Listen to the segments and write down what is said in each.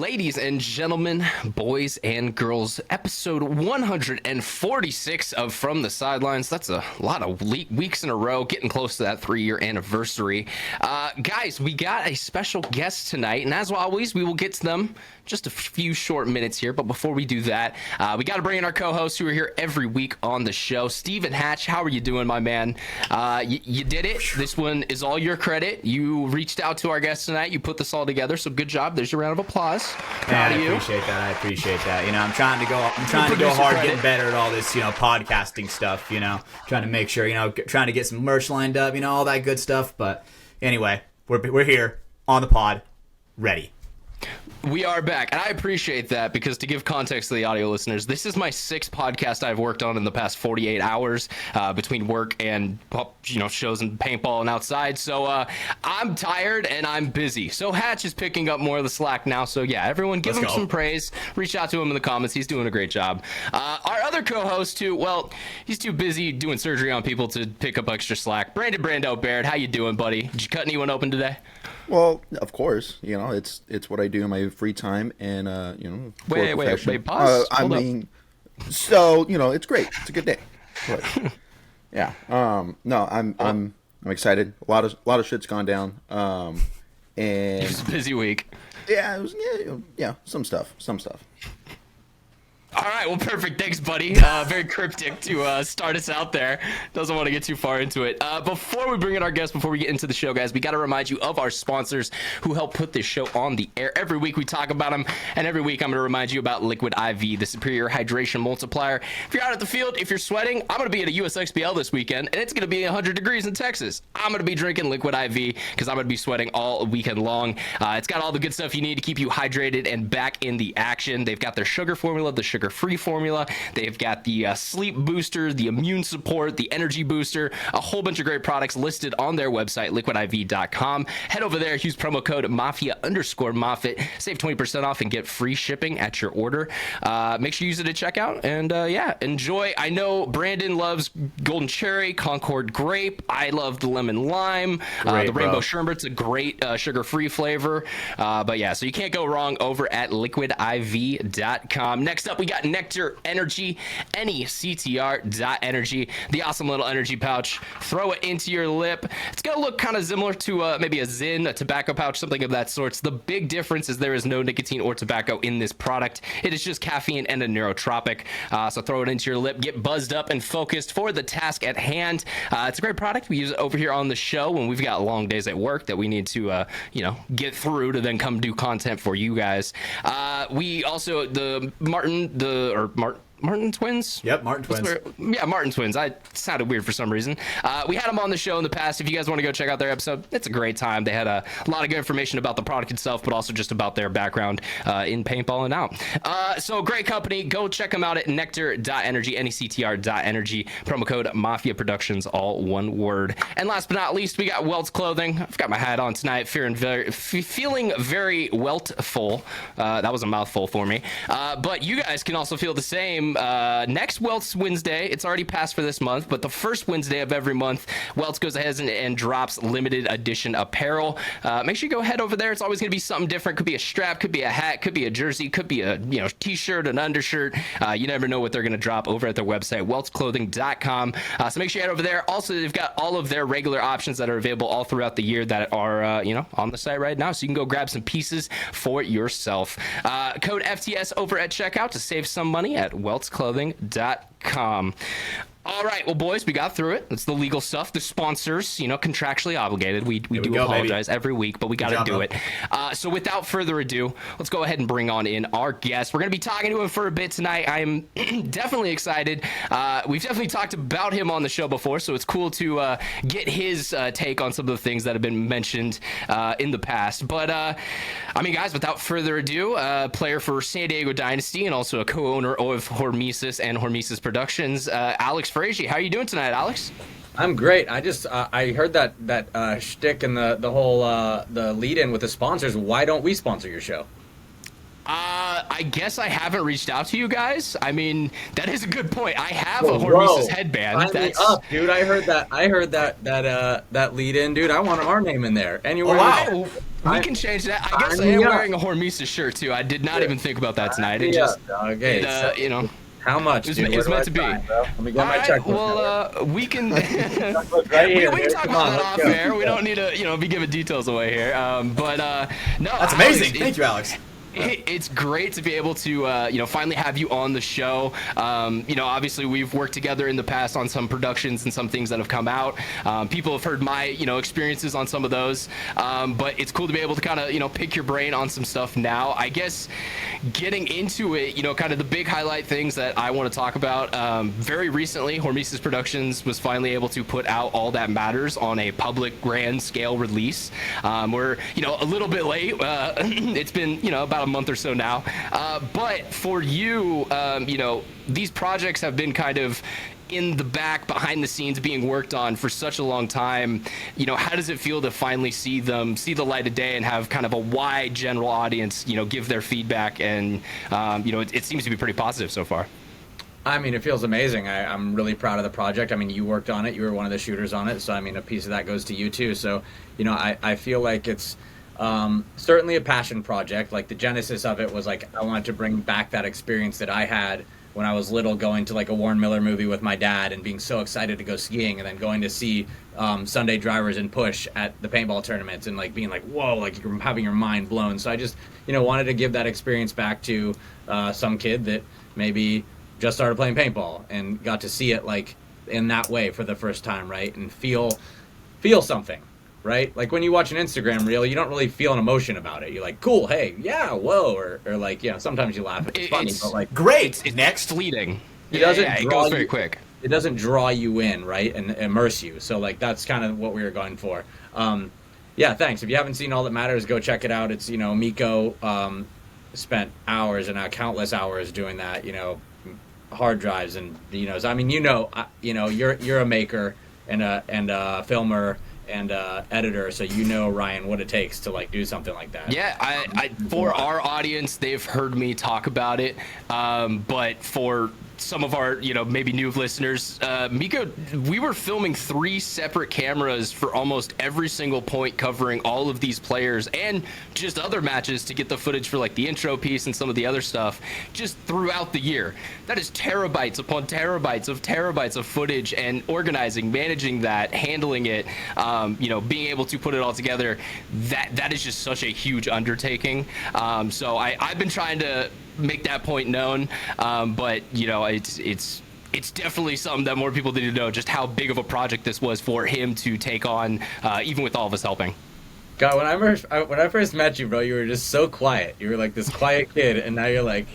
ladies and gentlemen, boys and girls, episode 146 of From the Sidelines. That's a lot of weeks in a row, getting close to that 3-year anniversary. Guys, we got a special guest tonight, and as always, we will get to them just a few short minutes here. But before we do that, we got to bring in our co-hosts who are here every week on the show. Steven Hatch, how are you doing, my man? You did it. This one is all your credit. You reached out to our guest tonight. You put this all together, so good job. There's your round of applause. Proud of you. I appreciate that. You know, I'm trying to go hard, getting better at all this, podcasting stuff, trying to make sure, trying to get some merch lined up, all that good stuff. But anyway, we're here on the pod, ready. We are back, and I appreciate that because to give context to the audio listeners, this is my 6th podcast I've worked on in the past 48 hours between work and shows and paintball and outside. So I'm tired and I'm busy. So Hatch is picking up more of the slack now. So yeah, everyone give him some praise. Reach out to him in the comments. He's doing a great job. Our other co-host too, well, he's too busy doing surgery on people to pick up extra slack. Brando Baird, how you doing, buddy? Did you cut anyone open today? Well, of course, it's what I do in my free time, and wait, pause. It's great. It's a good day. But, yeah. No, I'm excited. A lot of shit's gone down. And it was a busy week. Yeah, it was. Yeah, some stuff. All right, well, perfect. Thanks, buddy. Very cryptic to start us out there. Doesn't want to get too far into it. Before we bring in our guests, before we get into the show, guys, we got to remind you of our sponsors who help put this show on the air. Every week we talk about them, and every week I'm going to remind you about Liquid IV, the superior hydration multiplier. If you're out at the field, if you're sweating, I'm going to be at a USXPL this weekend, and it's going to be 100 degrees in Texas. I'm going to be drinking Liquid IV because I'm going to be sweating all weekend long. It's got all the good stuff you need to keep you hydrated and back in the action. They've got their sugar formula, the sugar-free formula. They've got the sleep booster, the immune support, the energy booster, a whole bunch of great products listed on their website, liquidiv.com. Head over there, use promo code Mafia_Moffitt, save 20% off and get free shipping at your order. Make sure you use it at checkout, and enjoy. I know Brandon loves Golden Cherry, Concord Grape. I love the Lemon Lime. The Rainbow Sherbet's a great sugar-free flavor. But yeah, so you can't go wrong over at liquidiv.com. Next up, we got NECTR Energy, NECTR.energy, the awesome little energy pouch. Throw it into your lip. It's going to look kind of similar to maybe a Zyn, a tobacco pouch, something of that sort. The big difference is there is no nicotine or tobacco in this product. It is just caffeine and a neurotropic. So throw it into your lip, get buzzed up and focused for the task at hand. It's a great product. We use it over here on the show when we've got long days at work that we need to, get through to then come do content for you guys. We also, the Martin twins? Yep, Martin twins. Yeah, Martin twins. I sounded weird for some reason. We had them on the show in the past. If you guys want to go check out their episode, it's a great time. They had a lot of good information about the product itself, but also just about their background in paintball and out. So great company. Go check them out at nectar.energy, NECTR.energy. Promo code MafiaProductions, all one word. And last but not least, we got Welt's Clothing. I've got my hat on tonight, feeling very weltful. That was a mouthful for me. But you guys can also feel the same. Next Welts Wednesday, it's already passed for this month, but the first Wednesday of every month, Welts goes ahead and drops limited edition apparel. Make sure you go head over there. It's always going to be something different. Could be a strap, could be a hat, could be a jersey, could be a t-shirt, an undershirt. You never know what they're going to drop over at their website, weltsclothing.com. So make sure you head over there. Also, they've got all of their regular options that are available all throughout the year that are on the site right now, so you can go grab some pieces for yourself. Code FTS over at checkout to save some money at weltsclothing.com. All right, well, boys, we got through it. It's the legal stuff. The sponsors, contractually obligated. We do apologize every week, but we got to do it. So without further ado, let's go ahead and bring on in our guest. We're going to be talking to him for a bit tonight. I am definitely excited. We've definitely talked about him on the show before, so it's cool to get his take on some of the things that have been mentioned in the past. But, guys, without further ado, player for San Diego Dynasty and also a co-owner of Hormesis and Hormesis Productions, Alex Fraige. How are you doing tonight, Alex? I'm great. I just I heard that shtick and the whole the lead-in with the sponsors. Why don't we sponsor your show? I guess I haven't reached out to you guys. I mean, that is a good point. I have a Hormesis headband. Sign me up, dude. I heard that lead-in, dude. I want our name in there. Anywhere. Wow. We can change that. I guess I am wearing a hormesis shirt too. I did not even think about that tonight. It just, you know. How much? It was meant to be. Let me get my checkbook. Well, we can. Right here. We can talk about that off air. We don't need to, be giving details away here. But no, that's amazing. Thank you, Alex. It's great to be able to, finally have you on the show. Obviously we've worked together in the past on some productions and some things that have come out. People have heard my, experiences on some of those. But it's cool to be able to kind of, pick your brain on some stuff now. I guess getting into it, kind of the big highlight things that I want to talk about. Very recently, Hormesis Productions was finally able to put out All That Matters on a public grand scale release. We're, a little bit late. It's been, about a month or so now, but for you, these projects have been kind of in the back, behind the scenes, being worked on for such a long time. How does it feel to finally see them see the light of day and have kind of a wide general audience, give their feedback? And it seems to be pretty positive so far. I mean, it feels amazing. I'm really proud of the project. I mean, you worked on it. You were one of the shooters on it. So, I mean, a piece of that goes to you too. So, I feel like it's certainly a passion project. Like, the genesis of it was like, I wanted to bring back that experience that I had when I was little, going to like a Warren Miller movie with my dad and being so excited to go skiing, and then going to see Sunday drivers and push at the paintball tournaments and like being like, whoa, like you're having your mind blown. So I just, wanted to give that experience back to some kid that maybe just started playing paintball and got to see it like in that way for the first time, right? And feel something. Right? Like when you watch an Instagram reel, you don't really feel an emotion about it. You're like, cool, hey, yeah, whoa, or like, sometimes you laugh. It's funny, but like, great. It's next fleeting. It doesn't. It goes very quick. It doesn't draw you in, right, and immerse you. So like that's kind of what we were going for. Yeah, thanks. If you haven't seen All That Matters, go check it out. It's Miko spent hours and countless hours doing that. Hard drives and I mean you're a maker and a filmer and editor, so Ryan, what it takes to like do something like that. Yeah, I for our audience, they've heard me talk about it, but for some of our maybe new listeners, Miko, we were filming 3 separate cameras for almost every single point, covering all of these players and just other matches to get the footage for like the intro piece and some of the other stuff just throughout the year. That is terabytes upon terabytes of footage, and organizing, managing that, handling it, being able to put it all together, that is just such a huge undertaking. So I've been trying to make that point known, but it's definitely something that more people need to know, just how big of a project this was for him to take on, even with all of us helping. God, when I first met you, bro, you were just so quiet. You were like this quiet kid, and now you're like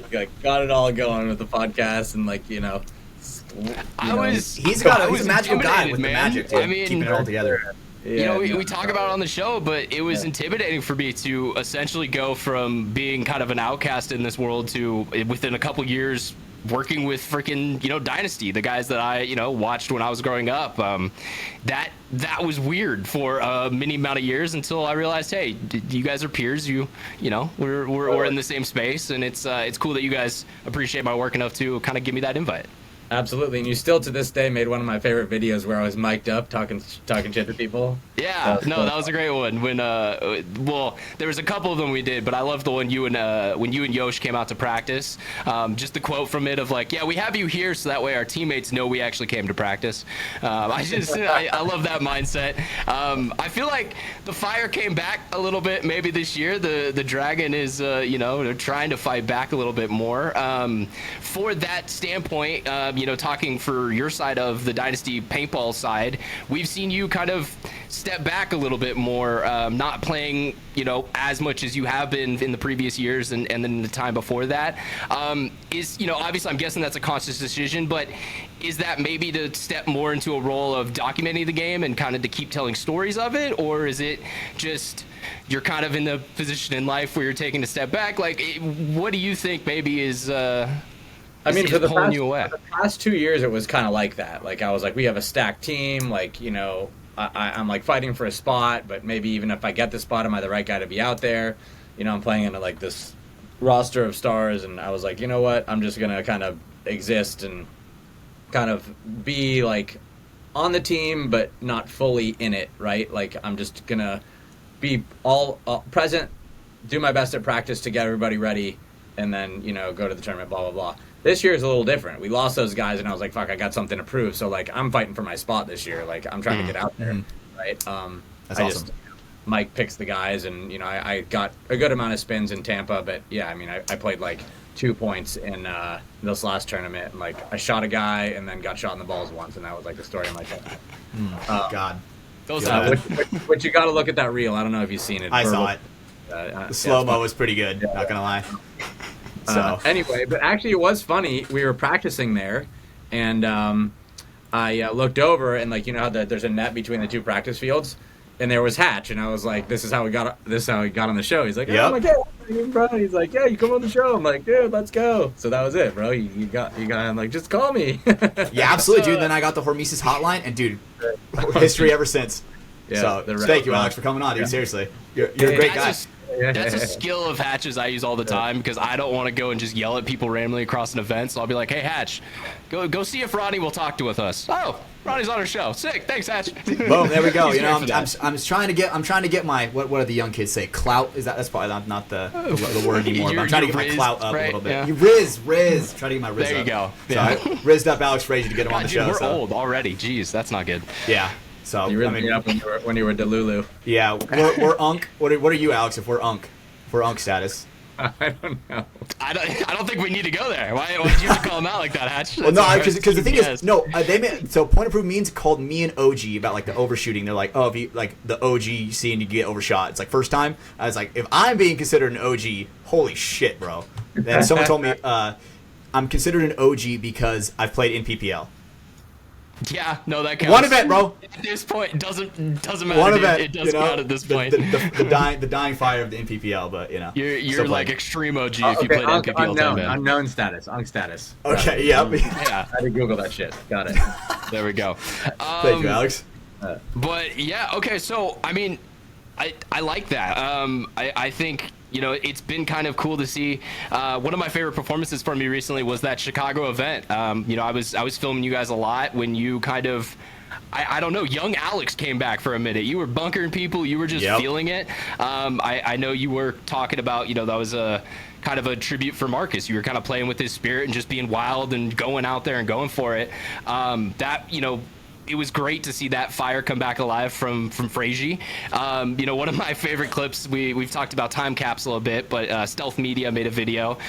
got it all going with the podcast, and like he's a magical guy with the magic, dude, keeping it all together. Yeah, we talk about it on the show, but it was intimidating for me to essentially go from being kind of an outcast in this world to, within a couple years, working with freaking Dynasty, the guys that I watched when I was growing up. That was weird for a mini amount of years, until I realized, hey, you guys are peers. We're in the same space, and it's cool that you guys appreciate my work enough to kind of give me that invite. Absolutely, and you still to this day made one of my favorite videos where I was mic'd up talking shit to people. Yeah, that was a great one. When there was a couple of them we did, but I love the one when you and Yosh came out to practice. Just the quote from it of like, yeah, we have you here so that way our teammates know we actually came to practice. I love that mindset. I feel like the fire came back a little bit maybe this year. The dragon is they're trying to fight back a little bit more. For that standpoint, talking for your side of the Dynasty paintball side, we've seen you kind of step back a little bit more, not playing, as much as you have been in the previous years and then the time before that. Obviously I'm guessing that's a conscious decision, but is that maybe to step more into a role of documenting the game and kind of to keep telling stories of it? Or is it just you're kind of in the position in life where you're taking a step back? Like, what do you think maybe is... for the past 2 years, it was kind of like that. Like, I was like, we have a stacked team. Like, I'm like fighting for a spot, but maybe even if I get the spot, am I the right guy to be out there? I'm playing into like this roster of stars, and I was like, you know what? I'm just gonna kind of exist and kind of be like on the team, but not fully in it, right? Like, I'm just gonna be all present, do my best at practice to get everybody ready, and then, you know, go to the tournament, blah, blah, blah. This year is a little different. We lost those guys, and I was like, fuck, I got something to prove. So, like, I'm fighting for my spot this year. Like, I'm trying to get out there, right? That's awesome. Mike picks the guys, and, you know, I got a good amount of spins in Tampa, but, yeah, I mean, I played, like, 2 points in this last tournament. And, like, I shot a guy and then got shot in the balls once, and that was, like, the story of my tournament. God. Which you got to look at that reel. I don't know if you've seen it. I saw it. The slow-mo was pretty good, not going to lie. So anyway, but actually it was funny. We were practicing there, and I looked over, and like, you know how there's a net between the two practice fields, and there was Hatch, and I was like, this is how he got on the show. He's like, oh my god, bro. He's like, yeah, you come on the show. I'm like, dude, let's go. So that was it, bro. You got I'm like, just call me. Yeah, absolutely, dude. Then I got the hormesis hotline, and dude, history ever since. Yeah, so thank you, Alex, for coming on, dude. Seriously, you're a great guy. That's a skill of Hatch's I use all the time, because I don't want to go and just yell at people randomly across an event. So I'll be like, hey, Hatch, go see if Ronnie will talk with us. Oh, Ronnie's on our show. Sick. Thanks, Hatch. Boom. There we go. You know, I'm trying to get my what do the young kids say? Clout. That's probably not the word anymore. But I'm trying to get my clout up a little bit. Yeah. You Riz. Try to get my Riz up. There you go. Yeah. So I rizzed up Alex Fraige to get him on the show. We're old already. Jeez, that's not good. Yeah. So you rizzed me up when you were Delulu. Yeah. We're Unk. What are you, Alex? If we're Unk. For Unk status. I don't know. I don't think we need to go there. Why did you have to call him out like that, Hatch? Well, no, because the thing is, no, they made, so Point of Proof means called me and OG about like the overshooting. They're like, oh, if you like the OG seeing you get overshot, it's like first time. I was like, if I'm being considered an OG, holy shit, bro. Then someone told me I'm considered an OG because I've played in PPL. Yeah, no, that counts. One event, bro. At this point, it doesn't matter. One event, it does count at this point. The dying fire of the NPPL, but you know. You're like extreme OG if you played NPPL. Unknown status. Okay, yeah. Yeah. I had to Google that shit. Got it. There we go. Thank you, Alex. But yeah, okay. So I mean, I like that. I think, you know, it's been kind of cool to see. One of my favorite performances from you recently was that Chicago event. You know, I was filming you guys a lot when you kind of, I don't know, young Alex came back for a minute. You were bunkering people. You were just feeling it. I know you were talking about, you know, that was a kind of a tribute for Marcus. You were kind of playing with his spirit and just being wild and going out there and going for it. That, you know, it was great to see that fire come back alive from Fraige. You know, one of my favorite clips, we've talked about Time Capsule a bit, but Stealth Media made a video.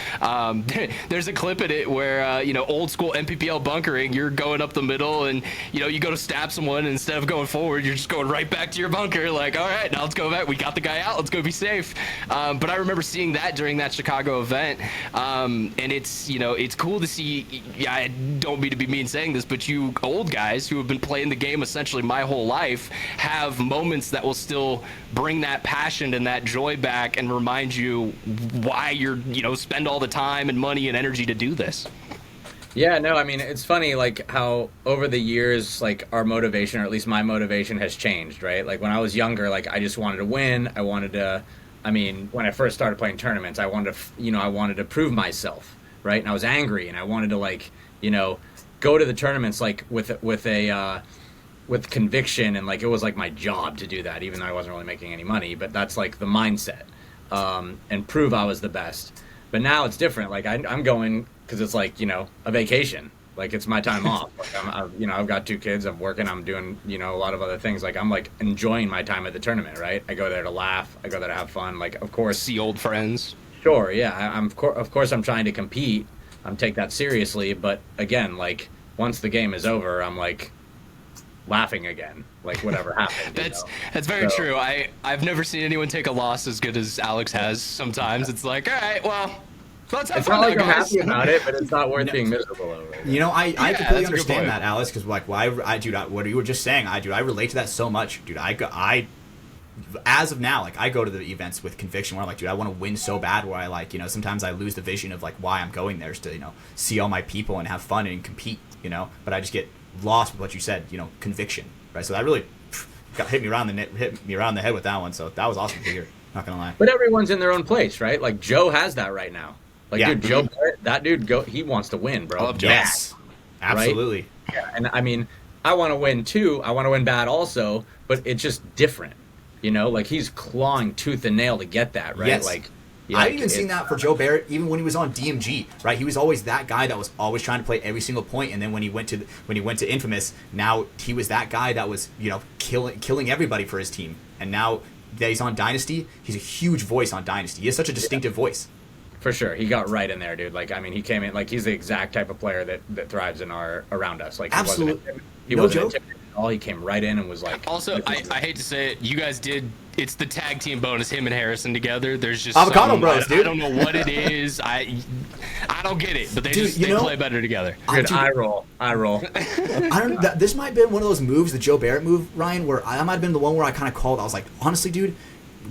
There's a clip in it where, you know, old school MPPL bunkering, you're going up the middle and, you know, you go to stab someone, and instead of going forward, you're just going right back to your bunker. Like, all right, now let's go back. We got the guy out. Let's go be safe. But I remember seeing that during that Chicago event. And it's, you know, it's cool to see, I don't mean to be mean saying this, but you old guys who have been playing the game essentially my whole life have moments that will still bring that passion and that joy back and remind you why you're, you know, spend all the time and money and energy to do this. Yeah, no, I mean, it's funny, like, how over the years, like, our motivation, or at least my motivation, has changed, right? Like, when I was younger, like, I just wanted to win. I wanted to, I mean, when I first started playing tournaments, I wanted to, you know, I wanted to prove myself, right? And I was angry, and I wanted to, like, you know, go to the tournaments, like, with conviction, and, like, it was, like, my job to do that, even though I wasn't really making any money, but that's, like, the mindset, and prove I was the best. But now it's different. Like, I'm going because it's, like, you know, a vacation. Like, it's my time off. Like, you know, I've got 2 kids. I'm working. I'm doing, you know, a lot of other things. Like, I'm, like, enjoying my time at the tournament, right? I go there to laugh. I go there to have fun. Like, of course. See old friends. Sure, yeah. Of course, I'm trying to compete. I'm take that seriously. But, again, like, once the game is over, I'm, like, laughing again, like whatever happened. That's very true. I've never seen anyone take a loss as good as Alex has. Sometimes it's like, all right, well, let's have it's fun. Not like now, I'm guys. happy about it, but it's not worth being miserable over it. You know, I completely understand point. that, Alex, because like, what you were just saying, I relate to that so much, dude. I as of now, like, I go to the events with conviction where I'm like, dude, I want to win so bad, where I, like, you know, sometimes I lose the vision of, like, why I'm going there is to, you know, see all my people and have fun and compete, you know, but I just get lost with what you said, you know, conviction, right? So that really hit me around the head with that one. So that was awesome to hear. Not gonna lie. But everyone's in their own place, right? Like, Joe has that right now. Like, yeah. Dude, Joe, that dude, he wants to win, bro. Yes, absolutely. Right? Yeah, and I mean, I want to win too. I want to win bad also, but it's just different. You know, like he's clawing tooth and nail to get that, right? Yes. Like, I've even seen that for Joe Barrett, even when he was on DMG, right? He was always that guy that was always trying to play every single point, and then when he went to Infamous, now he was that guy that was, you know, killing everybody for his team. And now that he's on Dynasty, he's a huge voice on Dynasty. He has such a distinctive voice. For sure, he got right in there, dude. Like, I mean, he came in like he's the exact type of player that thrives in around us. Like, Absolutely, he wasn't intimidated at all. He came right in and was like. Also, I hate to say it, you guys did. It's the tag team bonus, him and Harrison together. There's just Avocado Bros, dude. I don't know what it is. I don't get it, but they play better together. Good eye roll. I don't. This might have been one of those moves, the Joe Barrett move, Ryan, where I might have been the one where I kind of called. I was like, honestly, dude,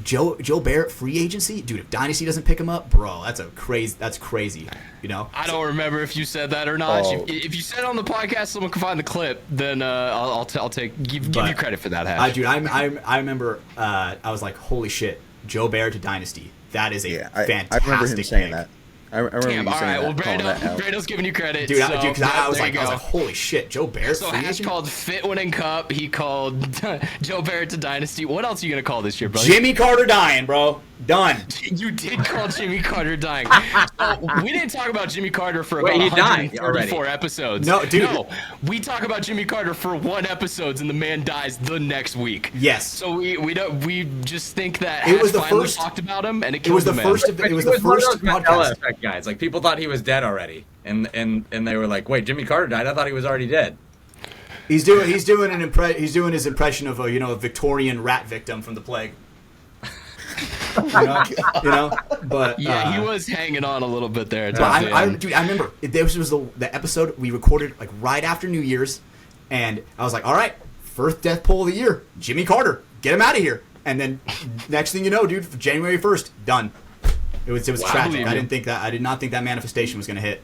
Joe Barrett free agency, dude. If Dynasty doesn't pick him up, bro, that's crazy. You know. I don't remember if you said that or not. Oh. If you said it on the podcast, someone can find the clip. Then I'll give you credit for that. Hash. Dude, I remember. I was like, holy shit, Joe Barrett to Dynasty. That is a fantastic. I remember him saying pick. that. I remember Damn, you all saying right. that. Well, Brando's giving you credit. Dude, so, because I was like, there you go. holy shit, Joe Barrett. So free Hash agent? called Fit winning cup. He called Joe Barrett to Dynasty. What else are you gonna call this year, brother? Jimmy Carter dying, bro. Done. You did call Jimmy Carter dying. So, we didn't talk about Jimmy Carter for Wait, about he died 134 episodes. No, dude. No, we talk about Jimmy Carter for 1 episode, and the man dies the next week. Yes. So we just think that It was Hash the finally first- talked about him, and it It killed was the man. first. But It was he the one of first those Mandela podcast. effect guys. Like people thought he was dead already, and they were like, "Wait, Jimmy Carter died? I thought he was already dead." He's doing his impression of a Victorian rat victim from the plague. you know, but Yeah, he was hanging on a little bit there. But I remember this was the episode we recorded like right after New Year's, and I was like, all right, first death poll of the year, Jimmy Carter, get him out of here. And then next thing you know, dude, January 1st, done. It was tragic. I did not think that manifestation was gonna hit.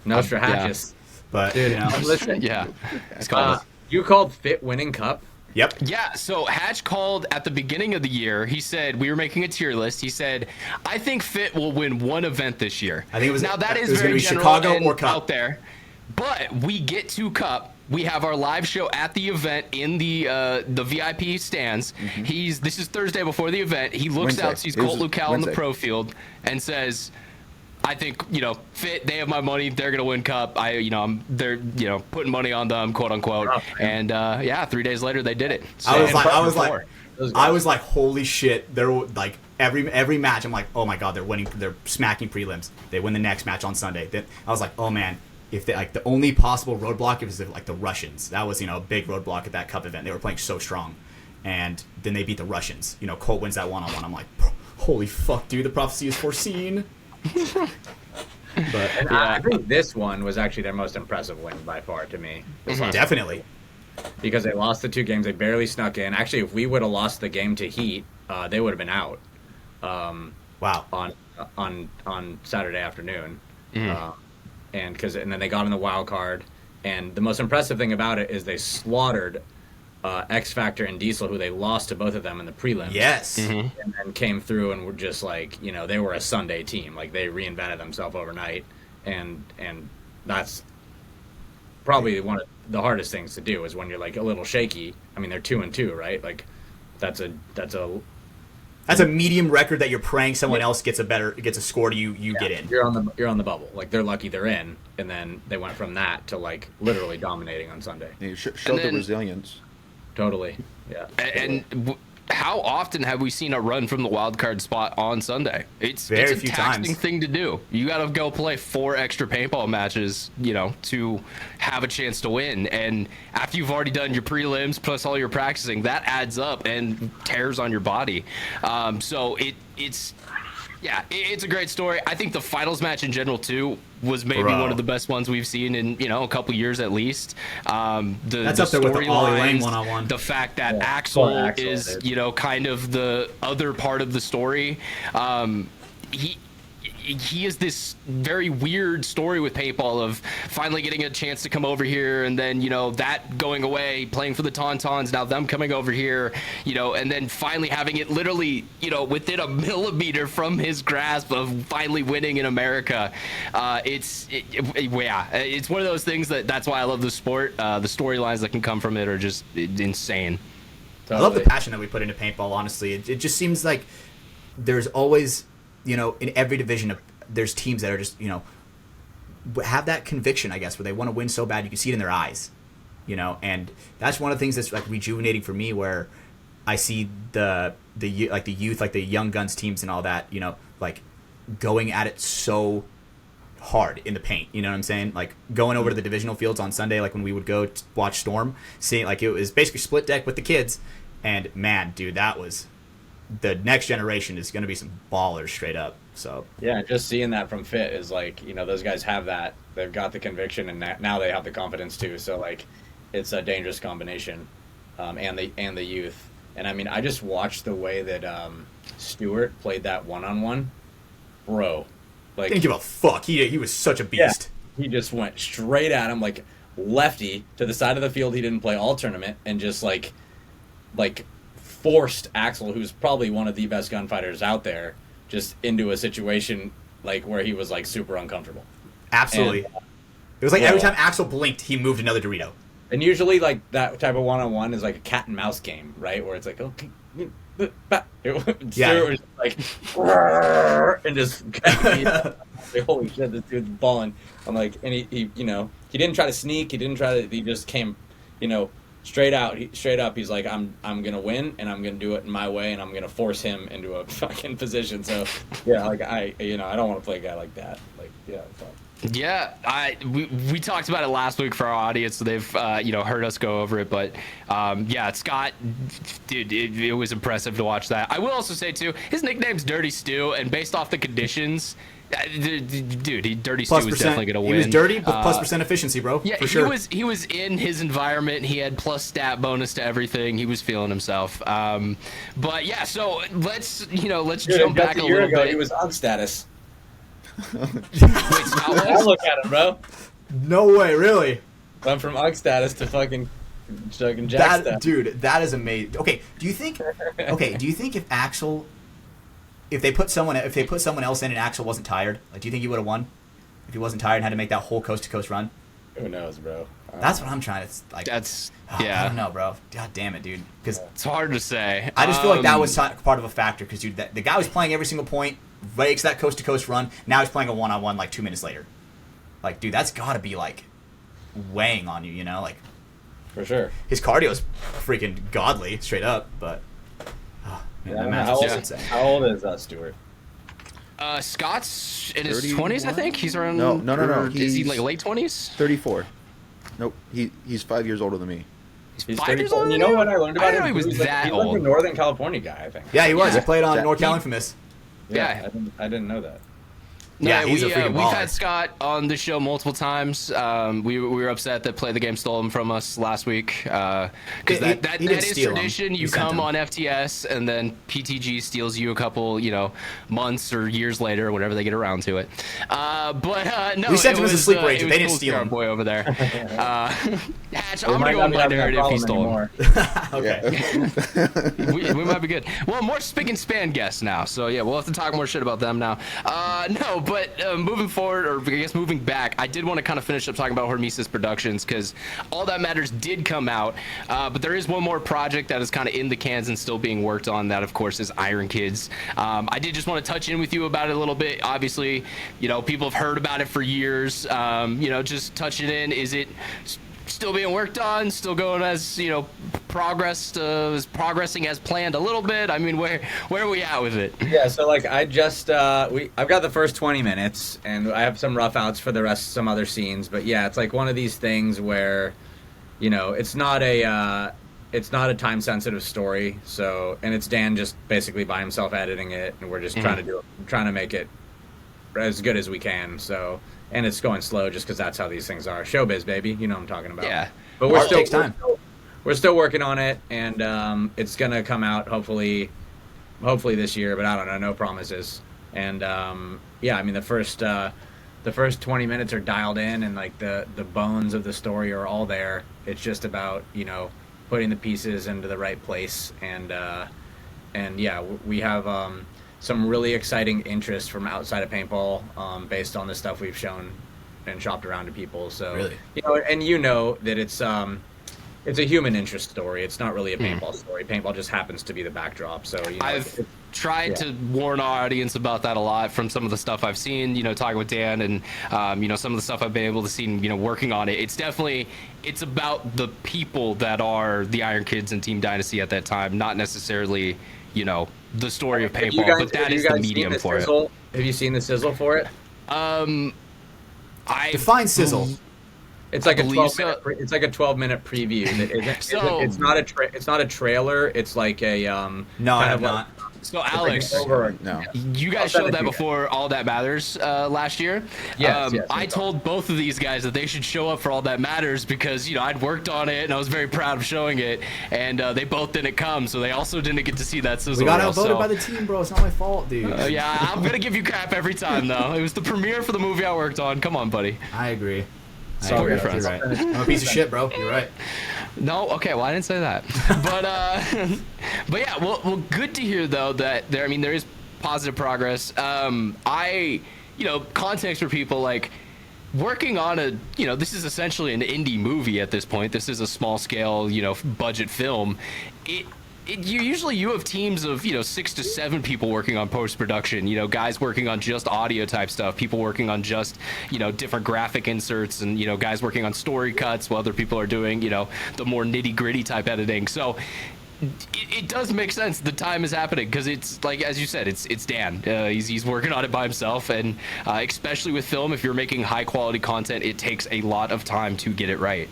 Nostradamus. But Dude, you know, listen. Yeah. It's called. You called Fit winning cup. yep. Yeah, so Hatch called at the beginning of the year. He said we were making a tier list. He said, "I think Fit will win one event this year." I think it was now that is it was very gonna be general Chicago and or Cup. out there, but we get to Cup. We have our live show at the event in the VIP stands. This is Thursday before the event. He looks Wednesday. out, sees It was Colt Lucal in the Wednesday. pro field, and says, I think, Fit, they have my money. They're going to win Cup. They're putting money on them, quote unquote. And 3 days later they did it. So, I was like, holy shit! There were like every match. I'm like, oh my god, they're winning. They're smacking prelims. They win the next match on Sunday. Then I was like, oh man, if they the only possible roadblock was like the Russians. That was a big roadblock at that Cup event. They were playing so strong, and then they beat the Russians. Colt wins that 1-on-1. I'm like, holy fuck, dude, the prophecy is foreseen. But I think this one was actually their most impressive win by far to me. definitely. Because they lost the 2 games, they barely snuck in. Actually, if we would have lost the game to Heat, they would have been out. Wow. On Saturday afternoon, and then they got in the wild card. And the most impressive thing about it is they slaughtered X Factor and Diesel, who they lost to both of them in the prelims. Yes. And then came through and were just like, they were a Sunday team. Like they reinvented themselves overnight, and that's probably one of the hardest things to do is when you're like a little shaky. I mean, they're 2-2, right? Like that's a medium record that you're praying someone else gets a score to you get in. You're on the bubble. Like they're lucky they're in, and then they went from that to like literally dominating on Sunday. You showed the resilience. Totally. Yeah. And how often have we seen a run from the wild card spot on Sunday? It's Very a few taxing times. thing to do. You got to go play 4 extra paintball matches, to have a chance to win. And after you've already done your prelims plus all your practicing, that adds up and tears on your body. So it's a great story. I think the finals match in general too was maybe one of the best ones we've seen in a couple years at least. That's up there with the Ollie Lane 1-on-1. The fact that Axel Axel is did. kind of the other part of the story. He is this very weird story with paintball of finally getting a chance to come over here, and then that going away, playing for the Tauntauns, now them coming over here, and then finally having it literally within a millimeter from his grasp of finally winning in America. It's one of those things that's why I love the sport. The storylines that can come from it are just insane. I love the passion that we put into paintball. Honestly, it just seems like there's always, in every division, there's teams that are just, have that conviction, I guess, where they want to win so bad. You can see it in their eyes, and that's one of the things that's like rejuvenating for me, where I see the youth, like the young guns teams and all that, like going at it so hard in the paint. You know what I'm saying? Like going over to the divisional fields on Sunday, like when we would go watch Storm, seeing like it was basically split deck with the kids, and man, dude, that was the next generation is going to be some ballers straight up. So yeah, just seeing that from Fit is like, those guys have that, they've got the conviction, and now they have the confidence too. So like, it's a dangerous combination, and the youth. And I mean, I just watched the way that Stewart played that one-on-one, bro. Like, didn't give a fuck. He was such a beast. Yeah, he just went straight at him, like lefty to the side of the field. He didn't play all tournament, and just like forced Axel, who's probably one of the best gunfighters out there, just into a situation like where he was like super uncomfortable. Absolutely. And, it was like every time Axel blinked, he moved another Dorito. And usually like that type of one-on-one is like a cat and mouse game, right? Where it's like, okay, Stewart was like, and just holy shit, this dude's balling. I'm like, and he he didn't try to sneak, he just came, straight up. He's like, I'm gonna win, and I'm gonna do it in my way, and I'm gonna force him into a fucking position. So yeah, like I don't want to play a guy like that. Like Yeah, we talked about it last week for our audience, so they've heard us go over it. But Scott, dude, it was impressive to watch that. I will also say too, his nickname's Dirty Stew, and based off the conditions, dude, Dirty Stew was definitely gonna win. He was dirty, but plus percent efficiency, bro. Yeah, for sure. He was in his environment. He had plus stat bonus to everything. He was feeling himself. But yeah, so let's jump back a little bit. He was on status. Wait, I look at him, bro. No way, really. Went from UG status to fucking Jack status. Dude, that is amazing. Okay, do you think if they put someone else in and Axel wasn't tired, like, do you think he would have won? If he wasn't tired and had to make that whole coast to coast run? Who knows, bro? That's what I'm trying to like. Yeah. I don't know, bro. God damn it, dude. Because it's hard to say. I just feel like that was part of a factor. Because dude, the guy was playing every single point, makes that coast to coast run. Now he's playing a one-on-one like 2 minutes later. Like, dude, that's got to be like weighing on you, like. For sure. His cardio is freaking godly, straight up. But how old is Stewart? Scott's in his 31? 20s, I think. He's around. No. Is he like late 20s? 34. Nope. He's 5 years older than me. He's 5 years older. You know what I learned about him? He was that he's old. like a Northern California guy, I think. Yeah, he was. Yeah. He played on NorCal Infamous. Yeah. I didn't know that. Yeah, he's a freaking we've baller. had Scott on the show multiple times. We were upset that Play the Game stole him from us last week. Because that is tradition. You come on FTS, and then PTG steals you a couple, months or years later, whenever they get around to it. No, we sent him as a sleeper agent. agent. They didn't Cool steal our him. boy over there. Hatch, I'm gonna go with my narrative. He stole him. Okay. we might be good. Well, more spick and span guests now, so yeah, we'll have to talk more shit about them now. But moving forward, or I guess moving back, I did want to kind of finish up talking about Hormesis Productions, because All That Matters did come out, but there is one more project that is kind of in the cans and still being worked on. That, of course, is Iron Kids. I did just want to touch in with you about it a little bit. Obviously, people have heard about it for years. Just touching in. Is it still being worked on, still going as progressing as planned a little bit? I mean, where are we at with it? Yeah, so like I just I've got the first 20 minutes, and I have some rough outs for the rest, some other scenes, but yeah, it's like one of these things where it's not a time sensitive story, so, and it's Dan just basically by himself editing it, and we're just trying to make it as good as we can. So, and it's going slow just because that's how these things are. Showbiz, baby. You know what I'm talking about. Yeah. But we're takes time. We're still working on it, and it's gonna come out hopefully this year. But I don't know, no promises. And I mean the first 20 minutes are dialed in, and like the bones of the story are all there. It's just about putting the pieces into the right place, and yeah, we have some really exciting interest from outside of paintball, based on the stuff we've shown and shopped around to people. So really, and that it's a human interest story. It's not really a paintball story. Paintball just happens to be the backdrop. So I've tried to warn our audience about that a lot from some of the stuff I've seen, talking with Dan and, some of the stuff I've been able to see, working on it. It's about the people that are the Iron Kids and Team Dynasty at that time, not necessarily, the story of paintball, but that is the medium for it. Have you seen the sizzle for it? Define sizzle. It's like a 12-minute preview. It's not a trailer. It's like a No, I have not. So Alex, No. you guys showed that before All That Matters last year. Yes, I told both of these guys that they should show up for All That Matters because I'd worked on it and I was very proud of showing it, and they both didn't come, so they also didn't get to see that sizzle. We got reel, outvoted by the team, bro. It's not my fault, dude. Yeah, I'm gonna give you crap every time though. It was the premiere for the movie I worked on. Come on, buddy. I agree. Support your friends. You're right. I'm a piece of shit, bro. You're right. No, okay, well I didn't say that, but yeah, well, good to hear though that there is positive progress. Context for people, like working on this is essentially an indie movie at this point. This is a small scale, budget film. You have teams of 6 to 7 people working on post-production, guys working on just audio type stuff, people working on just different graphic inserts, and guys working on story cuts while other people are doing the more nitty-gritty type editing. So it does make sense the time is happening, because it's like, as you said, it's Dan. He's working on it by himself, and especially with film, if you're making high quality content, it takes a lot of time to get it right.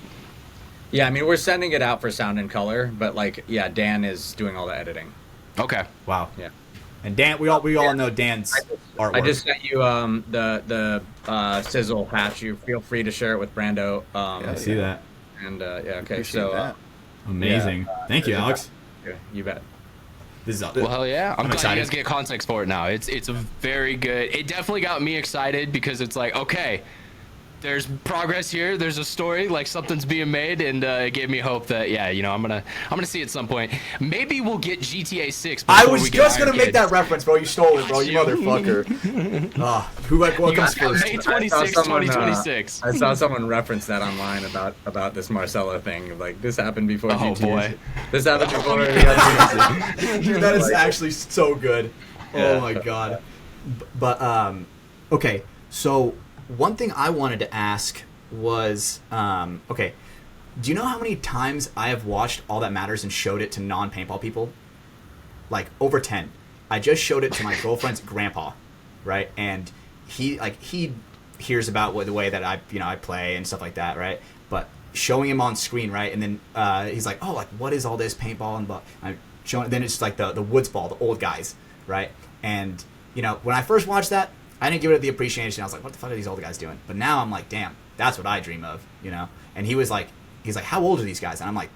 Yeah, we're sending it out for sound and color, but Dan is doing all the editing. Okay. Wow. Yeah. And Dan, we all know Dan's artwork. I just sent you the sizzle patch. You feel free to share it with Brando. I see that. And okay, Appreciate so that. Amazing. Thank you, Alex. You bet. This is Well, hell yeah. I'm glad excited. you guys get context for it now. It's a very good. It definitely got me excited, because it's like, okay, there's progress here. There's a story, like something's being made, and it gave me hope that I'm gonna see it at some point. Maybe we'll get GTA 6. I was we just get gonna Iron make Kids. that reference, bro. You stole it, bro. You motherfucker. What comes first? May 26, 2026. I saw someone reference that online about this Marcelo thing. Like, this happened before Oh, GTA. boy. This happened before. Dude, that is actually so good. Oh my god. But okay. So one thing I wanted to ask was, okay, do you know how many times I have watched All That Matters and showed it to non-paintball people? Like over 10. I just showed it to my girlfriend's grandpa, right? And he hears about the way that I play and stuff like that, right? But showing him on screen, right? And then he's like, oh, like what is all this paintball and blah? I'm showing. Then it's like the woods ball, the old guys, right? And when I first watched that, I didn't give it the appreciation. I was like, what the fuck are these old guys doing? But now I'm like, damn, that's what I dream of, And he's like, how old are these guys? And I'm like,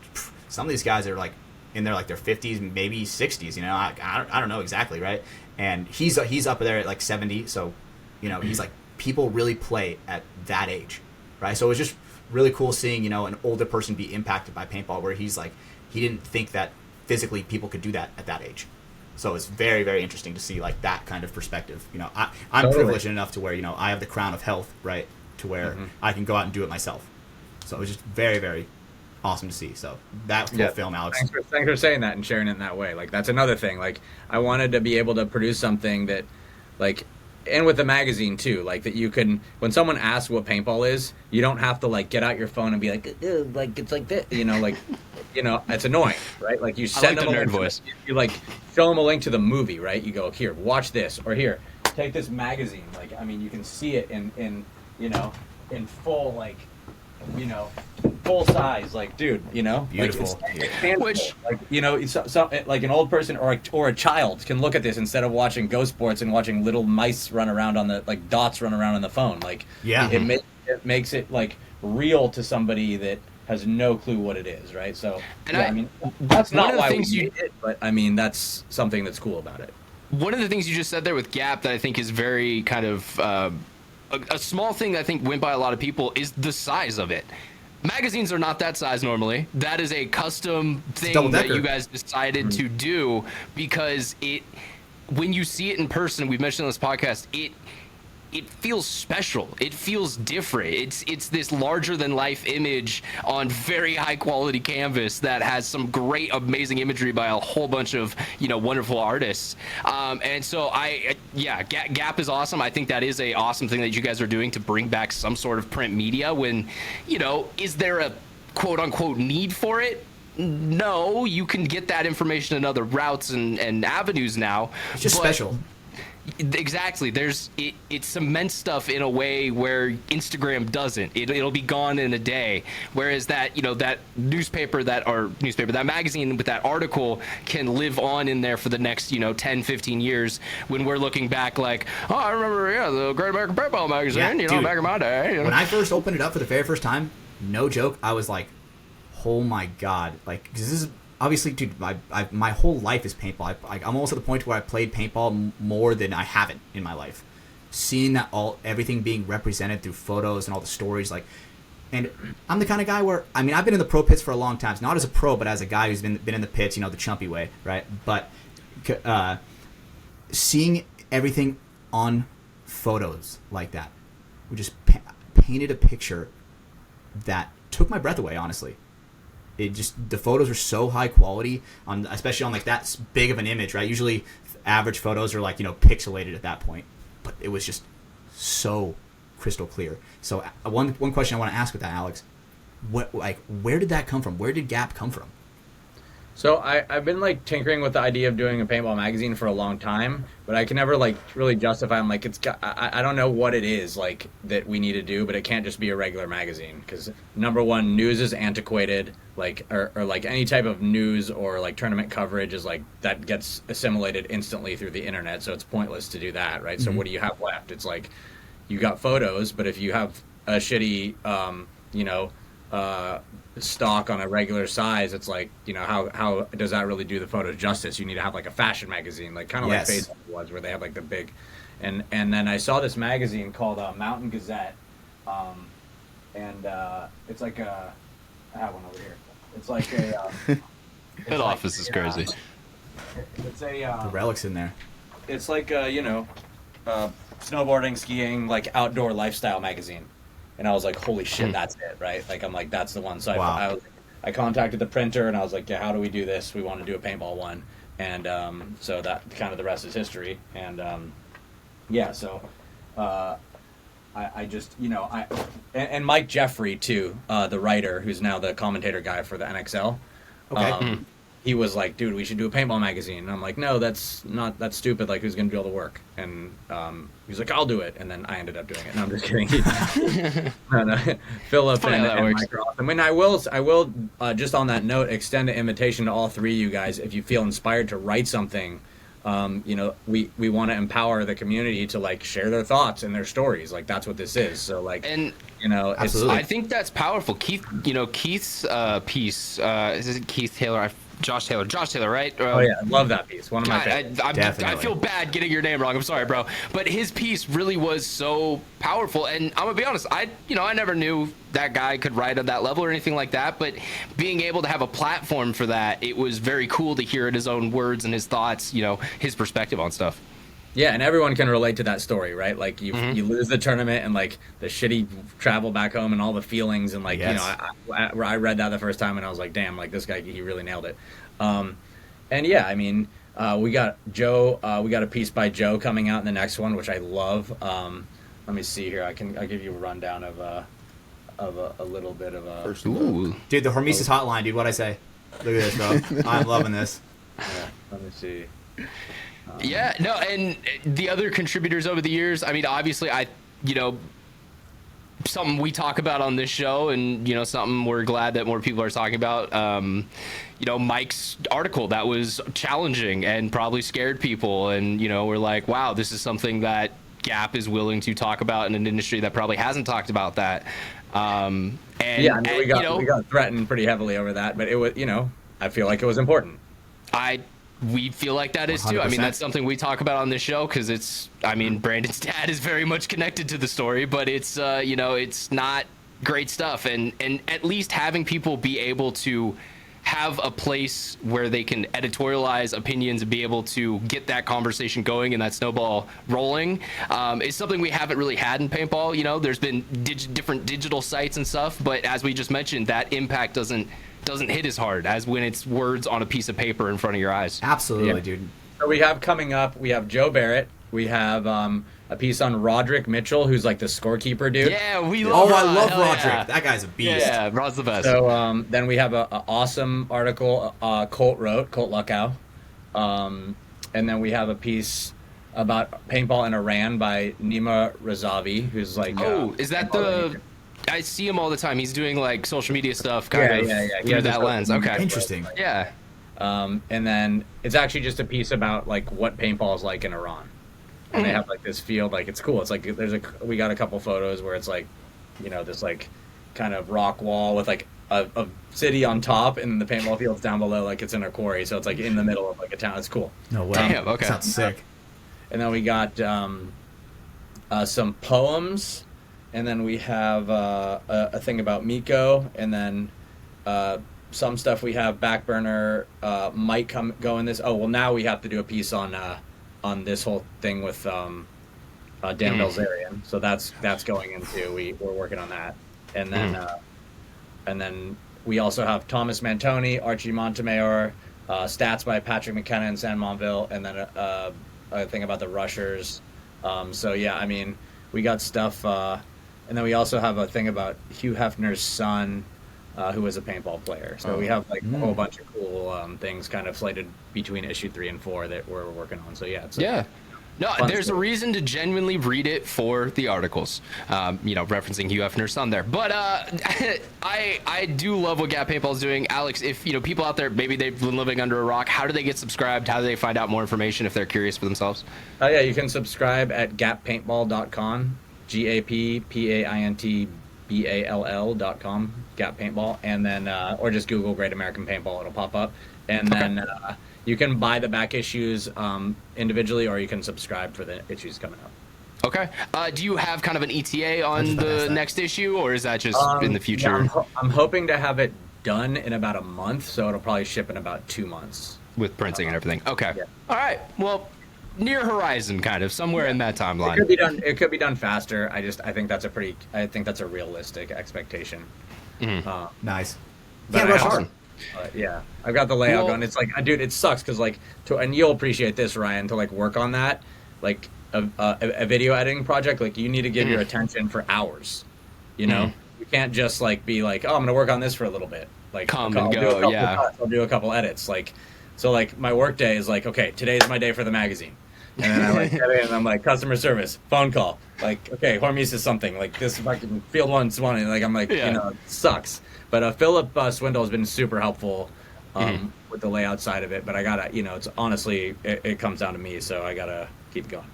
some of these guys are like in their 50s, maybe 60s, I don't know exactly, right? And he's up there at like 70, so he's like, people really play at that age, right? So it was just really cool seeing an older person be impacted by paintball, where he's like, he didn't think that physically people could do that at that age. So it's very, very interesting to see like that kind of perspective. I'm Totally. privileged enough to where I have the crown of health, right, to where I can go out and do it myself. So it was just very, very awesome to see. So that full film, Alex. Thanks for saying that and sharing it in that way. Like, that's another thing. Like, I wanted to be able to produce something that, like, and with the magazine too, like that you can, when someone asks what paintball is, you don't have to like get out your phone and be like it's like this, it's annoying, right? Like, you send them the a nerd link voice. you like show them a link to the movie, right? You go, here, watch this, or here, take this magazine. Like, you can see it in full, like, full size, like, dude, Beautiful. Like, it's tangible. Which, like an old person or a child can look at this instead of watching Ghost Sports and watching little mice run around on the, like, dots run around on the phone. Like, yeah, it makes it like real to somebody that has no clue what it is, right? So, and that's not one of the why we things made it, but that's something that's cool about it. One of the things you just said there with Gap that I think is very kind of a small thing that I think went by a lot of people is the size of it. Magazines are not that size normally. That is a custom thing that you guys decided to do, because when you see it in person, we've mentioned on this podcast, it feels special. It feels different. It's this larger than life image on very high quality canvas that has some great, amazing imagery by a whole bunch of, you know, wonderful artists. And so Gap is awesome. I think that is a awesome thing that you guys are doing to bring back some sort of print media when, you know, is there a quote unquote need for it? No, you can get that information in other routes and avenues now. It's just special. Exactly. It cements stuff in a way where Instagram doesn't. It'll be gone in a day. Whereas that, you know, that that magazine with that article can live on in there for the next, you know, 10, 15 years when we're looking back like, oh, I remember, the Great American Paintball magazine, dude, back in my day. You know? When I first opened it up for the very first time, no joke, I was like, oh my God. Like, 'cause this is, obviously, dude, my whole life is paintball. I'm almost at the point where I played paintball more than I haven't in my life. Seeing that everything being represented through photos and all the stories, like, and I'm the kind of guy where, I mean, I've been in the pro pits for a long time. Not as a pro, but as a guy who's been in the pits, you know, the chumpy way, right? But seeing everything on photos like that, we just painted a picture that took my breath away, honestly. It just, the photos are so high quality, especially on like that big of an image, right? Usually average photos are like, you know, pixelated at that point, but it was just so crystal clear. So one question I want to ask with that, Alex, where did that come from? Where did Gap come from? So I've been like tinkering with the idea of doing a paintball magazine for a long time, but I can never like really justify. I'm like, I don't know what it is like that we need to do, but it can't just be a regular magazine because number one, news is antiquated, like or like any type of news or like tournament coverage is like that gets assimilated instantly through the internet, so it's pointless to do that, right? So what do you have left? It's like you got photos, but if you have a shitty, stock on a regular size, it's like, you know, how does that really do the photos justice? You need to have like a fashion magazine, like kind of like Facebook was, where they have like the big, and then I saw this magazine called Mountain Gazette, and it's like I have one over here. It's like a that office is crazy. It's a The relics in there. it's like snowboarding, skiing, like outdoor lifestyle magazine. And I was like, holy shit, that's it, right? Like, I'm like, that's the one. So I contacted the printer, and I was like, yeah, how do we do this? We want to do a paintball one. And so that kind of the rest is history. And so I just, you know, and Mike Jeffrey, too, the writer, who's now the commentator guy for the NXL. Okay. He was like, dude, we should do a paintball magazine. And I'm like, no, that's stupid. Like, who's going to do all the work? And he's like, I'll do it. And then I ended up doing it. No, I'm just kidding. No. Philip and Mike are awesome. I mean, I will just on that note, extend an invitation to all three of you guys. If you feel inspired to write something, you know, we want to empower the community to like share their thoughts and their stories. Like, that's what this is. So like, and you know, I think that's powerful. Keith's piece, is it Keith Taylor? Josh Taylor, right? Oh yeah, I love that piece. One of my favorites. I feel bad getting your name wrong. I'm sorry, bro. But his piece really was so powerful, and I'm gonna be honest. I never knew that guy could write at that level or anything like that. But being able to have a platform for that, it was very cool to hear in his own words and his thoughts. You know, his perspective on stuff. Yeah, and everyone can relate to that story, right? Like you lose the tournament and like the shitty travel back home and all the feelings and like you know, I read that the first time and I was like, damn, like this guy, he really nailed it. And yeah, I mean, we got Joe, we got a piece by Joe coming out in the next one, which I love. Let me see here. I'll give you a rundown of a little bit of a. Dude, the Hormesis hotline, dude. What'd I say? Look at this, bro. I'm loving this. Yeah, let me see. Yeah, no, and the other contributors over the years, I mean, obviously, something we talk about on this show and, you know, something we're glad that more people are talking about, you know, Mike's article that was challenging and probably scared people. And, you know, we're like, wow, this is something that Gap is willing to talk about in an industry that probably hasn't talked about that. And yeah, I mean, we got threatened pretty heavily over that, but it was, you know, I feel like it was important. We feel like that is too. 100%. I mean, that's something we talk about on this show because it's, I mean, Brandon's dad is very much connected to the story, but it's, you know, it's not great stuff. And at least having people be able to have a place where they can editorialize opinions and be able to get that conversation going and that snowball rolling is something we haven't really had in paintball. You know, there's been different digital sites and stuff, but as we just mentioned, that impact doesn't hit as hard as when it's words on a piece of paper in front of your eyes. Absolutely, dude. So we have coming up, we have Joe Barrett. We have a piece on Roderick Mitchell, who's like the scorekeeper dude. Yeah, we love I love Hell Roderick. yeah. That guy's a beast. Yeah, Rod's the best. So then we have an awesome article Colt Luckow. And then we have a piece about paintball in Iran by Nima Razavi, who's like... is that the... I see him all the time. He's doing like social media stuff kind of through that lens. Okay. Interesting. Yeah. And then it's actually just a piece about like what paintball is like in Iran. And they have like this field, like it's cool. It's like we got a couple photos where it's like, you know, this like kind of rock wall with like a city on top, and the paintball field's down below, like it's in a quarry. So it's like in the middle of like a town. It's cool. No way. Damn, okay. Sounds sick. And then we got some poems, and then we have a thing about Miko, and then some stuff we have backburner might go in this. Oh well, now we have to do a piece on this whole thing with Dan Belzerian. So that's going into we're working on that, and then we also have Thomas Mantoni, Archie Montemayor, stats by Patrick McKenna and San Monville, and then a thing about the rushers. So yeah, I mean we got stuff, and then we also have a thing about Hugh Hefner's son, who was a paintball player. So we have like a whole bunch of cool things kind of slated between issue 3 and 4 that we're working on. So yeah, it's no, there's a reason to genuinely read it for the articles, you know, referencing Hugh Hefner's son there. But I do love what Gap Paintball is doing. Alex, if you know people out there, maybe they've been living under a rock, how do they get subscribed? How do they find out more information if they're curious for themselves? Yeah, you can subscribe at gappaintball.com, GAPPAINTBALL.com, Gap Paintball, and then or just Google Great American Paintball, it'll pop up, and then you can buy the back issues individually, or you can subscribe for the issues coming up. Okay. Do you have kind of an ETA on the next issue, or is that just in the future? Yeah, I'm hoping to have it done in about a month, so it'll probably ship in about 2 months. With printing and everything. Okay. Yeah. All right. Well, near horizon, kind of somewhere in that timeline. It could be done faster. I think that's a realistic expectation. Nice. But Can't rush hard. Yeah, I've got the layout going. It's like, dude, it sucks because like, and you'll appreciate this, Ryan, to like work on that, like a video editing project. Like you need to give your attention for hours. You know, you can't just like be like, oh, I'm gonna work on this for a little bit. Like come and go. Yeah, I'll do a couple edits. Like, so like my work day is like, okay, today's my day for the magazine. And then I like get in and I'm like, customer service, phone call. Like, okay, hormesis something. Like this fucking field one's one. And like I'm like, you know, it sucks. But Philip Swindle has been super helpful with the layout side of it. But I gotta, you know, it's honestly it comes down to me, so I gotta keep going.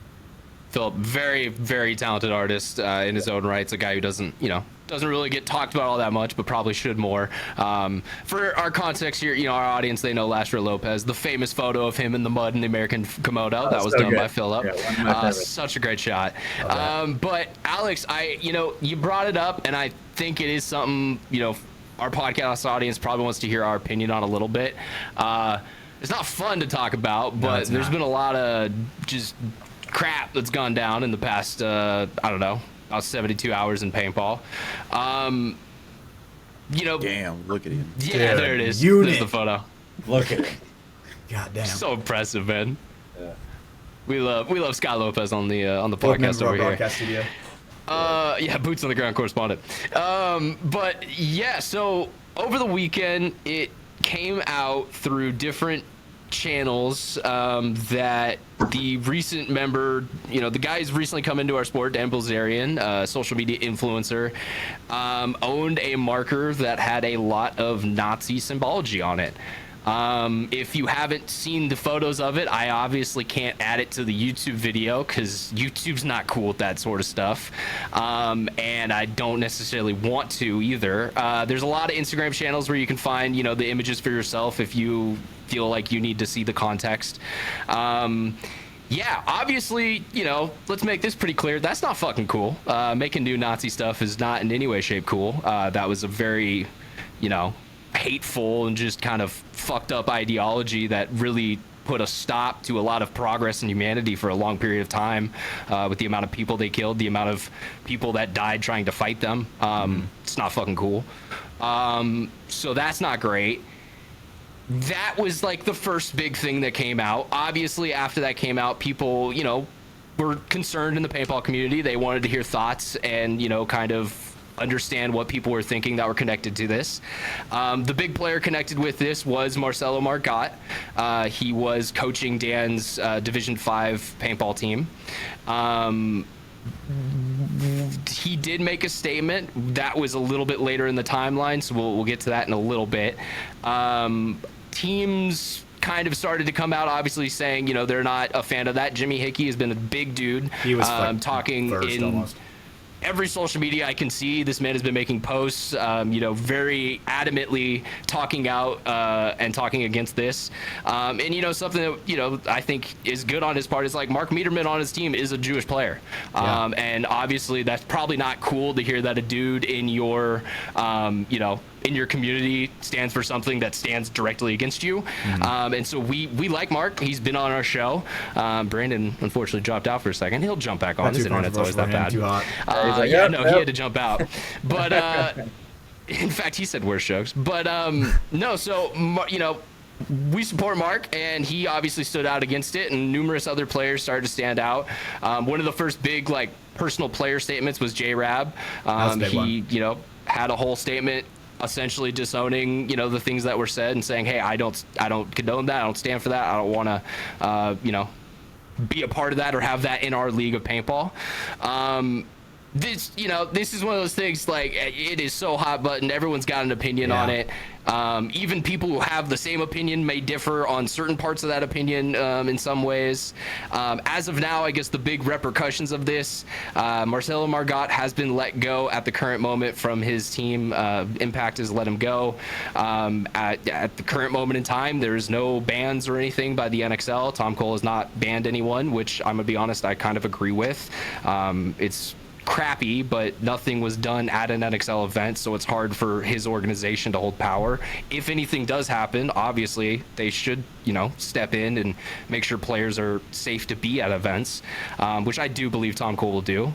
Philip, very, very talented artist in his own right. It's a guy who doesn't really get talked about all that much, but probably should more. For our context here, you know, our audience, they know Lastro Lopez, the famous photo of him in the mud in the American Komodo. That was so done by Philip. Yeah, such a great shot. But Alex, you brought it up, and I think it is something, you know, our podcast audience probably wants to hear our opinion on a little bit. It's not fun to talk about, but there's been a lot of just crap that's gone down in the past, I don't know, about 72 hours in paintball. You know, damn, look at him. Yeah, dude, there it is. There's the photo. Look at him. God damn. So impressive, man. Yeah. We love Scott Lopez on the podcast over here. Broadcast studio. Yeah, boots on the ground correspondent. But yeah, so over the weekend it came out through different channels that the recent member, you know, the guy who's recently come into our sport, Dan Bilzerian, social media influencer, owned a marker that had a lot of Nazi symbology on it. If you haven't seen the photos of it, I obviously can't add it to the YouTube video because YouTube's not cool with that sort of stuff. And I don't necessarily want to either. There's a lot of Instagram channels where you can find, you know, the images for yourself if you feel like you need to see the context. Yeah, obviously, you know, let's make this pretty clear. That's not fucking cool. Making new Nazi stuff is not in any way, shape cool. That was a very, you know, hateful and just kind of fucked up ideology that really put a stop to a lot of progress in humanity for a long period of time, with the amount of people they killed, the amount of people that died trying to fight them. It's not fucking cool. So that's not great. That was like the first big thing that came out. Obviously, after that came out, people, you know, were concerned in the paintball community. They wanted to hear thoughts and, you know, kind of understand what people were thinking that were connected to this. The big player connected with this was Marcelo Margot. He was coaching Dan's Division 5 paintball team. He did make a statement that was a little bit later in the timeline, so we'll get to that in a little bit. Teams kind of started to come out, obviously saying, you know, they're not a fan of that. Jimmy Hickey has been a big dude. He was talking in almost every social media I can see. This man has been making posts, you know, very adamantly talking out and talking against this. And, you know, something that, you know, I think is good on his part is like Mark Mederman on his team is a Jewish player. And obviously that's probably not cool to hear that a dude in your, you know, in your community stands for something that stands directly against you. And so we like Mark. He's been on our show. Brandon unfortunately dropped out for a second. He'll jump back on. His internet's always that bad. Too hot. Like, he had to jump out. But in fact, he said worse jokes. But no, so, you know, we support Mark, and he obviously stood out against it, and numerous other players started to stand out. One of the first big, like, personal player statements was J-Rab. He, you know, had a whole statement essentially disowning, you know, the things that were said and saying, hey, I don't condone that. I don't stand for that. I don't want to, you know, be a part of that or have that in our league of paintball. This, you know, this is one of those things, like, it is so hot button. Everyone's got an opinion on it. Even people who have the same opinion may differ on certain parts of that opinion in some ways. As of now, I guess the big repercussions of this, Marcelo Margot has been let go at the current moment from his team. Impact has let him go. At the current moment in time, there's no bans or anything by the NXL. Tom Cole has not banned anyone, which I'm gonna be honest, I kind of agree with. It's crappy, but nothing was done at an NXL event, so it's hard for his organization to hold power. If anything does happen, obviously they should, you know, step in and make sure players are safe to be at events, which I do believe Tom Cole will do.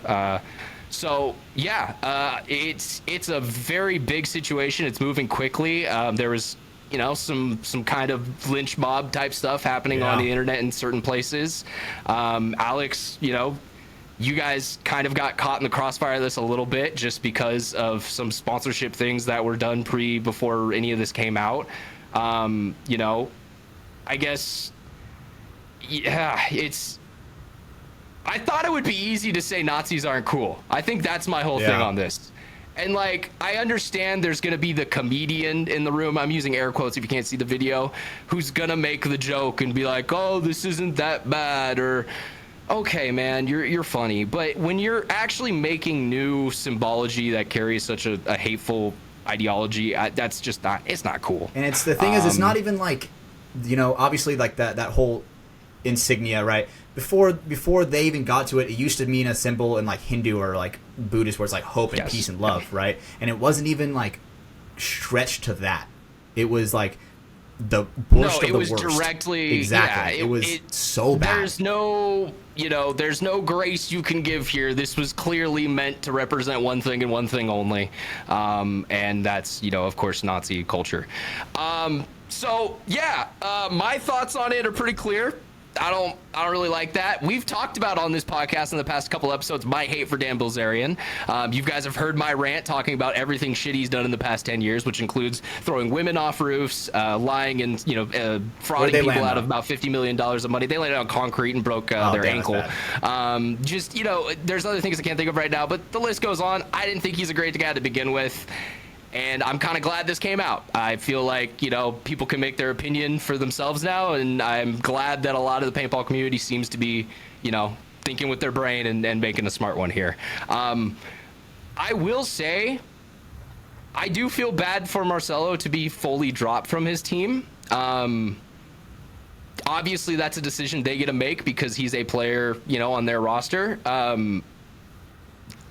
So yeah, it's a very big situation. It's moving quickly. There was, you know, some kind of lynch mob type stuff happening on the internet in certain places. Alex, you know, you guys kind of got caught in the crossfire of this a little bit just because of some sponsorship things that were done before any of this came out. You know, I guess, yeah, I thought it would be easy to say Nazis aren't cool. I think that's my whole thing on this. And, like, I understand there's going to be the comedian in the room, I'm using air quotes if you can't see the video, who's going to make the joke and be like, oh, this isn't that bad, or, okay, man, you're funny. But when you're actually making new symbology that carries such a hateful ideology, that's just not, it's not cool. And it's the thing is, it's not even like, you know, obviously like that whole insignia, right? Before they even got to it, it used to mean a symbol in like Hindu or like Buddhist where it's like hope and peace and love, right? And it wasn't even like stretched to that. It was like the worst of the worst. No, it was directly, exactly. Yeah, it was so bad. There's no, you know, there's no grace you can give here. This was clearly meant to represent one thing and one thing only, and that's, you know, of course, Nazi culture. So yeah, my thoughts on it are pretty clear. I don't really like that. We've talked about on this podcast in the past couple episodes my hate for Dan Bilzerian. You guys have heard my rant talking about everything shit he's done in the past 10 years, which includes throwing women off roofs, lying and, you know, frauding people out of about $50 million of money. They landed on concrete and broke their ankle. Just, you know, there's other things I can't think of right now, but the list goes on. I didn't think he's a great guy to begin with. And I'm kind of glad this came out. I feel like, you know, people can make their opinion for themselves now, and I'm glad that a lot of the paintball community seems to be, you know, thinking with their brain and making a smart one here. I will say, I do feel bad for Marcelo to be fully dropped from his team. Obviously, that's a decision they get to make because he's a player, you know, on their roster.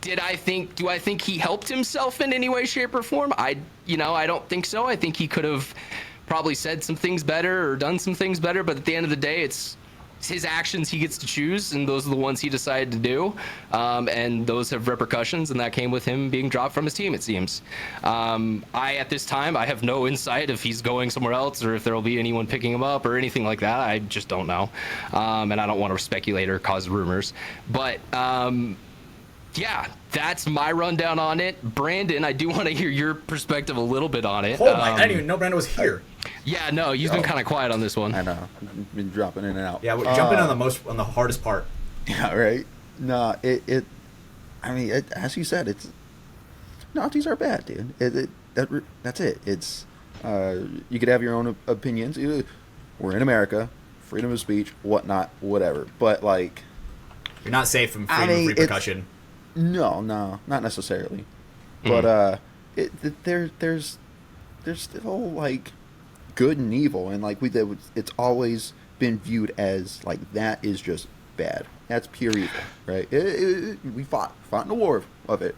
do I think he helped himself in any way, shape, or form? I don't think so. I think he could have probably said some things better or done some things better, but at the end of the day, it's his actions he gets to choose, and those are the ones he decided to do, and those have repercussions, and that came with him being dropped from his team, it seems. At this time, I have no insight if he's going somewhere else or if there will be anyone picking him up or anything like that. I just don't know, and I don't want to speculate or cause rumors, but yeah, that's my rundown on it. Brandon, I do want to hear your perspective a little bit on it. I didn't even know Brando was here. Yeah, no, you've been kind of quiet on this one. I know. I've been dropping in and out. Yeah, we're jumping on the hardest part. Yeah, right. No, as you said, Nazis are bad, dude. That's it. It's you could have your own opinions. We're in America, freedom of speech, whatnot, whatever. But like, you're not safe from freedom of repercussion. No, not necessarily. But there's still like good and evil, and like it's always been viewed as like that is just bad. That's pure evil, right? We fought in a war of it.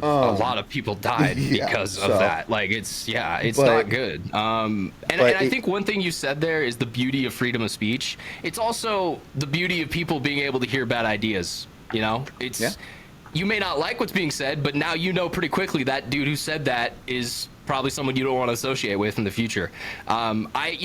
A lot of people died because of that. Like it's not good. And I think one thing you said there is the beauty of freedom of speech. It's also the beauty of people being able to hear bad ideas. You may not like what's being said, but now you know pretty quickly that dude who said that is probably someone you don't want to associate with in the future. I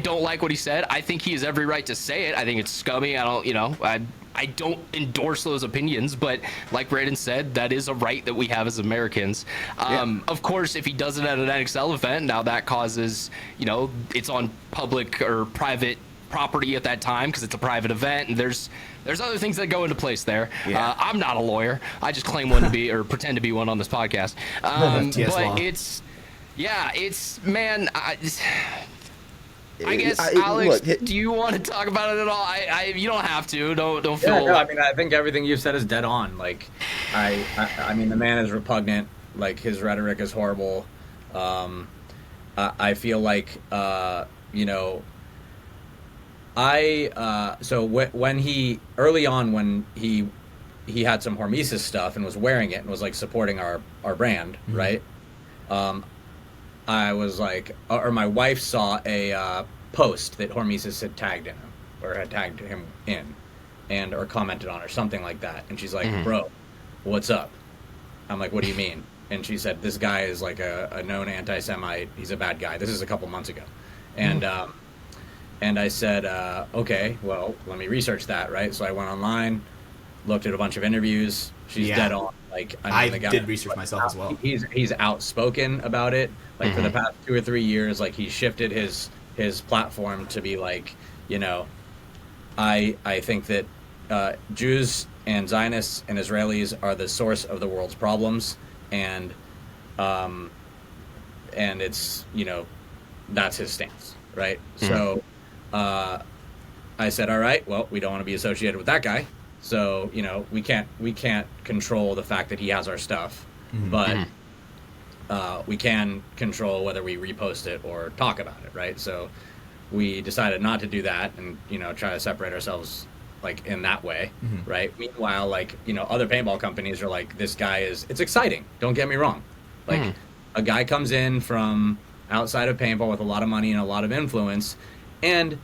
don't like what he said. I think he has every right to say it. I think it's scummy. I don't endorse those opinions, but like Brayden said, that is a right that we have as Americans. Of course, if he does it at an NXL event, now that causes, it's on public or private property at that time because it's a private event, and there's other things that go into place there. I'm not a lawyer. I just claim one to be or pretend to be one on this podcast. I guess, Alex, do you want to talk about it at all? You don't have to. Don't feel. Yeah, no, I mean, I think everything you said is dead on. Like, I mean, the man is repugnant. Like, his rhetoric is horrible. I feel like, so when he early on when he had some hormesis stuff and was wearing it and was like supporting our brand, right? I was like, or my wife saw a post that hormesis had tagged him in, and or commented on or something like that, and she's like, "Bro, what's up?" I'm like, "What do you mean?" And she said, "This guy is like a known anti-Semite. He's a bad guy." This is a couple months ago, and I said, "Okay, well, let me research that." Right, so I went online, looked at a bunch of interviews. She's dead on. Like, I the guy did research myself as well. He's outspoken about it. Like for the past 2 or 3 years, like he's shifted his platform to be like, I think that Jews and Zionists and Israelis are the source of the world's problems, and it's that's his stance, right? So I said, all right, well, we don't want to be associated with that guy. So, we can't control the fact that he has our stuff, but we can control whether we repost it or talk about it, right? So we decided not to do that and, try to separate ourselves like in that way, right? Meanwhile, like, other paintball companies are like, this guy it's exciting. Don't get me wrong. Like a guy comes in from outside of paintball with a lot of money and a lot of influence, and,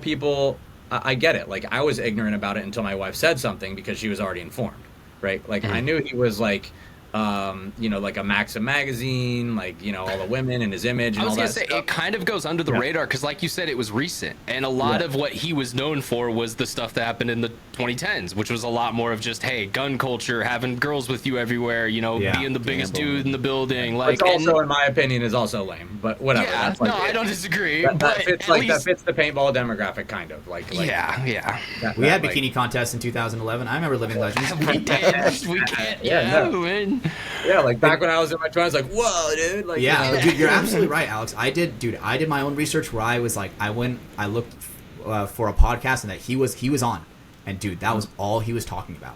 people... I get it. Like, I was ignorant about it until my wife said something because she was already informed, right? Like, I knew he was like, like a Maxim magazine, like, all the women and his image and all that stuff. It kind of goes under the radar because, like you said, it was recent. And a lot of what he was known for was the stuff that happened in the 2010s, which was a lot more of just, hey, gun culture, having girls with you everywhere, being the biggest dude in the building. Like, which also, in my opinion, is also lame, but whatever. Yeah, that's like, I don't disagree. That fits the paintball demographic, kind of. Like we had bikini contests in 2011. I remember Living Legends. We did. We can't. Man. Yeah, like back when I was in my 20s, like, whoa, dude. Like, dude, you're absolutely right, Alex. I did my own research where I was like, I looked for a podcast and that he was on, and dude, that was all he was talking about.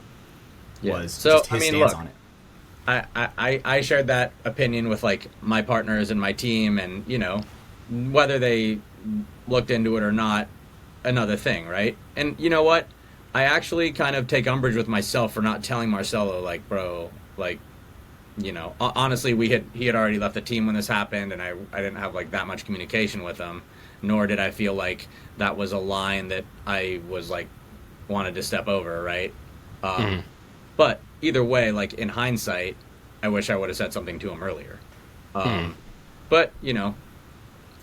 Was just his stance on it. I shared that opinion with like my partners and my team, and whether they looked into it or not, another thing, right? And you know what? I actually kind of take umbrage with myself for not telling Marcelo, like, bro, like, you know, honestly, he had already left the team when this happened, and I didn't have like that much communication with him, nor did I feel like that was a line that I was like wanted to step over, right? But either way, like in hindsight, I wish I would have said something to him earlier. But you know,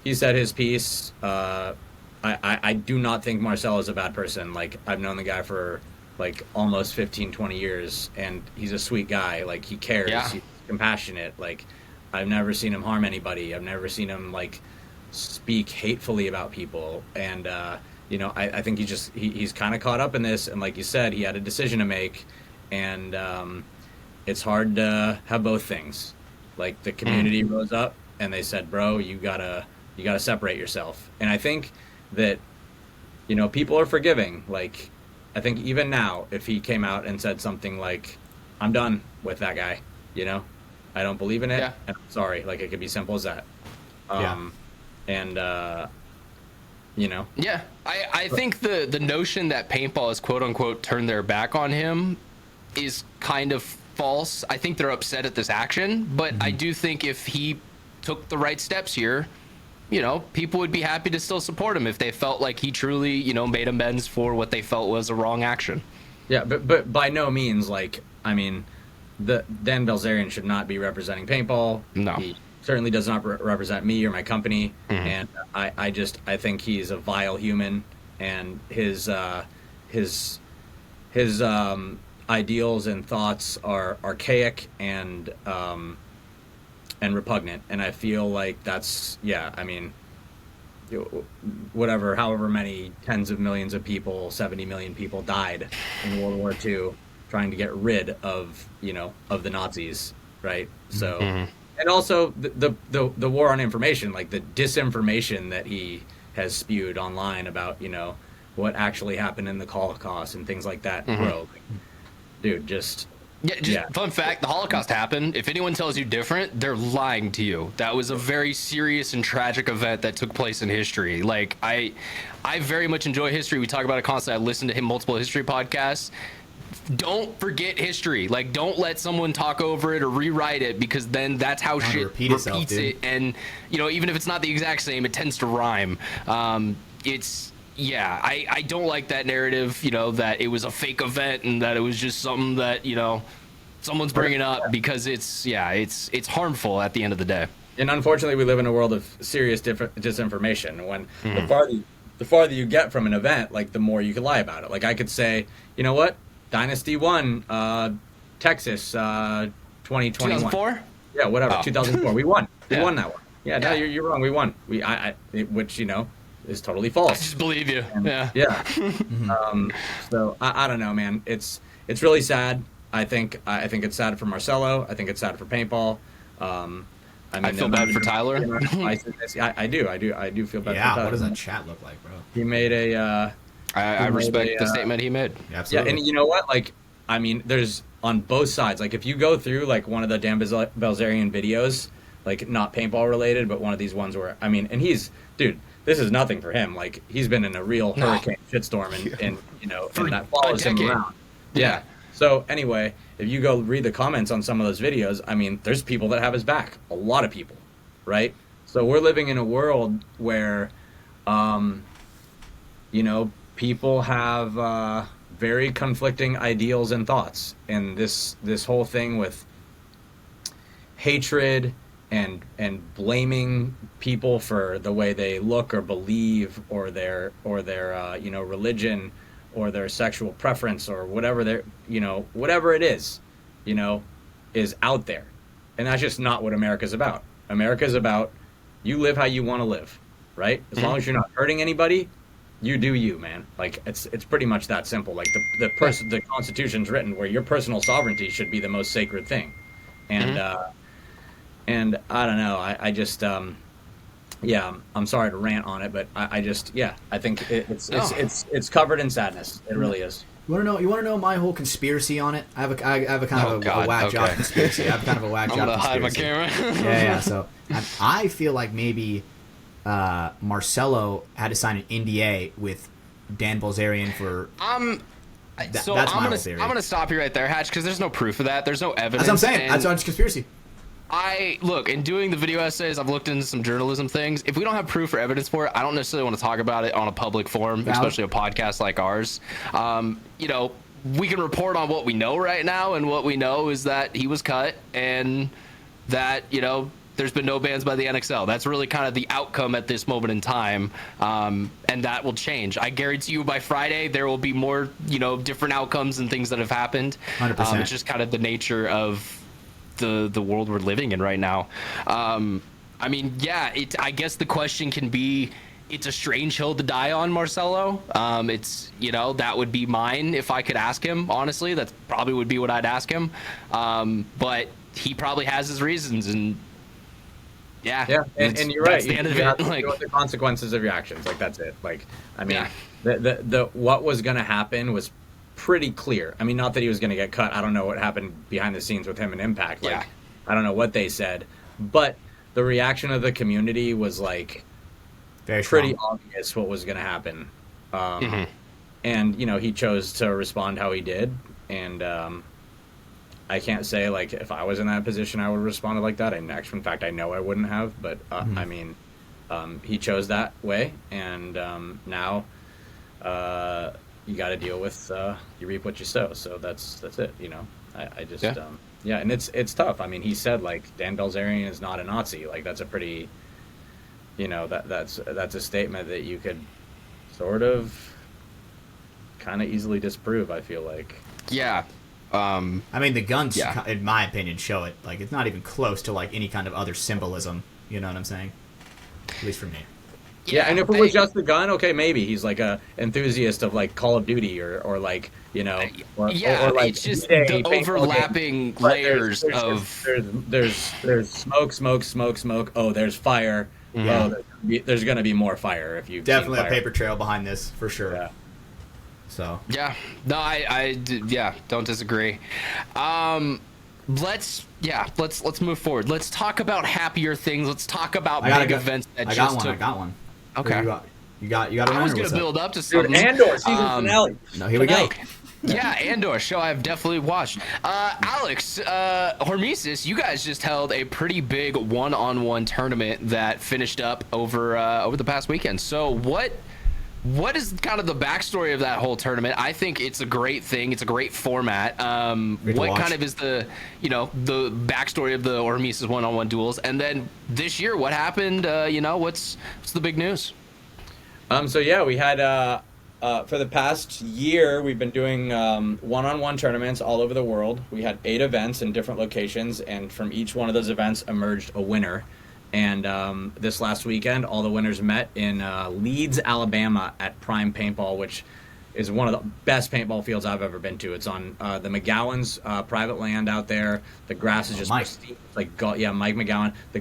he said his piece. I do not think Marcel is a bad person. Like, I've known the guy for like almost 15, 20 years, and he's a sweet guy. Like, he cares. Yeah. He's compassionate. Like, I've never seen him harm anybody. I've never seen him like speak hatefully about people. And you know, I think he's kind of caught up in this. And like you said, he had a decision to make, and it's hard to have both things. Like, the community rose up and they said, bro, you gotta separate yourself. And I think that, you know, people are forgiving. Like, I think even now, if he came out and said something like, I'm done with that guy, you know, I don't believe in it, Yeah. and I'm sorry. Like, it could be simple as that. And you know, Yeah, I think the notion that paintball has quote unquote turned their back on him is kind of false. I think they're upset at this action, but I do think if he took the right steps here, you know, people would be happy to still support him if they felt like he truly, you know, made amends for what they felt was a wrong action. yeah, but by no means, like, I mean, the Dan Bilzerian should not be representing paintball. No. He certainly does not represent me or my company. And I think he's a vile human, and his ideals and thoughts are archaic and repugnant. And I feel like that's, yeah, I mean, whatever, however many tens of millions of people, 70 million people died in World War II trying to get rid of, you know, of the Nazis, right? So, and also the war on information, like the disinformation that he has spewed online about, you know, what actually happened in the Holocaust and things like that. Bro, like, dude, just... Yeah, fun fact, the Holocaust happened. If anyone tells you different, they're lying to you. That was a very serious and tragic event that took place in history. Like, I very much enjoy history. We talk about it constantly. I listen to multiple history podcasts. Don't forget history. Like, don't let someone talk over it or rewrite it, because then that's how shit repeats it. And, you know, even if it's not the exact same, it tends to rhyme. Yeah, I don't like that narrative, you know, that it was a fake event and that it was just something that, you know, someone's bringing up, because it's harmful at the end of the day. And unfortunately, we live in a world of serious disinformation. When the farther you get from an event, like, the more you can lie about it. Like, I could say, you know what, Dynasty won, Texas, 2021. 2004? Yeah, whatever, 2004. We won. We Yeah. won that one. Yeah, no, you're wrong. We won. Which, you know, is totally false. I just believe you. Yeah. So I don't know, man. It's really sad. I think it's sad for Marcelo. I think it's sad for paintball. I mean, I feel bad for Tyler. I do feel bad for Tyler. Yeah, what does that chat look like, bro? He made a... I respect the statement he made. Absolutely. Yeah, and you know what? Like, I mean, there's on both sides. Like, if you go through, like, one of the Dan Bilzerian videos, like, not paintball related, but one of these ones where, I mean, and dude, this is nothing for him. Like, he's been in a real hurricane shitstorm, and you know, and that follows him around. Yeah. So anyway, if you go read the comments on some of those videos, I mean, there's people that have his back. A lot of people, right? So we're living in a world where, you know, people have very conflicting ideals and thoughts, and this whole thing with hatred and blaming people for the way they look or believe, or their you know, religion, or their sexual preference, or whatever their, you know, whatever it is, you know, is out there. And that's just not what America's about. America's about, you live how you want to live, right? As long as you're not hurting anybody, you do you, man. Like, it's pretty much that simple. Like, the Constitution's written where your personal sovereignty should be the most sacred thing. And and I don't know, I just yeah, I'm sorry to rant on it, but I just, yeah, I think it's covered in sadness. It really is. You want to know my whole conspiracy on it? I have a kind of a whack job conspiracy. I have kind of a whack job conspiracy. I'm gonna hide my camera. Yeah. So I feel like maybe Marcelo had to sign an NDA with Dan Bilzerian for. So that's I'm my gonna theory. I'm gonna stop you right there, Hatch, because there's no proof of that. There's no evidence. That's what I'm saying. and That's why it's conspiracy. I look in doing the video essays. I've looked into some journalism things. If we don't have proof or evidence for it, I don't necessarily want to talk about it on a public forum, especially a podcast like ours. You know, we can report on what we know right now, and what we know is that he was cut, and that there's been no bans by the NXL. That's really kind of the outcome at this moment in time, and that will change. I guarantee you by Friday there will be more, different outcomes and things that have happened. 100%. It's just kind of the nature of the world we're living in right now. I mean, yeah, I guess the question can be, it's a strange hill to die on, Marcelo. It's, that would be mine if I could ask him, honestly. That probably would be what I'd ask him. But he probably has his reasons, and yeah, and you're right. You have to like, deal with the consequences of your actions. Like, that's it. Like, I mean, yeah. the what was going to happen was pretty clear. I mean, not that he was going to get cut. I don't know what happened behind the scenes with him and Impact. Like, I don't know what they said, but the reaction of the community was like pretty obvious what was going to happen. And he chose to respond how he did, and I can't say, like, if I was in that position I would have responded like that. In fact, I know I wouldn't have, but I mean, he chose that way, and now you got to deal with you reap what you sow. So that's it. I just and it's tough. I mean, he said, like, Dan Bilzerian is not a Nazi. Like, that's a pretty that's a statement that you could sort of kind of easily disprove, I feel like. Yeah. I mean, the guns, in my opinion, show it. Like, it's not even close to, like, any kind of other symbolism. You know what I'm saying? At least for me. Yeah, and if it was just the gun, okay, maybe he's like a enthusiast of, like, Call of Duty or like, or like, it's just the overlapping layers of there's smoke. Oh, there's fire. Oh, there's gonna be more fire if you definitely a paper trail behind this for sure. Yeah. So I don't disagree. Let's move forward. Let's talk about happier things. Let's talk about big events that I got one. Okay. You got a I was gonna build up to something. Andor season finale. No, here we go. Yeah, Andor show I've definitely watched. Alex, Hormesis, you guys just held a pretty big one-on-one tournament that finished up over the past weekend. So what is kind of the backstory of that whole tournament? I think it's a great thing. It's a great format. What kind of is the backstory of the Hormesis one-on-one duels? And then this year, what happened? What's the big news? So yeah, we had for the past year, we've been doing one-on-one tournaments all over the world. We had 8 events in different locations, and from each one of those events emerged a winner. And this last weekend, all the winners met in Leeds, Alabama at Prime Paintball, which is one of the best paintball fields I've ever been to. It's on the McGowan's private land out there. The grass is just Mike McGowan. The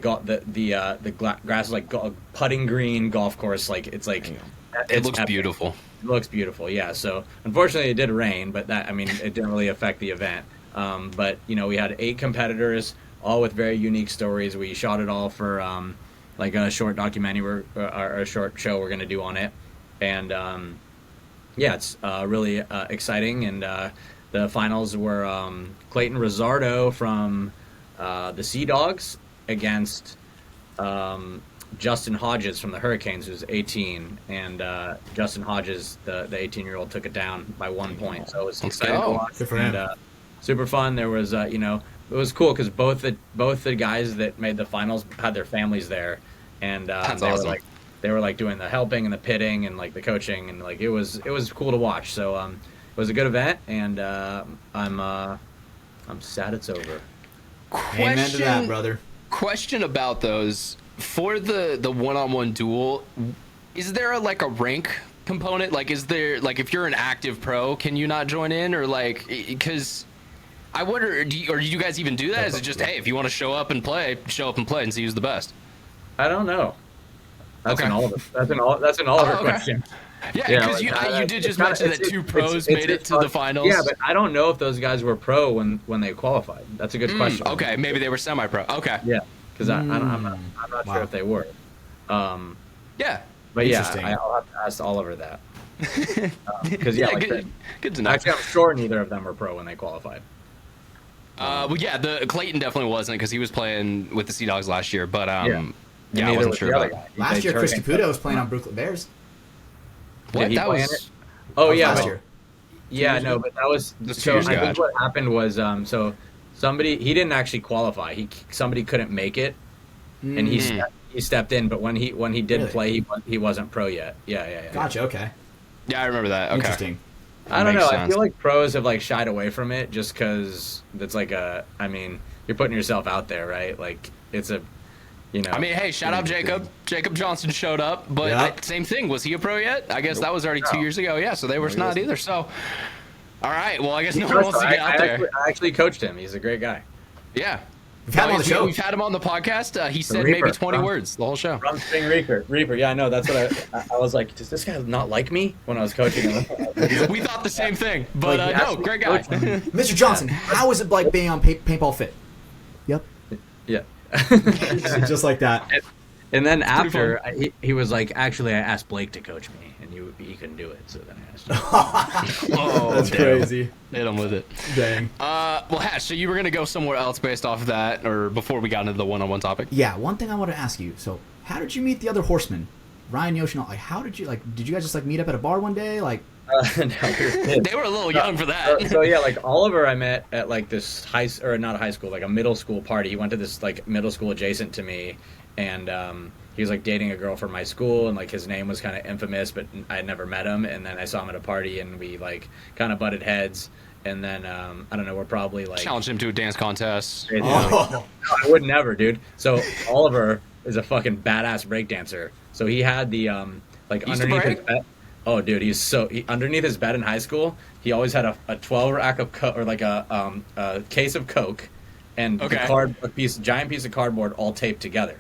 grass is like putting green golf course. Like it looks beautiful. It looks beautiful, yeah. So unfortunately, it did rain, but it didn't really affect the event. But we had 8 competitors, all with very unique stories. We shot it all for like a short documentary or a short show we're going to do on it. And it's really exciting. And the finals were Clayton Rizzardo from the Sea Dogs against Justin Hodges from the Hurricanes, who's 18. And Justin Hodges, the 18-year-old, took it down by 1 point. So it was exciting to watch. Good for him. And super fun. There was, it was cool because both the guys that made the finals had their families there, and That's they awesome. were like doing the helping and the pitting and like the coaching, and like it was cool to watch. So it was a good event, and I'm sad it's over. Amen to that, brother. Question about those for the one-on-one duel. Is there a rank component? Like, is there if you're an active pro, can you not join in, or because I wonder, do you guys even do that? Is it just, hey, if you want to show up and play and see who's the best? I don't know. That's Okay. an Oliver. That's an Oliver okay. question. Yeah, because you did just mention that 2 pros made it to the finals. Yeah, but I don't know if those guys were pro when they qualified. That's a good question. Okay, maybe they were semi-pro. Okay. Yeah, because I'm not sure if they were. Yeah. But yeah, Interesting. I'll have to ask Oliver that. Because good to know. actually, I'm sure neither of them were pro when they qualified. Well, yeah, the Clayton definitely wasn't because he was playing with the Sea Dogs last year. But Yeah. yeah, I Neither wasn't was sure the other about guy. Last They year, turned Chris him- Caputo was playing on Brooklyn Bears. what he that play in was. it? Oh That was yeah, last but- year. Yeah, no, but that was That's so. years I ago. think what happened was so somebody he didn't actually qualify. Somebody couldn't make it, and he stepped in. But when he did Really? play, he wasn't pro yet. Yeah. Gotcha. Okay. Yeah, I remember that. Okay. Interesting. I don't know. Makes I sense. feel like pros have like shied away from it just because that's like I mean, you're putting yourself out there, right? Like it's a, you know. I mean, hey, shout out Jacob. Jacob Johnson showed up, but Yeah. same thing. Was he a pro yet? I guess that was already 2 years ago. Yeah, so they were not either. So, all right. Well, I guess no one wants to get out there. I actually coached him. He's a great guy. Yeah. We've had him on the show. We've had him on the podcast. He said Reaper. maybe 20 words the whole show. Rum Spring Reaper. Yeah, I know. That's what I was like. Does this guy not like me when I was coaching him? We thought the same thing, but Like, no, actually great guy. Mr. Johnson, how is it like being on Paintball Fit? Yep. Yeah. Just like that. And then pretty after, he was like, actually, I asked Blake to coach me, and he couldn't do it. So then I asked him. Oh, That's damn. crazy. Hit him with it. Dang. Well, Hatch, so you were going to go somewhere else based off of that, or before we got into the one-on-one topic? Yeah, one thing I want to ask you. So, how did you meet the other horsemen? Ryan, Yoshi, and all- like, how did you, like, did you guys just, like, meet up at a bar one day? Like, No, we were kids. They were a little young for that. So yeah, like Oliver, I met at like this not a high school, like a middle school party. He went to this like middle school adjacent to me, and he was like dating a girl from my school, and like his name was kind of infamous, but I had never met him. And then I saw him at a party, and we like kind of butted heads. And then I don't know, we're probably like Challenged him to a dance contest. crazy. Oh. No, I would never, dude. So Oliver is a fucking badass breakdancer. So he had the like He used to underneath his break? bed. Oh, dude, underneath his bed in high school. He always had a 12 rack of or like a case of Coke, and Okay. the giant piece of cardboard all taped together.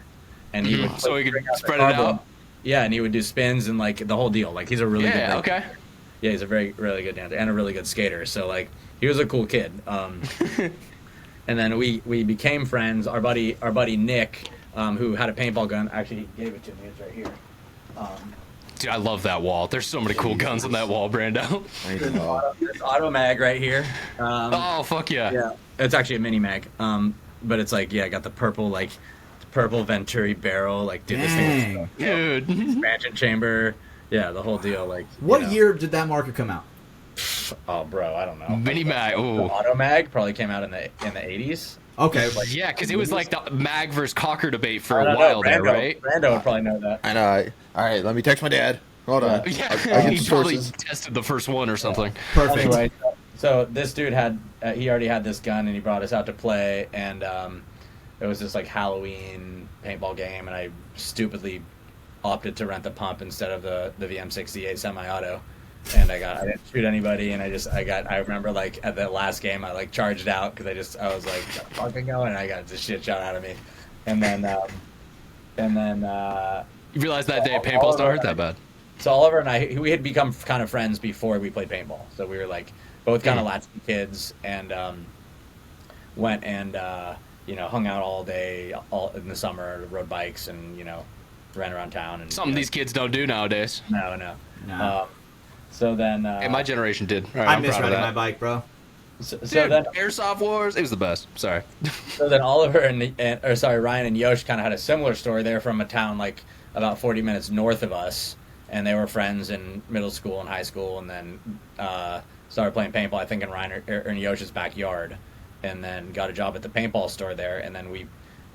And he would So he could bring out the spread it cardboard. out? Yeah, and he would do spins and like the whole deal. Like he's a really good Yeah, dancer. okay. Yeah, he's a really good dancer and a really good skater. So like he was a cool kid. And then we became friends. Our buddy Nick, who had a paintball gun, actually he gave it to me. It's right here. Dude, I love that wall. There's so many cool guns on that wall, Brando. I know. This auto mag right here. Oh, fuck yeah. Yeah, it's actually a mini mag. But it's like I got the purple Venturi barrel. Like dude, this thing was Dang. Dude. expansion chamber. Yeah, the whole deal. Like What you know. year did that marker come out? Oh, bro, I don't know. Mini mag. The Ooh. auto mag probably came out in the 80s. Okay. Yeah, because it was like the mag versus cocker debate for I a don't while know. there, Brando, right? Brando would probably know that. I know. All right, let me text my dad. Hold on. Yeah, I'll get he the probably sources. tested the first one or something. Perfect. Anyway, so this dude he already had this gun, and he brought us out to play, and it was this like Halloween paintball game, and I stupidly opted to rent the pump instead of the VM68 semi-auto, and I didn't shoot anybody, and I remember like at the last game I like charged out because I was like fucking going, and I got the shit shot out of me, and then You realize that day paintball's not hurt that bad. so Oliver and we had become kind of friends before we played paintball. So we were like both kind of latchkey kids, and went and hung out all day, all in the summer, rode bikes, and ran around town. And Something these kids don't do nowadays. No. No. So then, Hey, my generation did. All right, I I'm miss proud of riding my that. bike, bro. so Dude, then, Airsoft Wars, it was the best. Sorry. so then Oliver Ryan and Yosh kind of had a similar story. They're from a town like about 40 minutes north of us, and they were friends in middle school and high school, and then started playing paintball, I think in Ryan or in Yosh's backyard, and then got a job at the paintball store there, and then we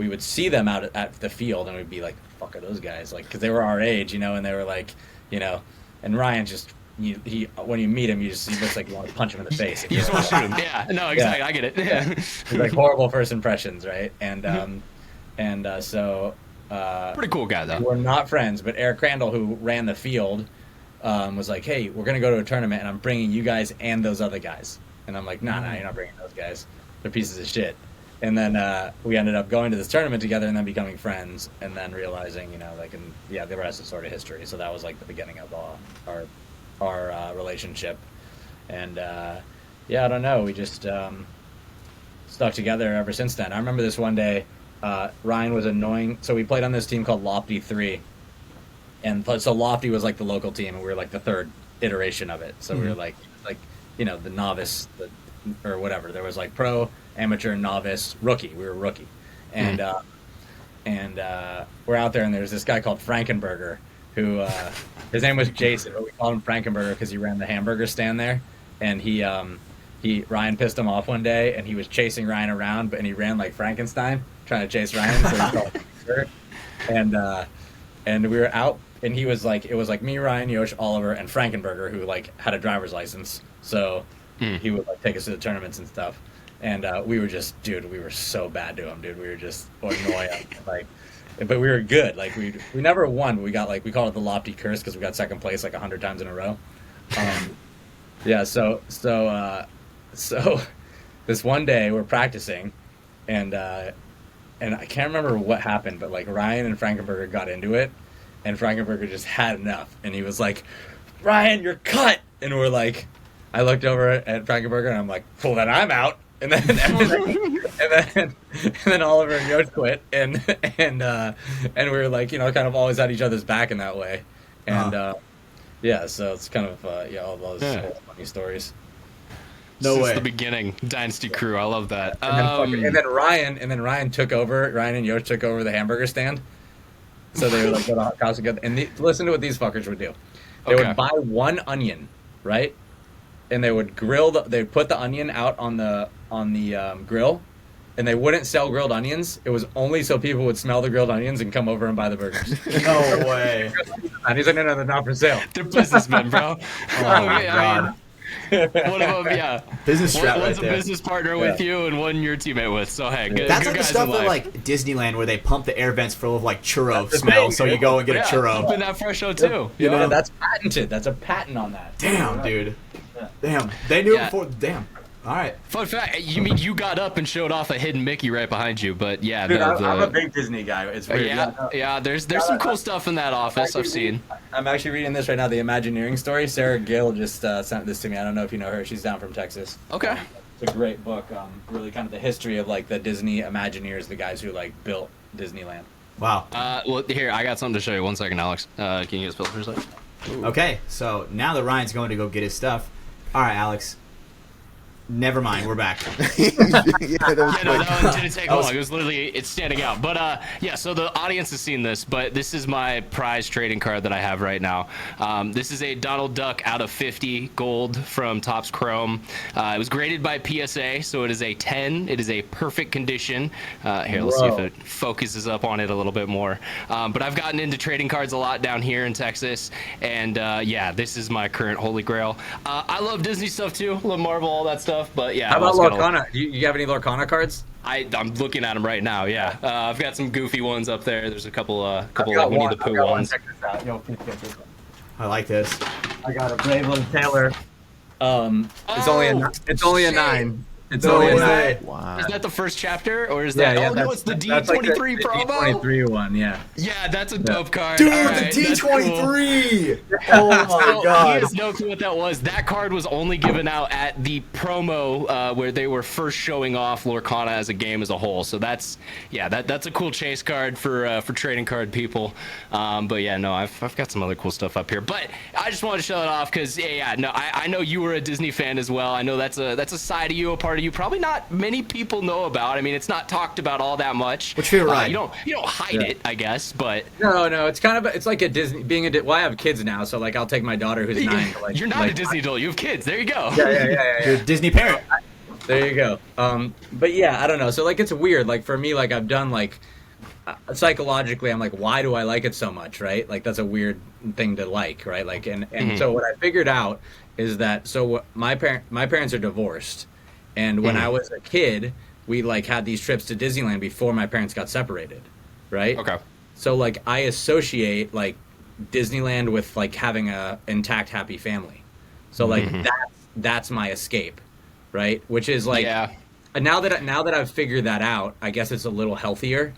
would see them out at the field, and we'd be like, fuck are those guys, like, because they were our age, and they were like, and Ryan just, he when you meet him, he looks like you want to punch him in the face. You just want to shoot him. Yeah, no, exactly. I get it. Yeah. It's like horrible first impressions, right? And so Pretty cool guy, though. we're not friends, but Eric Crandall, who ran the field, was like, hey, we're going to go to a tournament, and I'm bringing you guys and those other guys. And I'm like, nah, you're not bringing those guys. They're pieces of shit. And then we ended up going to this tournament together and then becoming friends, and then realizing, the rest is sort of history. So that was like the beginning of our relationship. And I don't know, we just stuck together ever since then. I remember this one day, Ryan was annoying. So we played on this team called Lofty 3. And so Lofty was like the local team, and we were like the third iteration of it. So we were like the novice, or whatever. There was like pro, amateur, novice, rookie. We were rookie, and we're out there, and there's this guy called Frankenberger, who his name was Jason, but we called him Frankenberger because he ran the hamburger stand there, and Ryan pissed him off one day, and he was chasing Ryan around, and he ran like Frankenstein trying to chase Ryan. So he called him and we were out, and it was like me, Ryan, Yosh, Oliver, and Frankenberger, who like had a driver's license, so he would like take us to the tournaments and stuff. And we were just, dude, we were so bad to him, dude. We were just annoying, like, but we were good. Like we never won, but we got we called it the Lofty Curse because we got second place like 100 times in a row. Yeah. So this one day we're practicing, and I can't remember what happened, but like Ryan and Frankenberger got into it, and Frankenberger just had enough, and he was like, "Ryan, you're cut," and we're like, I looked over at Frankenberger and I'm like, "Well, then I'm out." And then Oliver and Yosh quit, and we were like, kind of always had each other's back in that way, and yeah, so it's kind of all those funny stories. No way. The beginning Dynasty crew. I love that. And then Ryan took over. Ryan and Yosh took over the hamburger stand. So they would like go to hot cows together. And listen to what these fuckers would do. They would buy one onion, right? And they would they'd put the onion out on the grill, and they wouldn't sell grilled onions. It was only so people would smell the grilled onions and come over and buy the burgers. No way. And he's like, no, they're not for sale. They're businessmen, bro. Oh my God. One of them, yeah. Business strat One's right a there. business partner with you, and one your teammate with. So hey, good. That's good like the guys stuff in at life. like Disneyland where they pump the air vents full of like churro That's the smell, thing, so you go and get a churro. Open that fresh show too. You know? Yeah, that's patented. That's a patent on that. Damn, dude. Yeah. Damn. They knew it before. Damn. All right. Fun fact: you got up and showed off a hidden Mickey right behind you, but yeah, Dude, I'm a big Disney guy. It's weird. Yeah. There's some cool stuff in that office I've seen. I'm actually reading this right now, the Imagineering story. Sarah Gill just sent this to me. I don't know if you know her. She's down from Texas. Okay. It's a great book. Really kind of the history of like the Disney Imagineers, the guys who like built Disneyland. Wow. Well, here I got something to show you. 1 second, Alex. Can you just fill for a second? Okay, so now that Ryan's going to go get his stuff. All right, Alex. Never mind, we're back. That one didn't take long. It was literally, it's standing out. But so the audience has seen this, but this is my prize trading card that I have right now. This is a Donald Duck out of 50 gold from Topps Chrome. It was graded by PSA, so it is a 10. It is a perfect condition. Here, let's see if it focuses up on it a little bit more. But I've gotten into trading cards a lot down here in Texas, and this is my current holy grail. I love Disney stuff too, love Marvel, all that stuff. But yeah, how about Lorcana? You have any Lorcana cards? I'm looking at them right now. Yeah, I've got some goofy ones up there. There's a couple like Winnie the Pooh ones. Check this out. Yo, please get this. I like this. I got a brave little Taylor. It's only a 9. It's only a 9. Wow. Is that the first chapter, or is that? Yeah, no, it's the D23 like the promo. D23 one, yeah. Yeah, that's a dope card. Dude, All the right, that's D23! Oh my cool. He God. has no clue what that was. That card was only given out at the promo where they were first showing off Lorcana as a game as a whole. So that's a cool chase card for trading card people. But yeah, no, I've got some other cool stuff up here. But I just wanted to show it off because I know you were a Disney fan as well. I know that's a side of you, a part of you probably not many people know about. I mean, it's not talked about all that much. What's your ride? You don't hide it, I guess, but no, it's kind of it's like a Disney well, I have kids now, so like I'll take my daughter who's 9. To, like, you're not a Disney adult. You have kids. There you go. Yeah. You're a Disney parent. There you go. But yeah, I don't know. So like it's weird. Like for me, like I've done like psychologically, I'm like, why do I like it so much, right? Like that's a weird thing to like, right? Like and so what I figured out is that my parents are divorced. And when I was a kid, we like had these trips to Disneyland before my parents got separated, right? Okay. So like I associate like Disneyland with like having a intact, happy family. So like that's my escape, right? Which is like now that I've figured that out, I guess it's a little healthier.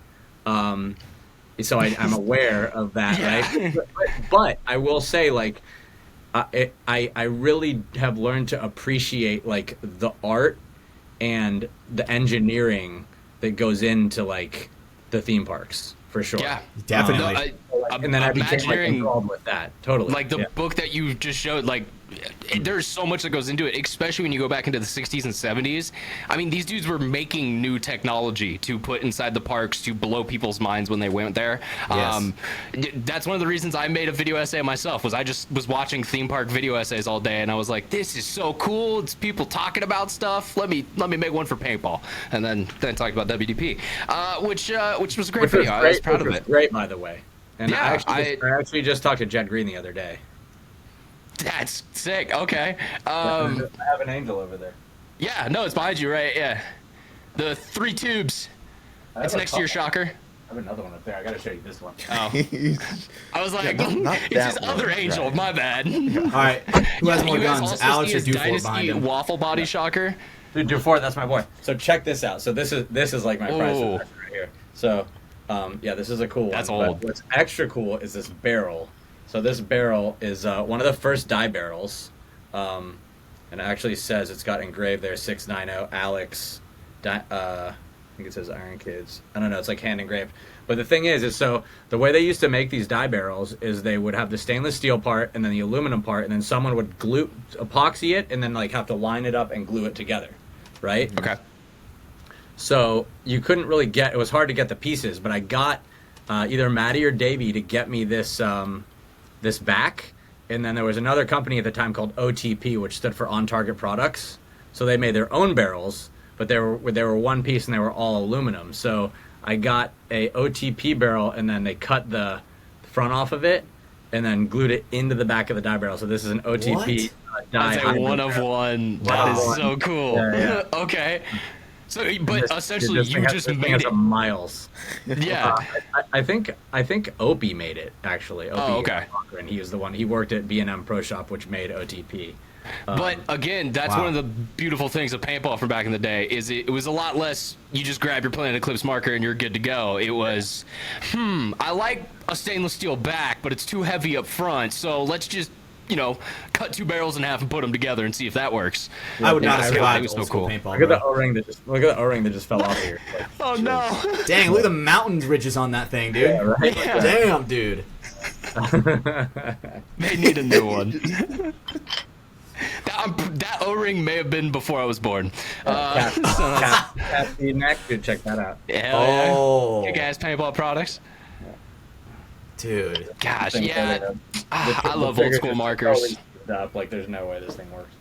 So I'm aware of that, right? But I will say like I really have learned to appreciate like the art and the engineering that goes into like the theme parks for sure. Yeah, definitely. and then I became like, Imagineering, involved with that. Totally. like the book that you just showed, like there's so much that goes into it, especially when you go back into the 60s and 70s. I mean, these dudes were making new technology to put inside the parks to blow people's minds when they went there. Yes. That's one of the reasons I made a video essay myself, was I just was watching theme park video essays all day, and I was like, this is so cool. It's people talking about stuff. Let me make one for paintball. And then talked about WDP, which was a great video. I was proud of it. Great, by the way. And Yeah, I actually just talked to Jed Green the other day. That's sick. Okay. I have an angel over there. Yeah, no, it's behind you, right? Yeah. The 3 tubes. It's next to your shocker. I have another one up there. I gotta show you this one. Oh. I was like, not it's his that other one, angel. right. My bad. All right, who has more You guys guns? also Alex see or his Dufort behind Dynasty him? waffle body shocker. Dude, Dufort, that's my boy. So check this out. So this is like my prize Oh. right here. So, yeah, this is a cool one. That's But old. what's extra cool is this barrel. So this barrel is one of the first die barrels. And it actually says it's got engraved there 690 Alex. I think it says Iron Kids. I don't know. It's like hand engraved. But the thing is so the way they used to make these die barrels is they would have the stainless steel part and then the aluminum part, and then someone would epoxy it and then like have to line it up and glue it together, right? Okay. So you couldn't really get. It was hard to get the pieces, but I got either Maddie or Davey to get me this this back. And then there was another company at the time called OTP, which stood for On Target Products. So they made their own barrels, but they were one piece and they were all aluminum. So I got a OTP barrel, and then they cut the front off of it and then glued it into the back of the die barrel. So this is an OTP die. That's a one of one. That is so cool. Yeah. Okay. So, but essentially, this you thing has- just this thing made has it. a miles. Yeah. I think Opie made it actually. Opie, okay. And he was the one. He worked at B&M Pro Shop, which made OTP. But again, that's Wow. one of the beautiful things of paintball from back in the day. Is it was a lot less. You just grab your Planet Eclipse marker and you're good to go. It was, I like a stainless steel back, but it's too heavy up front. So let's just cut 2 barrels in half and put them together and see if that works. I would not Yeah, have it survived was so old school cool. paintball. Look at the bro. O-ring that just fell off here. Like, Oh no! Dang, look at the mountain ridges on that thing, dude. yeah, right? Yeah. Damn, dude. They need a new one. That O-ring may have been before I was born. Cat feed neck. Dude, check that out. Oh. Yeah. Kick-ass paintball products. Dude. Gosh, Thing yeah. that, I the love trigger old school just markers. totally screwed up. Like, there's no way this thing works.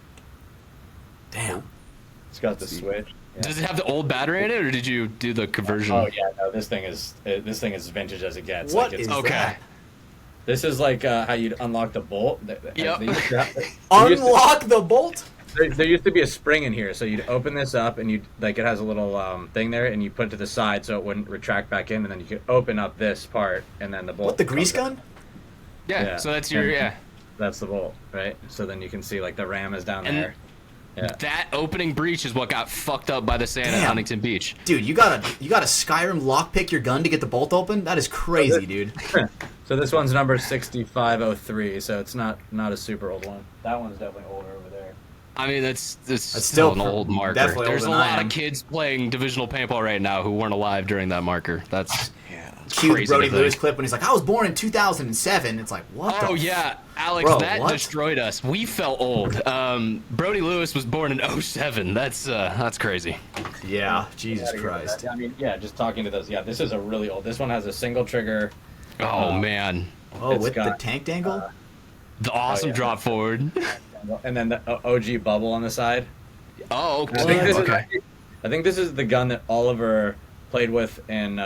Damn. It's got the switch. Yeah. Does it have the old battery in it, or did you do the conversion? Oh yeah, no. This thing is vintage as it gets. What like, it's, is Okay. that? This is like how you'd unlock the bolt. Yep. Unlock the bolt? There used to be a spring in here, so you'd open this up and it has a little thing there, and you put it to the side so it wouldn't retract back in, and then you could open up this part, and then the bolt. What, the grease comes gun? Yeah, so that's your, And that's the bolt, right? So then you can see like the ram is down And- there. Yeah. That opening breach is what got fucked up by the sand at Damn. Huntington Beach. Dude, you gotta Skyrim lockpick your gun to get the bolt open? That is crazy, dude. So this one's number 6503, so it's not a super old one. That one's definitely older over there. I mean, that's That's still an still old marker. definitely There's a older than I lot am. of kids playing divisional paintball right now who weren't alive during that marker. That's Cue the crazy Brody to think. Lewis clip when he's like, I was born in 2007. It's like, what the Oh f- yeah, Alex, Bro, that what? destroyed us. We felt old. Brody Lewis was born in 07. That's crazy. Yeah, Jesus Gotta get Christ. that. I mean, yeah, just talking to those. Yeah, this is a really old. This one has a single trigger. Oh man, Oh, It's with the got, tank dangle? the awesome yeah. drop forward. And then the OG bubble on the side. Oh, okay. I think this is the gun that Oliver played with in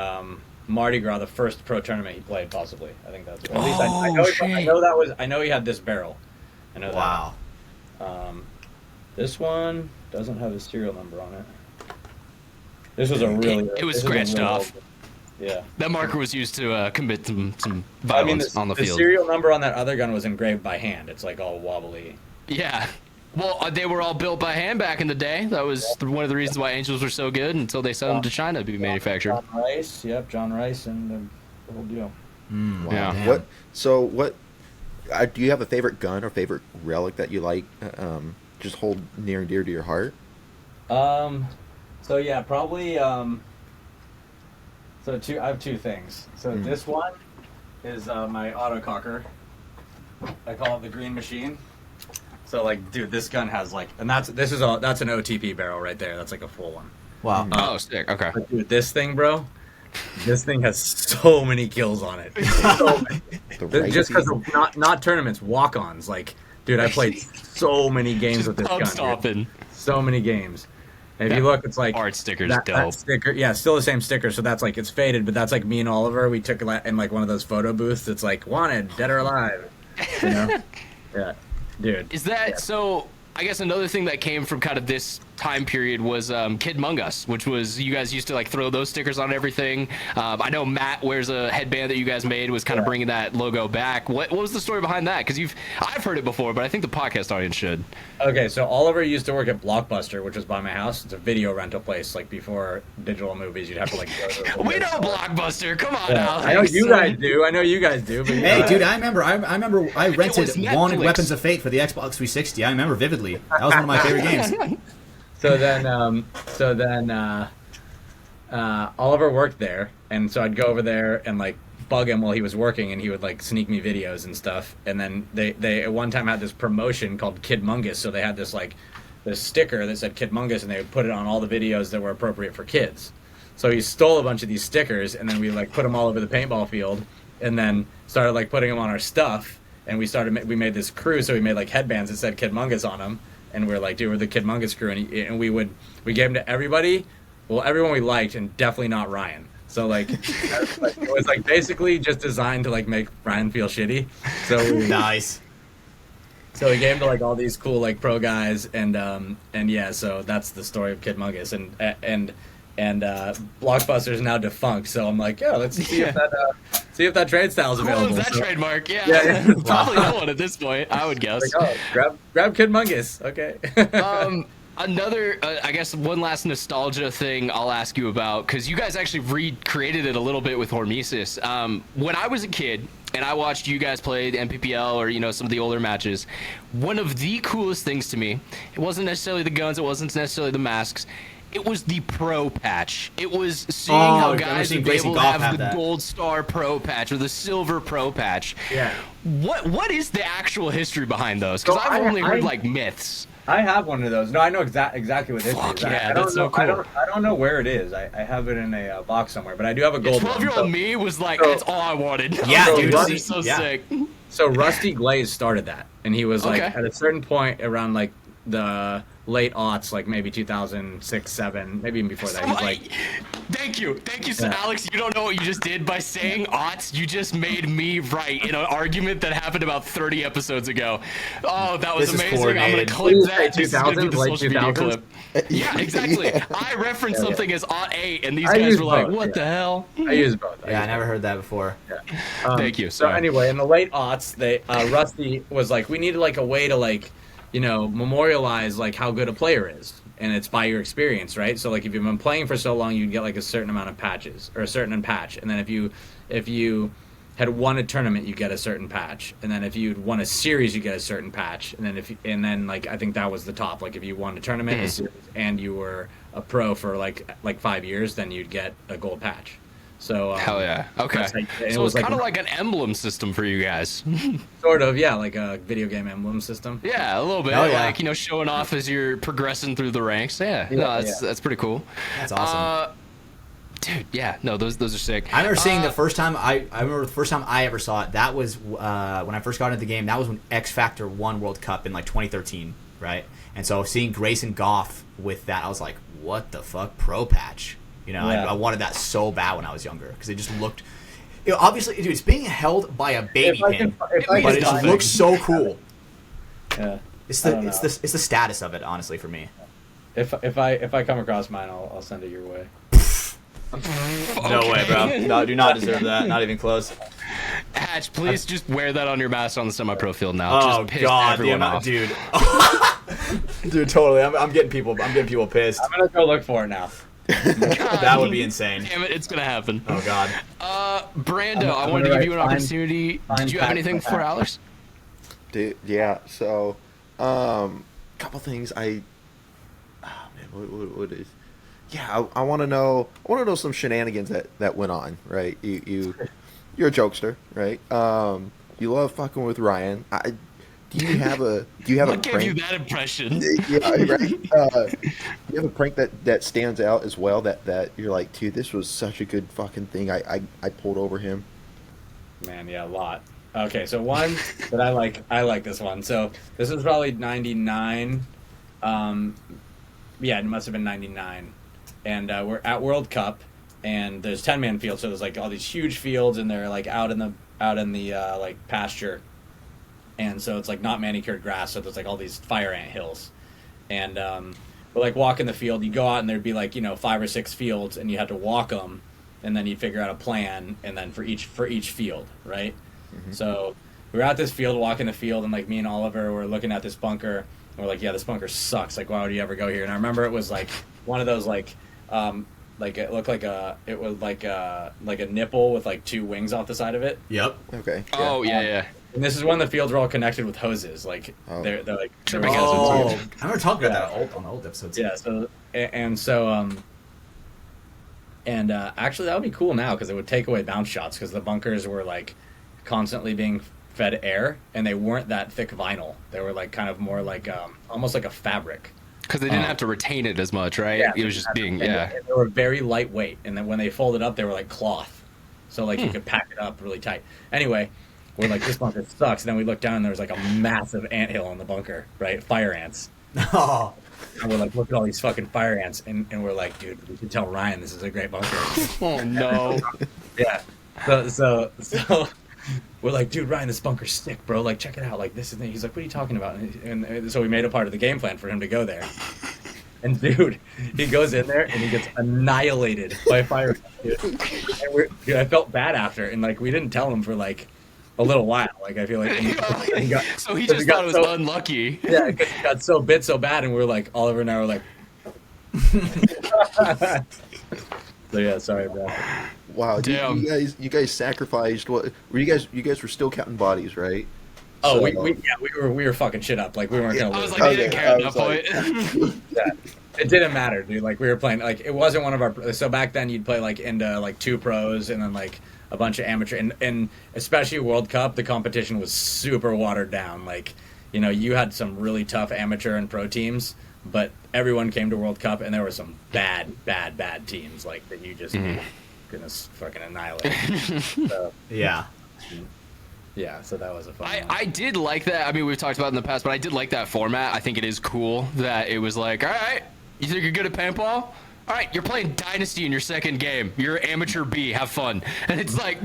Mardi Gras, the first pro tournament he played, possibly. I think that's. At least I know he had this barrel. I know Wow. that. This one doesn't have a serial number on it. This was a really. It was this is a scratched really off. old- Yeah. That marker was used to commit some I mean, violence on the the field. serial number on that other gun was engraved by hand. It's like all wobbly. Yeah. Well, they were all built by hand back in the day. That was one of the reasons why Angels were so good until they sent them to China to be manufactured. John Rice, yep, John Rice, and the whole deal. Wow, Yeah. damn. What do you have a favorite gun or favorite relic that you like? Just hold near and dear to your heart. So yeah, probably. I have two things. So this one is my autococker. I call it the green machine. So like, dude, this gun has like, and that's an OTP barrel right there. That's like a full one. Wow. Oh, sick. Okay. But dude, this thing, bro, this thing has so many kills on it. So many. Just because of not tournaments, walk-ons. Like, dude, I played so many games with this gun. Dude. So many games. And if you look, it's like art stickers, that dope. Sticker, yeah, still the same sticker. So that's like it's faded, but that's like me and Oliver. We took it in like one of those photo booths. It's like wanted, dead or alive. You know? Yeah, dude. Is that so? I guess another thing that came from kind of this time period was Kid Among Us, which was you guys used to like throw those stickers on everything. I know Matt wears a headband that you guys made, was kind of bringing that logo back. What was the story behind that? Because I've heard it before, but I think the podcast audience should. Okay, so Oliver used to work at Blockbuster, which was by my house. It's a video rental place. Like before digital movies, you'd have to like go to We know Blockbuster. Come on, yeah. Alex. I know you guys do. But Hey, dude, I remember I rented Wanted Weapons of Fate for the Xbox 360. I remember vividly. That was one of my favorite games. So then Oliver worked there, and so I'd go over there and like bug him while he was working, and he would like sneak me videos and stuff. And then they at one time had this promotion called Kid Mungus, so they had this sticker that said Kid Mungus, and they would put it on all the videos that were appropriate for kids. So he stole a bunch of these stickers, and then we like put them all over the paintball field, and then started like putting them on our stuff. And we made this crew, so we made like headbands that said Kid Mungus on them. And we're like, dude, we're the Kid Mungus crew, and we gave them to everybody, well, everyone we liked, and definitely not Ryan. So like, it was like basically just designed to like make Ryan feel shitty. So Nice. So we gave them to like all these cool like pro guys, and yeah, so that's the story of Kid Mungus, and Blockbuster is now defunct. So I'm like, yeah, let's see if that trade style is available. That trademark, yeah. Yeah. Probably no one at this point, I would guess. Like, oh, grab Kid Mungus, okay. Another, I guess, one last nostalgia thing I'll ask you about, because you guys actually recreated it a little bit with Hormesis. When I was a kid and I watched you guys play the MPPL or some of the older matches, one of the coolest things to me, it wasn't necessarily the guns, it wasn't necessarily the masks. It was the pro patch. It was seeing how guys would be able to have the gold star pro patch or the silver pro patch. Yeah. What is the actual history behind those? Because I've only heard like myths. I have one of those. No, I know exactly what this is. Yeah, that's so cool. I don't know where it is. I have it in a box somewhere, but I do have a gold one. 12-year-old me was like, that's all I wanted. Yeah, dude. This is so sick. So Rusty Glaze started that, and he was like, at a certain point around like the late aughts, like maybe 2006, 7, maybe even before that. He's like, thank you, Alex. You don't know what you just did by saying aughts. You just made me right in an argument that happened about 30 episodes ago. Oh, that was amazing. I'm gonna clip that. This is gonna be the social media clip. Yeah, exactly. Yeah. I referenced something as aught 8, and these guys were like, "What the hell?" I use both. I never heard that before. Yeah. Thank you. So anyway, in the late aughts, Rusty was like, we needed like a way to like, memorialize like how good a player is, and it's by your experience, right? So like if you've been playing for so long, you'd get like a certain amount of patches or a certain patch, and then if you had won a tournament, you get a certain patch, and then if you'd won a series, you get a certain patch, and then like I think that was the top. Like if you won a tournament, a series, and you were a pro for like 5 years, then you'd get a gold patch. So hell yeah, okay. So it's kind of like an emblem system for you guys. Sort of, yeah, like a video game emblem system. Yeah, a little bit. Like showing off as you're progressing through the ranks. Yeah, that's pretty cool. That's awesome. Dude, yeah, no, those are sick. I remember seeing the first time I ever saw it. That was when I first got into the game. That was when X Factor won World Cup in like 2013, right? And so seeing Grayson Goff with that, I was like, what the fuck, pro patch? I wanted that so bad when I was younger because it just looked. Obviously, dude, it's being held by a baby pin, but it just looks so cool. Yeah, it's the status of it, honestly, for me. If I come across mine, I'll send it your way. No way, bro. No, do not deserve that. Not even close. Hatch, please just wear that on your mask on the semi-pro field now. Oh just God, off. Dude. Dude, totally. I'm getting people pissed. I'm gonna go look for it now. That would be insane. Damn it, it's gonna happen. Oh God. Brando, I wanted to give you an opportunity. Did you have anything for Alex? Dude, yeah. So, couple things. What is? Yeah, I want to know. I want to know some shenanigans that went on. Right, you you're a jokester, right? You love fucking with Ryan. Do you have a What gave prank? you that impression? Yeah, right. Do you have a prank that stands out as well? That you're like, dude, this was such a good fucking thing. I pulled over him. Man, yeah, a lot. Okay, so one that I like this one. So this is probably 99. Yeah, it must have been 99. And we're at World Cup, and there's 10-man fields, so there's like all these huge fields, and they're like out in the like pasture. And so it's like not manicured grass, so there's like all these fire ant hills. And we're like walking the field, you go out and there'd be like, 5 or 6 fields, and you had to walk them, and then you'd figure out a plan, and then for each field, right? Mm-hmm. So we were at this field, walking the field, and like me and Oliver were looking at this bunker, and we're like, yeah, this bunker sucks. Like, why would you ever go here? And I remember it was like one of those like it looked like a nipple with like 2 wings off the side of it. Yep. Okay. Oh yeah. And this is when the fields were all connected with hoses. Like they're like Tripping Oh, hazards. I remember talking about that on the old episodes. Yeah. And actually that would be cool now because it would take away bounce shots because the bunkers were like constantly being fed air and they weren't that thick vinyl. They were like kind of more like almost like a fabric. Because they didn't have to retain it as much, right? Yeah, it was just being and they were very lightweight, and then when they folded up, they were like cloth, so like you could pack it up really tight. Anyway, we're like, this bunker sucks. And then we looked down, and there was like a massive anthill in the bunker, right? Fire ants. Oh. And we're like, look at all these fucking fire ants, and we're like, dude, we should tell Ryan this is a great bunker. Oh no. Yeah. So we're like, dude, Ryan, this bunker's sick, bro. Like, check it out. Like, this is. He's like, what are you talking about? And so we made a part of the game plan for him to go there. And dude, he goes in there and he gets annihilated by fire. Dude. And I felt bad after, and like we didn't tell him for like a little while. Like I feel like so he just thought it was unlucky. Yeah, it got so bad, and we were like, Oliver and I were like. So yeah, sorry, bro. Wow, Damn. you guys sacrificed what? Were you guys were still counting bodies, right? Oh, So- we were fucking shit up. Like we weren't gonna I lose. was like, they didn't Okay, care I at that was point. Yeah. It didn't matter, dude. Like we were playing, like it wasn't one of our. So back then, you'd play like into like 2 pros and then like a bunch of amateur, and especially World Cup, the competition was super watered down. Like, you had some really tough amateur and pro teams, but everyone came to World Cup, and there were some bad teams like that you just gonna fucking annihilate. So, Yeah. yeah, so that was a fun one. I did like that. I mean, we've talked about it in the past, but I did like that format. I think it is cool that it was like, all right, you think you're good at paintball? All right, you're playing Dynasty in your second game. You're amateur B. Have fun. And it's like,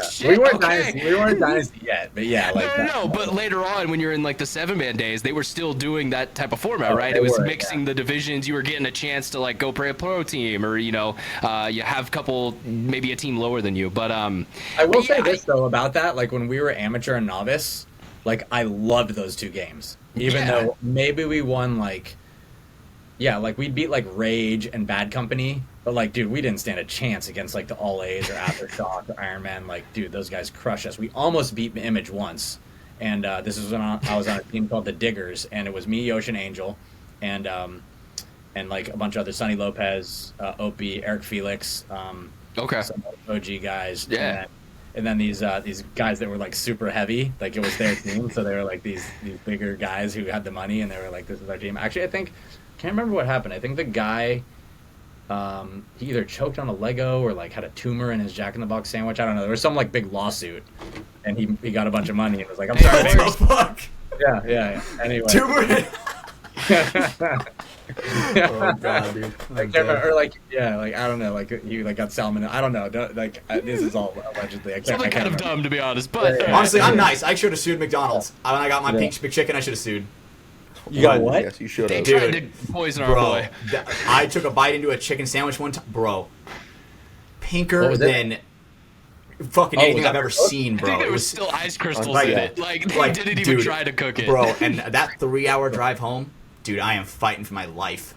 shit, we weren't okay. Dynasty. We weren't Dynasty yet, but yeah, like No, but later on, when you're in like the 7-man days, they were still doing that type of format, right? they It was were, mixing the divisions. You were getting a chance to like go play a pro team, or you have a couple, maybe a team lower than you. But I will say this though about that, like when we were amateur and novice, like I loved those 2 games, even though maybe we won like. Yeah, like we beat like Rage and Bad Company, but like, dude, we didn't stand a chance against like the All A's or Aftershock or Iron Man. Like, dude, those guys crushed us. We almost beat Image once, and this is when I was on a team called the Diggers, and it was me, Ocean Angel, and like a bunch of other Sonny Lopez, Opie, Eric Felix, some OG guys, and then these guys that were like super heavy, like it was their team, so they were like these bigger guys who had the money, and they were like, this is our team. Actually, I can't remember what happened. I think the guy, he either choked on a Lego or like had a tumor in his Jack in the Box sandwich. I don't know. There was some like big lawsuit, and he got a bunch of money and was like, "I'm sorry." What the fuck? Yeah. Anyway. Tumor. Oh god, dude. I can't remember, or like I don't know, like you like got salmonella. I don't know. This is all allegedly. I something kind of remember. dumb, to be honest. But Honestly, I'm nice. I should have sued McDonald's. When I got my pink chicken, I should have sued. You got what? Yes, you should they have. tried Dude, to poison our Bro, boy. I took a bite into a chicken sandwich one time. Bro, pinker What was it? than fucking anything was I've that ever cooked? seen, I bro. think there It was still ice crystals like in that. it. Like, they didn't even dude, try to cook it. Bro, and that 3-hour drive home, dude, I am fighting for my life.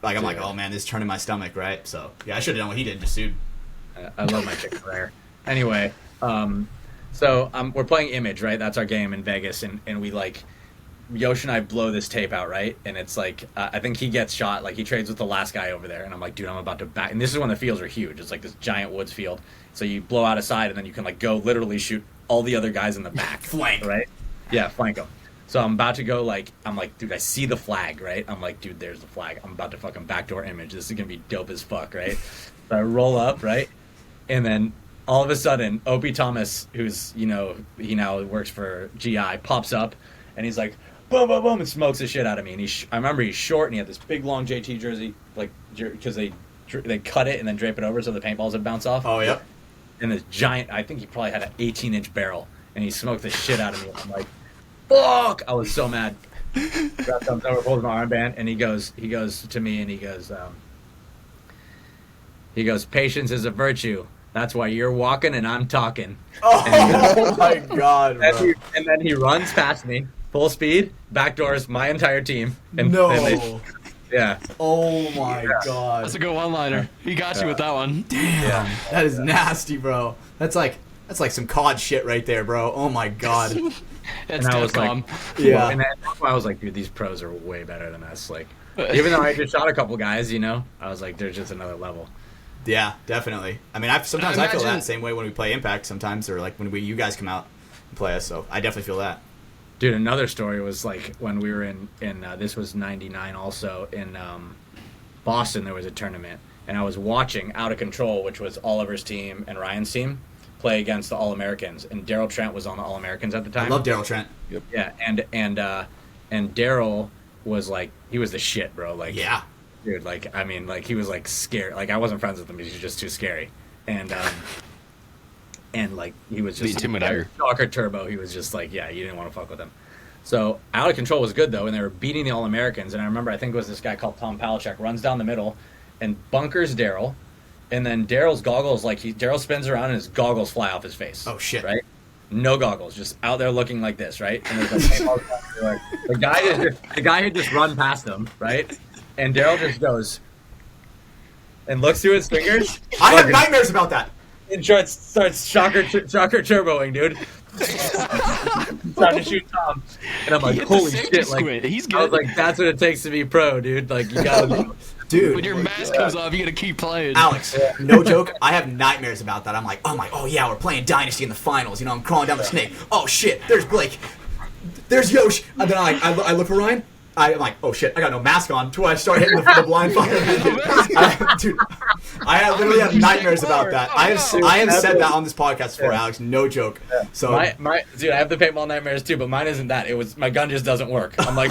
Like, I'm like, Dude. oh man, this is turning my stomach, right? So, yeah, I should have done what he did, just sued. I love my chicken rare. Anyway, so we're playing Image, right? That's our game in Vegas, and we like Yosh and I blow this tape out, right? And it's like, I think he gets shot. Like, he trades with the last guy over there. And I'm like, dude, I'm about to back. And this is when the fields are huge. It's like this giant woods field. So you blow out a side, and then you can, like, go literally shoot all the other guys in the back. Flank. Right? Yeah, flank them. So I'm about to go, like, I'm like, dude, I see the flag, right? I'm like, dude, there's the flag. I'm about to fucking backdoor image. This is going to be dope as fuck, right? So I roll up, right? And then all of a sudden, Opie Thomas, who's, you know, he now works for GI, pops up, and he's like, boom, boom, boom, and smokes the shit out of me. And I remember he's short, and he had this big, long JT jersey, like, because they cut it and then drape it over so the paintballs would bounce off. Oh, yeah. And this giant, I think he probably had an 18-inch barrel, and he smoked the shit out of me. I'm like, fuck! I was so mad. That comes over, pulls my armband, and he goes to me, and he goes, patience is a virtue. That's why you're walking and I'm talking. Oh my god, bro. And then he runs past me, full speed, backdoors my entire team. And, No. Yeah. Oh my god. That's a good one-liner. He got you with that one. Damn. That is nasty, bro. That's like some COD shit right there, bro. Oh my god. It's And I was DEFCON. Yeah. And that's why I was like, dude, these pros are way better than us. Like, even though I just shot a couple guys, you know, I was like, they're just another level. Yeah, definitely. I mean, sometimes I feel Imagine- that same way when we play Impact sometimes, or like when you guys come out and play us, so I definitely feel that. Dude, another story was like when we were in this was 99 also, in Boston there was a tournament, and I was watching Out of Control, which was Oliver's team and Ryan's team, play against the All-Americans, and Daryl Trent was on the All-Americans at the time. I love Daryl Trent. Yeah, and Daryl was like, he was the shit, bro. Like, Yeah. dude, like, I mean, like, he was like scared. Like, I wasn't friends with him because he was just too scary. And like, he was just The Intimidator. Shocker Turbo. He was just like, yeah, you didn't want to fuck with him. So Out of Control was good though, and they were beating the All-Americans. And I remember, I think it was this guy called Tom Palachek runs down the middle and bunkers Daryl, and then Daryl's goggles, like, Daryl spins around and his goggles fly off his face. Oh shit. Right? No goggles, just out there looking like this, right? And there's like, the guy had just run past them, right? And Daryl just goes and looks through his fingers. I have nightmares about that. And starts shocker turboing, dude. Trying to shoot Tom, and I'm like, He hit the holy safety shit! Like, squid. He's I was good. like, that's what it takes to be pro, dude. Like, you gotta. Dude. When your mask comes off, you gotta keep playing. Alex, no joke, I have nightmares about that. I'm like, oh yeah, we're playing Dynasty in the finals. You know, I'm crawling down the snake. Oh shit, there's Blake. There's Yosh. And then I look for Ryan. I'm like, oh shit, I got no mask on. Till I start hitting the blind fire. Dude, I literally have nightmares about that. I have said that on this podcast before, Alex. No joke. So My dude, I have the paintball nightmares too, but mine isn't that. It was my gun just doesn't work. I'm like,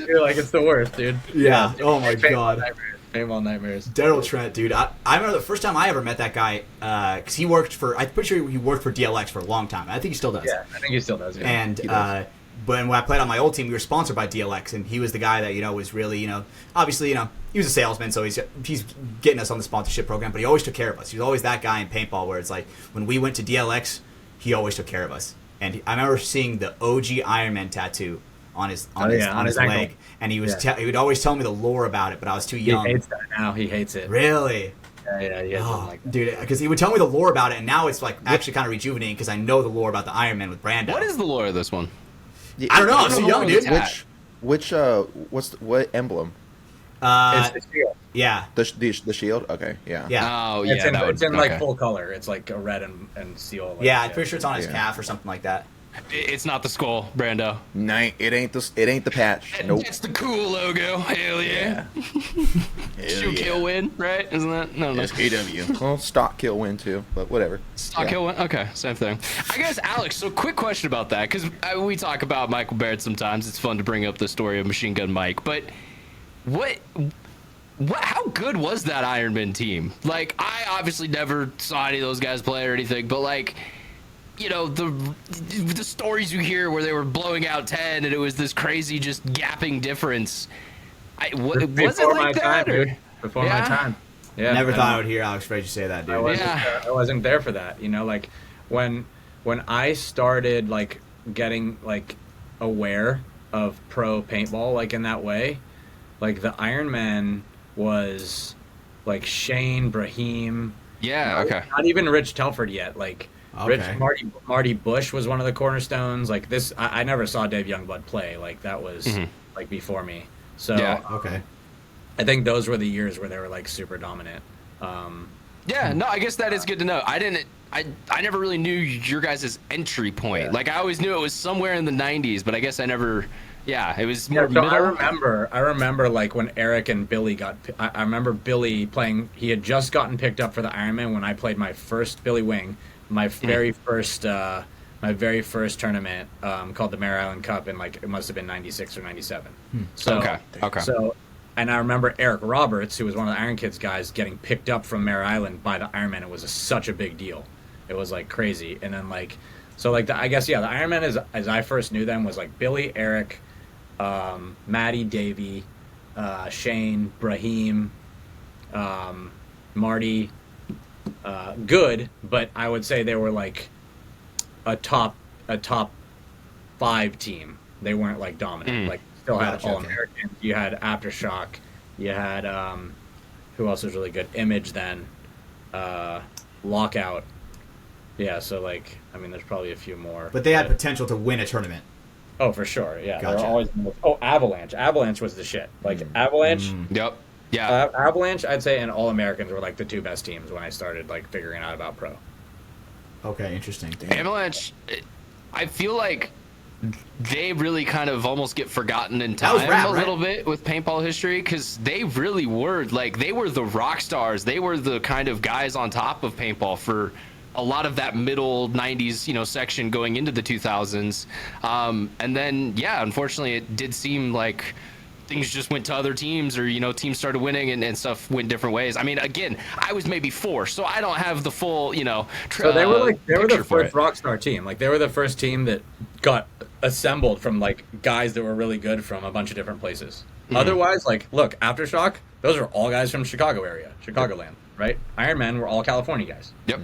you're like, it's the worst, dude. yeah. Oh my Paintball god. nightmares. Paintball nightmares. Daryl Trent, dude. I remember the first time I ever met that guy, because he worked for, I'm pretty sure he worked for DLX for a long time. I think he still does. Yeah, I think he still does. Yeah. And but when I played on my old team, we were sponsored by DLX, and he was the guy that, you know, was really, you know, obviously, you know, he was a salesman, so he's getting us on the sponsorship program, but he always took care of us. He was always that guy in paintball where it's like, when we went to DLX, he always took care of us. And I remember seeing the OG Iron Man tattoo on his leg, ankle. and he was he would always tell me the lore about it, but I was too young. He hates that now. He hates it. Really? Yeah, he has something like that. Dude, because he would tell me the lore about it, and now it's like actually kind of rejuvenating because I know the lore about the Iron Man with Brando. What is the lore of this one? I don't know. I'm too young, dude. What emblem? It's the shield. Yeah. The shield? Okay, yeah. Yeah. Oh, yeah. It's in okay. like full color. It's like a red and seal. Like, Yeah, I'm pretty sure it's on his Yeah. calf or something like that. It's not the skull, Brando. No, it ain't the patch. Nope. It's the cool logo. Hell yeah. Shoot, kill, win, right? Isn't that? No. SKW. Well, stock kill win too, but whatever. Stock kill win? Okay, same thing. I guess, Alex, so quick question about that, because we talk about Michael Baird sometimes. It's fun to bring up the story of Machine Gun Mike, but how good was that Iron Man team? Like, I obviously never saw any of those guys play or anything, but like, you know, the stories you hear where they were blowing out 10 and it was this crazy just gapping difference. Was it Before my like that? time, Or? dude. Before Yeah. my time. Yeah. Never and thought I would hear Alex Fraige say that, dude. I wasn't there for that. You know, like when I started like getting like aware of pro paintball like in that way, like the Iron Man was like Shane, Brahim. Yeah, okay. Not even Rich Telford yet. Like Okay. Marty Bush was one of the cornerstones. Like this, I never saw Dave Youngblood play. Like that was like before me. So Yeah. Okay. I think those were the years where they were like super dominant. Yeah, no, I guess that is good to know. I never really knew your guys' entry point. Yeah. Like I always knew it was somewhere in the 90s, but I guess I never. Yeah, it was more Yeah, so middle. I remember like when Eric and Billy I remember Billy playing. He had just gotten picked up for the Ironman when I played my first Billy Wing, my very first tournament called the Mare Island Cup in like it must have been 96 or 97. So Okay. So, and I remember Eric Roberts, who was one of the Iron Kids guys, getting picked up from Mare Island by the Ironman. It was such a big deal. It was like crazy. And then like, so like I guess the Ironman as I first knew them was like Billy, Eric, Maddie, Davey, Shane, Brahim, Marty, good, but I would say they were like a top 5 team. They weren't like dominant. Like still had Gotcha, All okay. Americans. You had Aftershock. You had who else was really good? Image then, Lockout. Yeah, so like I mean, there's probably a few more. But they had potential to win a tournament. Oh, for sure. Yeah, Gotcha. they're always. Oh, Avalanche. Avalanche was the shit. Like Avalanche. Yep. Yeah. Avalanche, I'd say, and All Americans were like the 2 best teams when I started like figuring out about pro. Okay, interesting. Avalanche, I feel like they really kind of almost get forgotten in That was time rad, a right? little bit with paintball history because they really were like they were the rock stars. They were the kind of guys on top of paintball for a lot of that middle 90s section going into the 2000s, and then unfortunately it did seem like things just went to other teams, or teams started winning and stuff went different ways. I mean, again, I was maybe 4, so I don't have the full So they were the picture for first rockstar team. Like they were the first team that got assembled from like guys that were really good from a bunch of different places. Otherwise, like look, Aftershock, those are all guys from Chicago area, Chicagoland, right? Iron Man were all California guys. Yep.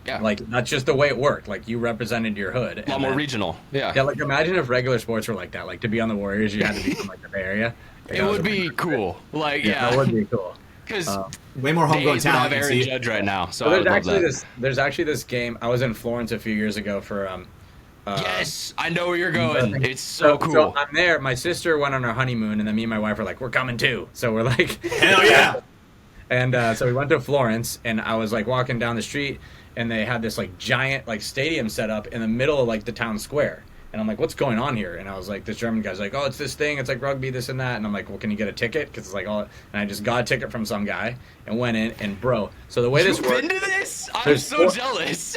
Yeah. Like that's just the way it worked. Like you represented your hood. A lot more regional. Yeah. Yeah, like imagine if regular sports were like that. Like to be on the Warriors, you had to be from like the Bay Area. Like, It would be cool. Like, that would be cool. Because Way more homegrown they have talent. Aaron See? Judge right now, so So I would love that. there's actually this game. I was in Florence a few years ago for Yes, I know where you're going. It's so cool. So I'm there. My sister went on her honeymoon, and then me and my wife were like, "We're coming too." So we're like, Hell yeah! And so we went to Florence, and I was like walking down the street, and they had this like giant like stadium set up in the middle of like the town square. And I'm like, what's going on here? And I was like, this German guy's like, oh, it's this thing. It's like rugby, this and that. And I'm like, well, can you get a ticket? Because it's like all. And I just got a ticket from some guy and went in. And bro, so the way this You've works, been to this? I'm There's so four- jealous.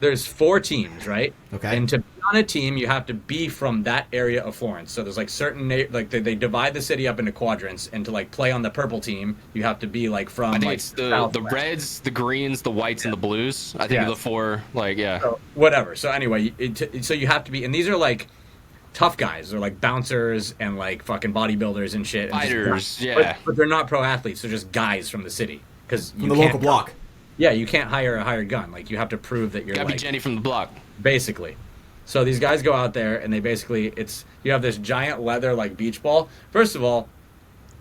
there's 4 teams, right? Okay. And to be on a team, you have to be from that area of Florence. So there's like certain like they divide the city up into quadrants, and to like play on the purple team, you have to be like from. I think like, it's the Southwest. reds, the greens, the whites, and the blues. I think Yeah. are the 4. Like, yeah. So, whatever. So anyway, so you have to be, and these are like tough guys. They're like bouncers and like fucking bodybuilders and shit. And just Fighters, guys. yeah. But they're not pro athletes. They're just guys from the city. Because From the local block. Yeah, you can't hire a hired gun. Like you have to prove that you're Gotta like be Jenny from the block. basically. So these guys go out there and they basically you have this giant leather like beach ball. First of all,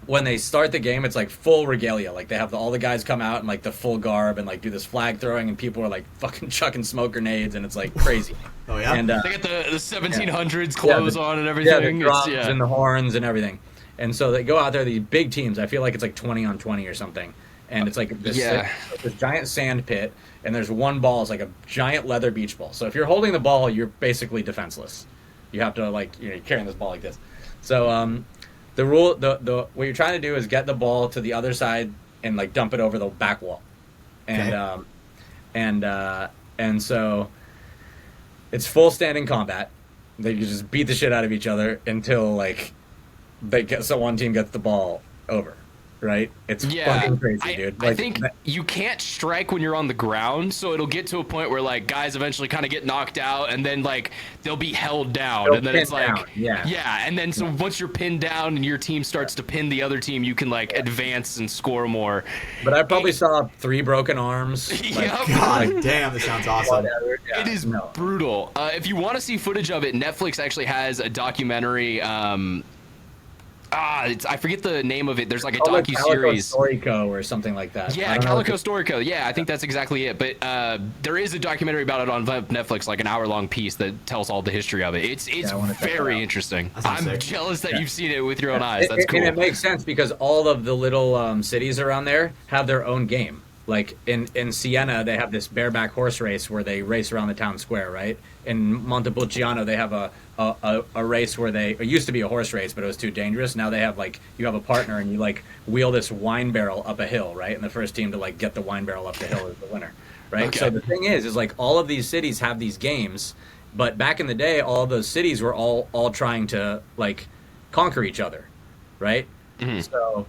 when they start the game, it's like full regalia. Like they have all the guys come out in like the full garb and like do this flag throwing, and people are like fucking chucking smoke grenades, and it's like crazy. Oh yeah. And They got the 1700s clothes on and yeah, everything. the drums It's, yeah. and the horns and everything. And so they go out there, these big teams. I feel like it's like 20 on 20 or something. And it's like this giant sand pit, and there's one ball. It's like a giant leather beach ball. So if you're holding the ball, you're basically defenseless. You have to like you're carrying this ball like this. So the rule, the what you're trying to do is get the ball to the other side and like dump it over the back wall, and and so it's full standing combat. They just beat the shit out of each other until like one team gets the ball over. Right? It's fucking crazy, dude. I think you can't strike when you're on the ground, so it'll get to a point where like guys eventually kind of get knocked out, and then like they'll be held down, and then it's like and then so once you're pinned down and your team starts to pin the other team, you can like advance and score more. But I probably saw 3 broken arms. Like, Yep. God damn, this sounds awesome. Yeah, It is brutal. If you want to see footage of it, Netflix actually has a documentary. I forget the name of it. There's like a Calico docu-series. Storyco or something like that. Yeah, Calico Storyco. Yeah, I think that's exactly it. But there is a documentary about it on Netflix, like an hour-long piece that tells all the history of it. It's very interesting. I'm sick. jealous that you've seen it with your own eyes. That's cool. And it makes sense because all of the little cities around there have their own game. Like in Siena, they have this bareback horse race where they race around the town square, right? In Montepulciano, they have a race where it used to be a horse race, but it was too dangerous. Now they have like, you have a partner and you like wheel this wine barrel up a hill, right? And the first team to like get the wine barrel up the hill is the winner, right? Okay. So the thing is like all of these cities have these games, but back in the day, all of those cities were all trying to like conquer each other, right? Mm-hmm.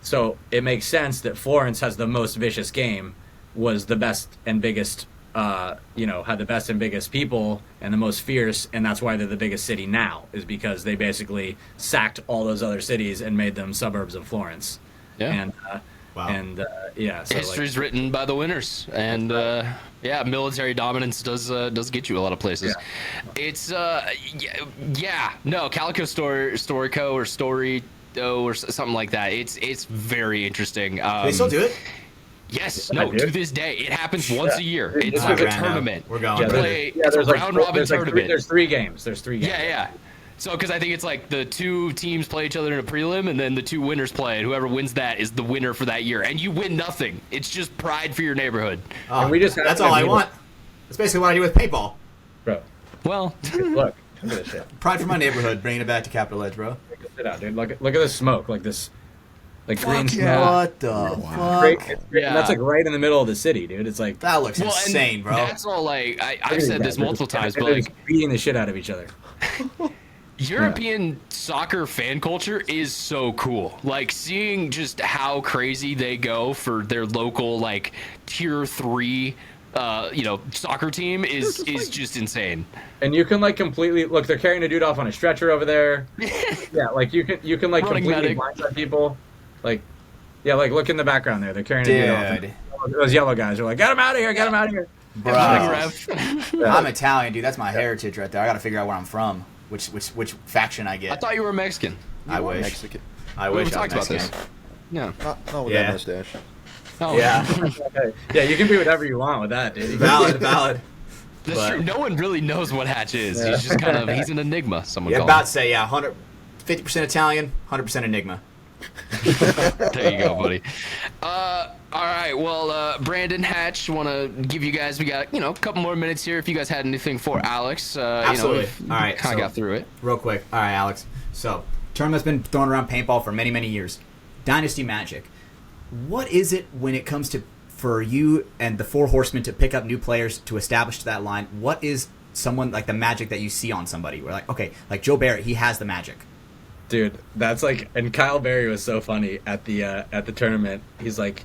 So it makes sense that Florence has the most vicious game, was the best and biggest, had the best and biggest people and the most fierce, and that's why they're the biggest city now, is because they basically sacked all those other cities and made them suburbs of Florence. Yeah. And so history's written by the winners, and military dominance does get you a lot of places. Yeah. It's Calico Storyco or Story or something like that. It's very interesting. They still do it? Yes, Yeah, no, dude. to this day, it happens once a year. It's This like a is tournament. We're going. It's a round robin tournament. There's three games. Yeah. So, because I think it's like the two teams play each other in a prelim, and then the two winners play, and whoever wins that is the winner for that year. And you win nothing. It's just pride for your neighborhood. Oh, we just that's all I want. That's basically what I do with paintball. Bro, Well, look at this shit. Pride for my neighborhood, bringing it back to Capital Edge, bro. Check this shit out, dude. Look at this smoke, like this, like green smoke. yeah. What the fuck? Great. It's great. Yeah. And that's like right in the middle of the city, dude. It's like That looks and insane, bro. That's all like I've said this multiple times, but they're like just beating the shit out of each other. European soccer fan culture is so cool. Like seeing just how crazy they go for their local like tier 3 soccer team is just insane. And you can like completely look. They're carrying a dude off on a stretcher over there. Yeah, like you can like Running completely medic. blindside people. Like, yeah, like look in the background there. They're carrying a dude off. Dude. And those yellow guys are like, get him out of here, get him out of here. Bro. Ref. I'm Italian, dude. That's my heritage right there. I gotta figure out where I'm from. Which faction I get. I thought you were Mexican. I wish. Mexican. I We wish I was talked about this. Mexican. Yeah. Not with Yeah. that mustache. Oh. Yeah. Yeah, you can be whatever you want with that, dude. Valid. That's But- true. No one really knows what Hatch is. He's just he's an enigma. Someone Yeah, called about to say 50% Italian, 100% Enigma. There you go, buddy. All right. Well, Brandon, Hatch, want to give you guys. We got a couple more minutes here. If you guys had anything for Alex, Absolutely. All right, kind of so- got through it. Real quick. All right, Alex. So, tournament's been thrown around paintball for many, many years. Dynasty Magic. What is it when it comes to for you and the Four Horsemen to pick up new players to establish that line? What is someone like the magic that you see on somebody? We're like, okay, like Joe Barrett, he has the magic. Dude, that's like, and Kyle Berry was so funny at the tournament. He's like,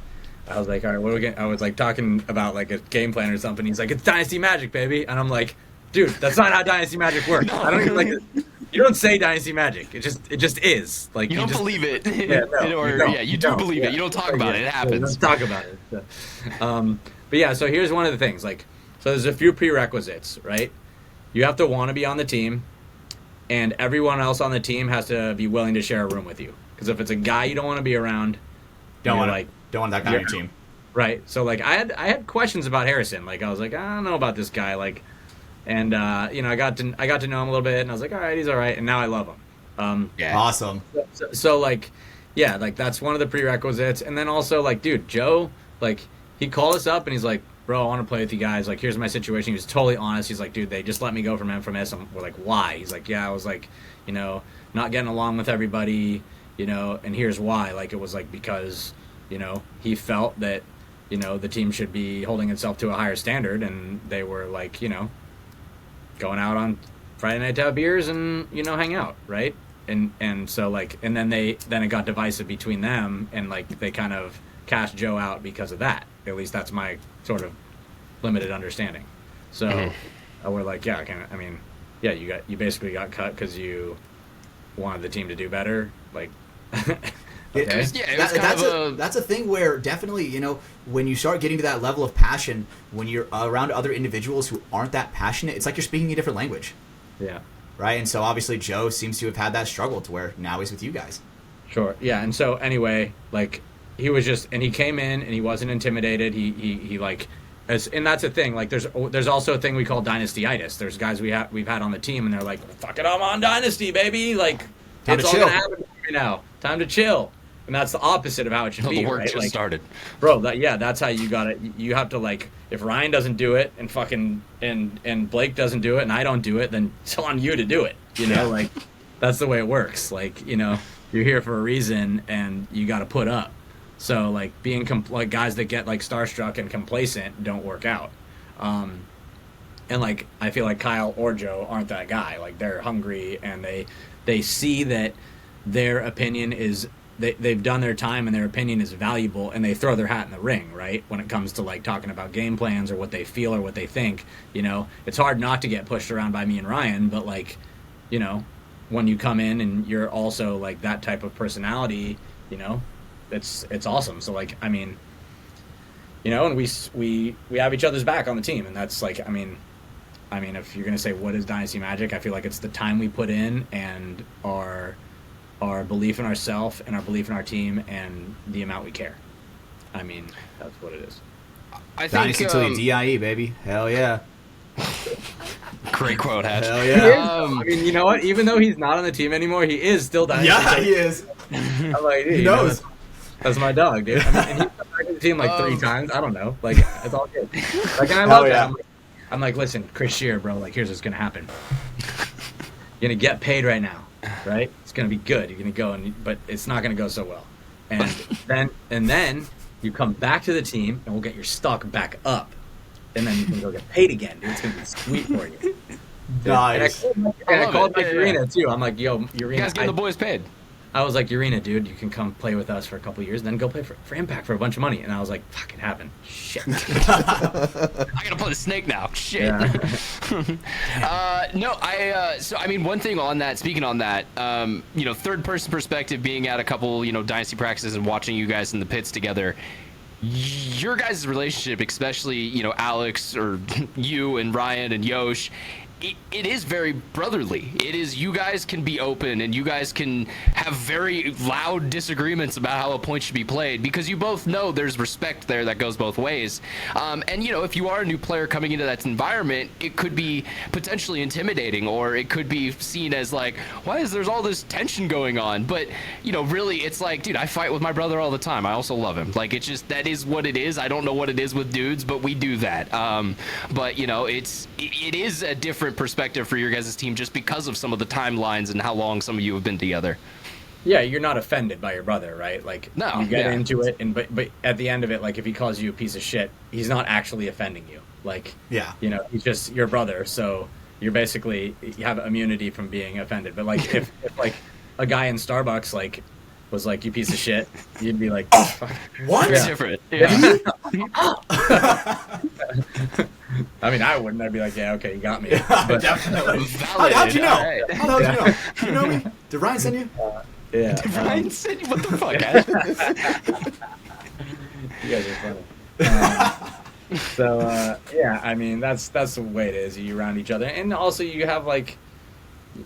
I was like, all right, what are we getting? I was like talking about like a game plan or something. He's like, it's Dynasty Magic, baby, and I'm like, dude, that's not how Dynasty Magic works. I don't even like it. You don't say Dynasty Magic. It just is. Like You don't just, believe it. Yeah, no, Or, you don't. yeah, you You do don't. believe Yeah. it. You don't talk about it. It Yeah, happens. Let's talk about it. But yeah, so here's one of the things. Like, so there's a few prerequisites, right? You have to want to be on the team, and everyone else on the team has to be willing to share a room with you. Because if it's a guy you don't want to be around, Don't you're want that guy on your team. right. So like I had questions about Harrison. Like I was like, I don't know about this guy. Like, and I got to know him a little bit, and I was like, all right, he's all right, and now I love him. Yeah. Awesome. So like, yeah, like that's one of the prerequisites. And then also like, dude, Joe, like he called us up and he's like, bro, I want to play with you guys. Like, here's my situation. He was totally honest. He's like, dude, they just let me go from Infamous. We're like, why? He's like, yeah, I was like, not getting along with everybody, and here's why. Like, it was like because, he felt that, the team should be holding itself to a higher standard, and they were like, going out on Friday night to have beers and, hang out, right? And so like, and then it got divisive between them, and like they kind of cast Joe out because of that. At least that's my sort of limited understanding. So we're like, yeah, you basically got cut because you wanted the team to do better. Like, okay. Yeah, it was kind of That's a thing where definitely, when you start getting to that level of passion, when you're around other individuals who aren't that passionate, it's like you're speaking a different language, Yeah. right? And so obviously Joe seems to have had that struggle to where now he's with you guys. Sure. Yeah. And so anyway, like he was just, and he came in and he wasn't intimidated. He like, and that's the thing. Like there's also a thing we call dynastyitis. There's guys we've had on the team and they're like, fuck it, I'm on dynasty, baby. Like Time it's to all chill. gonna happen right now. Time to chill. And that's the opposite of how it should be. The work right? just Like, started. bro. That's how you got it. You have to like, if Ryan doesn't do it and fucking and Blake doesn't do it and I don't do it, then it's on you to do it. You know, like that's the way it works. Like, you know, you're here for a reason and you got to put up. So like being like guys that get like starstruck and complacent don't work out. And like I feel like Kyle or Joe aren't that guy. Like they're hungry and they see that their opinion is they've done their time and their opinion is valuable and they throw their hat in the ring, right? When it comes to like talking about game plans or what they feel or what they think, you know, it's hard not to get pushed around by me and Ryan, but like, you know, when you come in and you're also like that type of personality, you know, it's awesome. So like, I mean, you know, and we have each other's back on the team, and that's like, I mean, if you're gonna say what is Dynasty Magic, I feel like it's the time we put in and our belief in ourselves and our belief in our team and the amount we care. I mean, that's what it is. I think Dynasty till you DIE, baby. Hell yeah. great quote, Hatch. Hell yeah. I mean, you know what? Even though he's not on the team anymore, he is still Dynasty. Yeah, he is. I'm like, dude, He you know, knows. that's my dog, dude. I mean, and he's come back to the team like 3 times. I don't know. Like, it's all good. Like, and I love yeah. that. I'm like, listen, Chris Shear, bro, like, here's what's going to happen. You're going to get paid right now, right? It's going to be good. You're going to go, but it's not going to go so well. And then you come back to the team, and we'll get your stock back up. And then you can go get paid again, dude. It's going to be sweet for you. Nice. And I called it. Mike Yeah, Urena, too. I'm like, yo, You Urena, guys getting the boys paid. I was like, Urena, dude, you can come play with us for a couple years, then go play for Impact for a bunch of money. And I was like, fuck, it happened. Shit. I gotta play the snake now. Shit. Yeah. So I mean, one thing on that, speaking on that, you know, third person perspective, being at a couple, you know, dynasty practices and watching you guys in the pits together, your guys' relationship, especially, you know, Alex or you and Ryan and Yosh, it is very brotherly. It is, you guys can be open and you guys can have very loud disagreements about how a point should be played because you both know there's respect there that goes both ways. And, you know, if you are a new player coming into that environment, it could be potentially intimidating, or it could be seen as like, why is there's all this tension going on? But, you know, really, it's like, dude, I fight with my brother all the time. I also love him. Like, it's just, that is what it is. I don't know what it is with dudes, but we do that. But, you know, it is a different perspective for your guys' team just because of some of the timelines and how long some of you have been together. Yeah, you're not offended by your brother, right? Like, No, you get yeah. into it, and but at the end of it, like, if he calls you a piece of shit, he's not actually offending you. Like, Yeah. you know, he's just your brother, so you're basically, you have immunity from being offended. But like, if like a guy in Starbucks like was like, you piece of shit, you'd be like, oh, fuck. What? It's Yeah. different. Yeah. I mean, I wouldn't. I'd be like, yeah, okay, you got me. But, Definitely. Validated. How'd you know? All right. How'd you know? You know me? Did Ryan send you? yeah, Ryan said, what the fuck, Ash? you guys are funny. So yeah, I mean, that's the way it is. You around each other, and also you have like,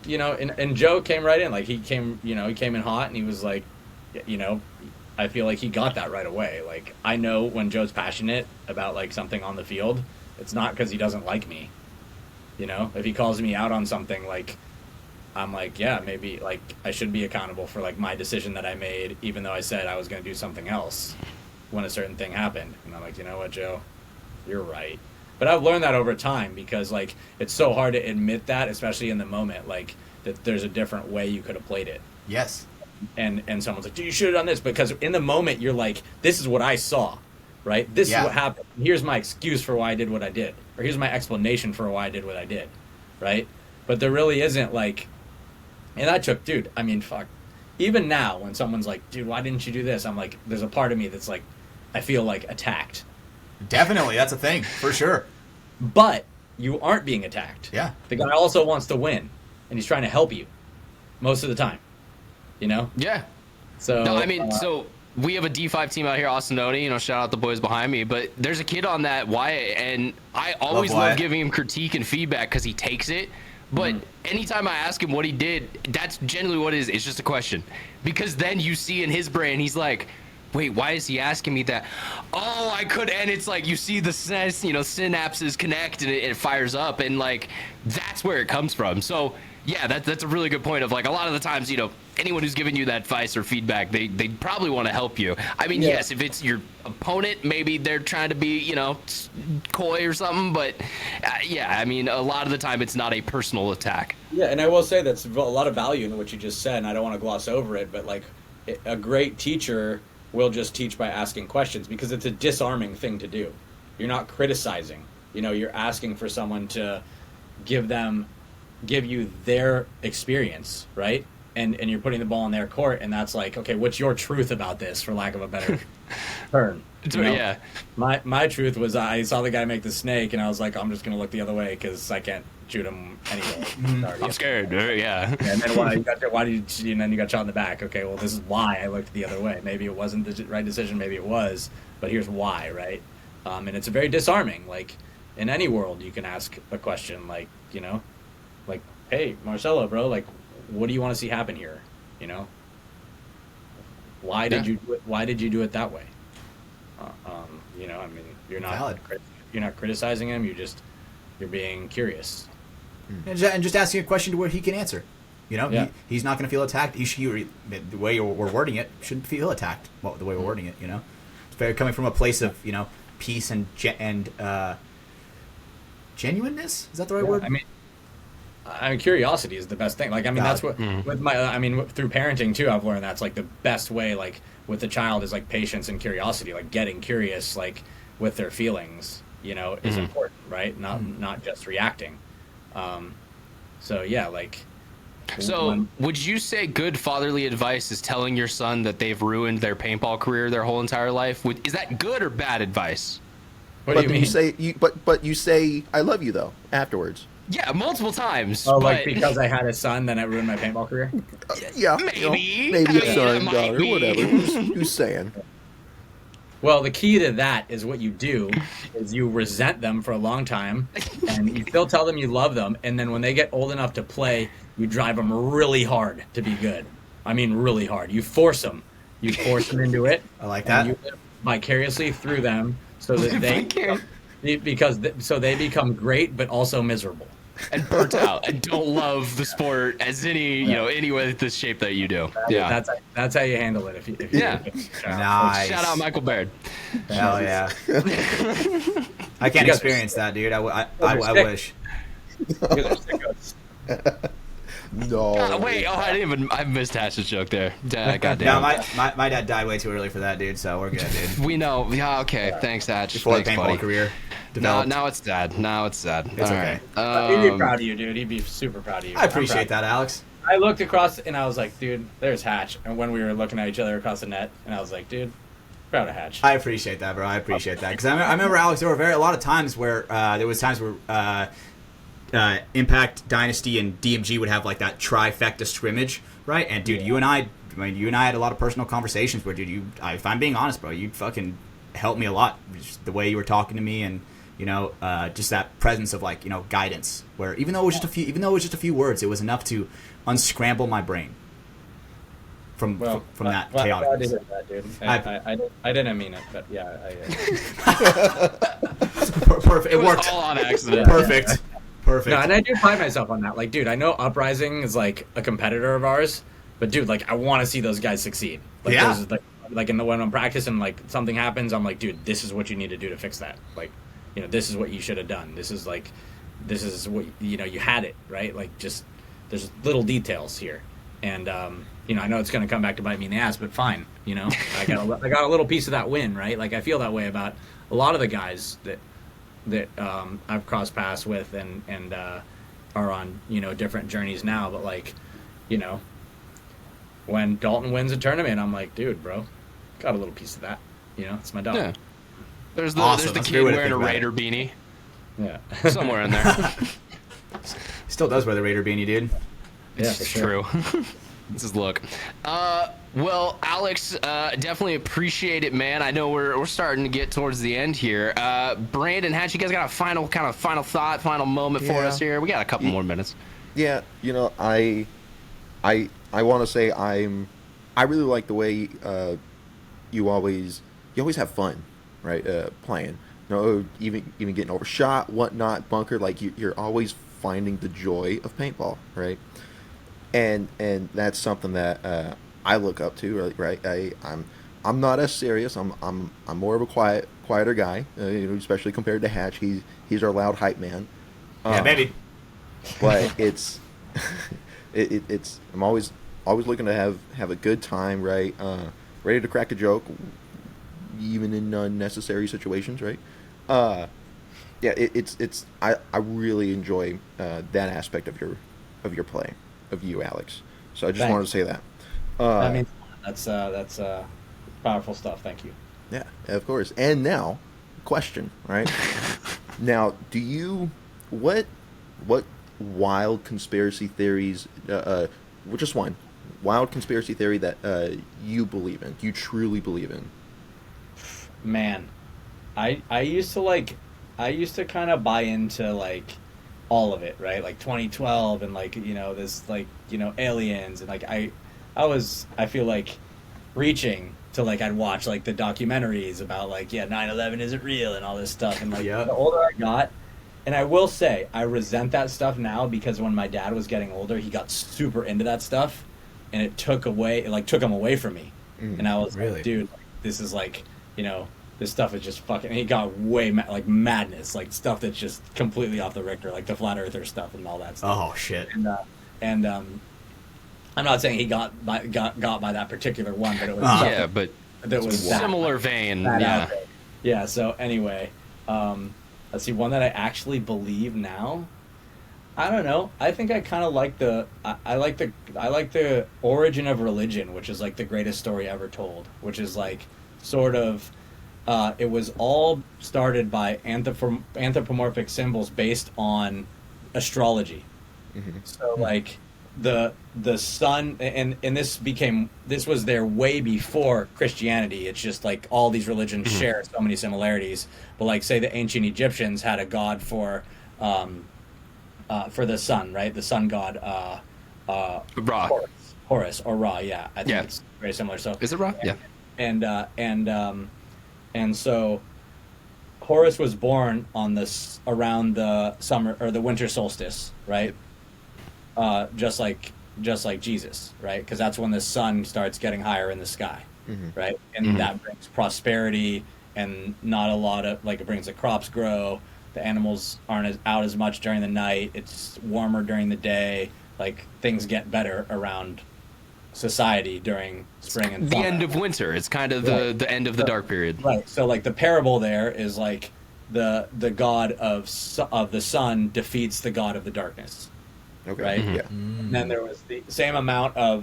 you know, and Joe came right in. Like he came in hot, and he was like, you know, I feel like he got that right away. Like, I know when Joe's passionate about like something on the field, it's not because he doesn't like me. You know, if he calls me out on something, like, I'm like, yeah, maybe like I should be accountable for like my decision that I made, even though I said I was going to do something else when a certain thing happened. And I'm like, you know what, Joe, you're right. But I've learned that over time because like it's so hard to admit that, especially in the moment, like that there's a different way you could have played it. Yes. And someone's like, dude, you should have done this, because in the moment you're like, this is what I saw, right? This is what happened. Here's my excuse for why I did what I did, or here's my explanation for why I did what I did, right? But there really isn't like, and that took, dude, I mean, fuck. Even now when someone's like, dude, why didn't you do this? I'm like, there's a part of me that's like, I feel like attacked. Definitely, that's a thing, for sure. But you aren't being attacked. Yeah. The guy also wants to win, and he's trying to help you most of the time. You know? Yeah. So No, I mean, so we have a D5 team out here, Austinoni, you know, shout out the boys behind me, but there's a kid on that, Wyatt, and I always love Wyatt. giving him critique and feedback because he takes it, But anytime I ask him what he did, that's generally what it is. It's just a question. Because then you see in his brain, he's like, wait, why is he asking me that? Oh, I could, and it's like you see the synapses connect and it fires up, and like that's where it comes from. So yeah, that's a really good point. Of like a lot of the times, anyone who's giving you that advice or feedback, they probably want to help you. I mean, yes, if it's your opponent, maybe they're trying to be coy or something, but yeah, I mean, a lot of the time it's not a personal attack. Yeah, and I will say that's a lot of value in what you just said, and I don't want to gloss over it, but like a great teacher will just teach by asking questions, because it's a disarming thing to do. You're not criticizing. You're asking for someone to give you their experience, right? And you're putting the ball in their court, and that's like, okay, what's your truth about this, for lack of a better term? Yeah. My truth was I saw the guy make the snake, and I was like, I'm just gonna look the other way because I can't shoot him anyway. Sorry, I'm scared. Yeah. And then why did you? And then you got shot in the back. Okay, well, this is why I looked the other way. Maybe it wasn't the right decision. Maybe it was, but here's why, right? And it's very disarming. Like in any world, you can ask a question like, like, hey, Marcelo, bro, like, what do you want to see happen here? Why did you do it that way? I mean, you're not criticizing him. You're being curious. And just asking a question to where he can answer. He's not going to feel attacked. The way we're wording it shouldn't feel attacked. Well, the way we're wording it, it's very coming from a place of peace and genuineness. Is that the right word? I mean, curiosity is the best thing. Like, I mean, that's what with through parenting too, I've learned that's like the best way. Like with the child is like patience and curiosity. Like getting curious, like with their feelings, is important, right? Not just reacting. So yeah, like. So would you say good fatherly advice is telling your son that they've ruined their paintball career their whole entire life? Is that good or bad advice? What do you mean? But you say I love you though afterwards. Yeah, multiple times. Oh, like because I had a son, then it ruined my paintball career? Yeah. Maybe. Maybe a son, daughter, whatever. Who's saying? Well, the key to that is what you do is you resent them for a long time, and you still tell them you love them, and then when they get old enough to play, you drive them really hard to be good. I mean, really hard. You force them. You force them into it. I like that. You live vicariously through them so that they become great, but also miserable. And burnt out and don't love the sport as any way this shape that you do. That's how you handle it. If you nice. Shout out Michael Baird. Hell yeah. I can't experience that, dude. I wish. No. Wait. Oh, I missed Hash's joke there. Goddamn. No, my dad died way too early for that, dude. So we're good, dude. We know. Yeah. Okay. Thanks, Hatch. Before Thanks, the paintball buddy. career. Now it's sad. Now it's sad. It's All okay. right. He'd be proud of you, dude. He'd be super proud of you. I appreciate that, Alex. I looked across and I was like, dude, there's Hatch. And when we were looking at each other across the net, and I was like, dude, proud of Hatch. I appreciate that, bro. I appreciate that because I remember, Alex. There were a lot of times where Impact, Dynasty, and DMG would have like that trifecta scrimmage, right? And dude, you and I had a lot of personal conversations where, dude, if I'm being honest, bro, you fucking helped me a lot. Just the way you were talking to me, and just that presence of like guidance. Where even though it was just a few words, it was enough to unscramble my brain from that chaotic. I did hear that, dude. I didn't mean it, but yeah. Perfect. It worked. All on accident. Perfect. Perfect. No, and I do pride myself on that. Like, dude, I know Uprising is like a competitor of ours, but dude, like, I want to see those guys succeed. Like, yeah. Like when I'm practicing, like something happens, I'm like, dude, this is what you need to do to fix that. Like, this is what you should have done. This is what you had it right. Like, just there's little details here, and I know it's gonna come back to bite me in the ass, but fine. I got a little piece of that win, right? Like, I feel that way about a lot of the guys that I've crossed paths with and are on different journeys now, but like when Dalton wins a tournament, I'm like, dude, bro, got a little piece of that. It's my dog. Yeah. There's Awesome. the kid wearing a Raider beanie. Yeah. Somewhere in there. Still does wear the Raider beanie, dude. Yeah, It's for sure. true. This is look. Well, Alex, definitely appreciate it, man. I know we're starting to get towards the end here. Brandon, Hatch, you guys got a final thought, final moment for Yeah. us here? We got a couple more minutes. Yeah, I want to say I really like the way you always have fun, right? Playing, even getting overshot, whatnot, bunker. Like you're always finding the joy of paintball, right? And that's something that I look up to, right? I'm not as serious. I'm more of a quieter guy, especially compared to Hatch. He's our loud hype man. Yeah, baby. But it's it's I'm always looking to have a good time, right? Ready to crack a joke, even in unnecessary situations, right? Yeah, I really enjoy that aspect of your play, of you, Alex. So I just wanted to say that. That means that's powerful stuff. Thank you. Yeah, of course. And now, question, right? Now, what wild conspiracy theories, just one wild conspiracy theory that you believe in, you truly believe in? Man, I used to kind of buy into like all of it, right? Like 2012 and like this like aliens and like I feel like reaching to like I'd watch like the documentaries about like 9/11 isn't real and all this stuff and like the older I got. And I will say, I resent that stuff now because when my dad was getting older, he got super into that stuff, and it took him away from me. And I was really? like, dude, this is like, this stuff is just fucking. And he got way like madness, like stuff that's just completely off the Richter, like the flat earther stuff and all that stuff. Oh shit. And I'm not saying he got by that particular one, but it was yeah, but that was similar vein. Yeah. Yeah. So anyway. Let's see, one that I actually believe now. I don't know. I think I kind of like I like the origin of religion, which is like the greatest story ever told. Which is like sort of, it was all started by anthropomorphic symbols based on astrology. Mm-hmm. So like the sun and this was there way before Christianity. It's just like all these religions share so many similarities. But like say the ancient Egyptians had a god for the sun, right? The sun god Ra. Horus or Ra, yeah. I think it's very similar. So is it Ra? Yeah. And so Horus was born on around the summer or the winter solstice, right? Just like Jesus, right? Because that's when the sun starts getting higher in the sky, right? And that brings prosperity and not a lot of it brings the crops grow. The animals aren't out as much during the night. It's warmer during the day. Like things get better around society during spring and the summer. end of winter. It's kind of the end of the dark period. Right. So like the parable there is like the god of the sun defeats the god of the darkness. Okay. Right. Yeah. And then there was the same amount of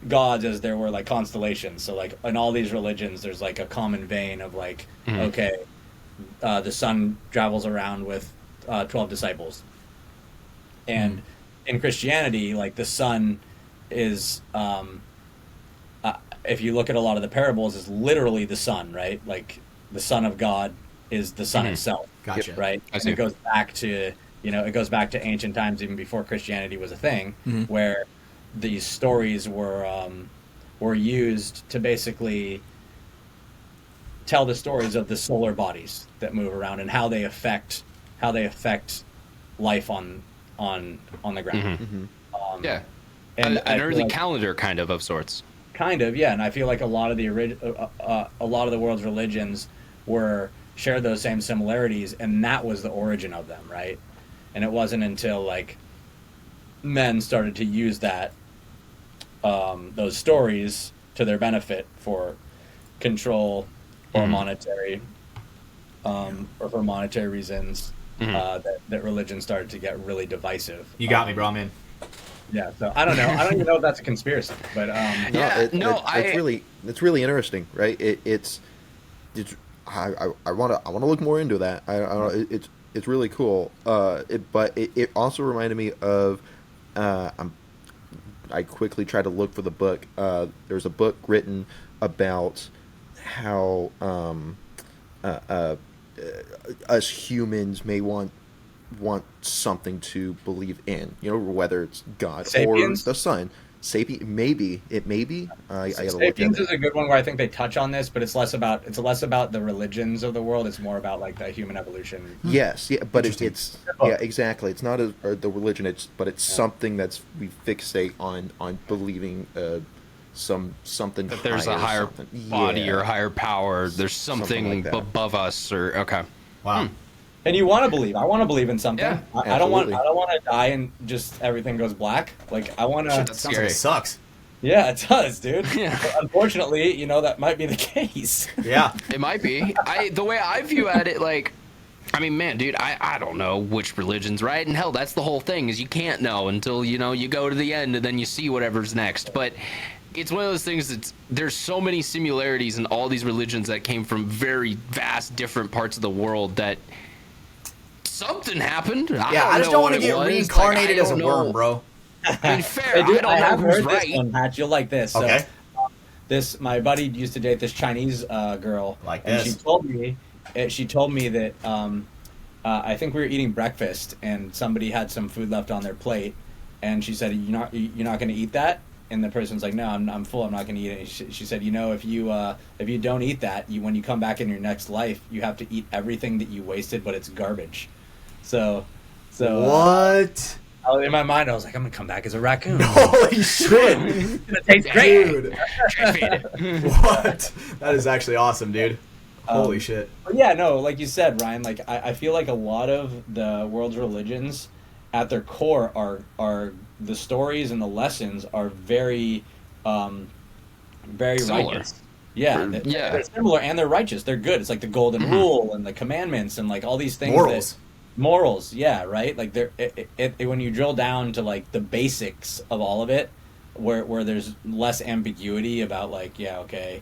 gods as there were like constellations. So like in all these religions, there's like a common vein of like, okay, the sun travels around with 12 disciples, and in Christianity, like the sun is, if you look at a lot of the parables, is literally the sun, right? Like the Son of God is the sun itself. Gotcha. Right. And it goes back to ancient times, even before Christianity was a thing, where these stories were used to basically tell the stories of the solar bodies that move around and how they affect life on the ground. Yeah, and an early calendar kind of sorts. Kind of, yeah. And I feel like a lot of the world's religions shared those same similarities, and that was the origin of them, right? And it wasn't until like men started to use those stories to their benefit for control or monetary reasons that religion started to get really divisive. You got me, bro. I'm in. Yeah, so I don't know. I don't even know if that's a conspiracy, but it's really interesting, right? I want to look more into that. It's really cool. But it also reminded me of I quickly tried to look for the book. There's a book written about how us humans may want want something to believe in, whether it's God Sapiens? or the sun. Maybe I gotta look at Sapiens it. is a good one where I think they touch on this, but it's less about the religions of the world. It's more about like the human evolution. Yes, yeah, but it's Oh. exactly. It's not the religion. It's something that's we fixate on believing something That there's higher, a higher something. body Yeah. or higher power. There's something like that. above us, or okay. Wow. And you want to believe. I want to believe in something. Yeah, I don't want. absolutely. I don't want to die and just everything goes black. Like I want Shit, to. that's Sounds scary. like it sucks. Yeah, it does, dude. Yeah. But unfortunately, that might be the case. Yeah. It might be. The way I view at it, like, I mean, man, dude, I don't know which religion's right, and hell, that's the whole thing, is you can't know until you go to the end and then you see whatever's next. But it's one of those things that there's so many similarities in all these religions that came from very vast different parts of the world that something happened. I just don't want to get reincarnated as a worm, bro. I mean, fair. Hey, dude, I I don't have know who's heard right. this one, Patch. You'll like this. Okay. So, my buddy used to date this Chinese girl, Like and this. she told me that I think we were eating breakfast, and somebody had some food left on their plate, and she said, you're not going to eat that?" And the person's like, "No, I'm full. I'm not going to eat it." She said, if you don't eat that, when you come back in your next life, you have to eat everything that you wasted, but it's garbage. So What? in my mind, I was like, I'm gonna come back as a raccoon. Holy shit. It's gonna taste great. Dude. What? That is actually awesome, dude. Holy shit. But yeah, no, like you said, Ryan, like I feel like a lot of the world's religions at their core are the stories and the lessons are very very Similar. righteous. Yeah, Yeah. they're similar and they're righteous. They're good. It's like the golden rule and the commandments and like all these things. Morals, yeah, right. Like when you drill down to like the basics of all of it, where there's less ambiguity about like, yeah, okay,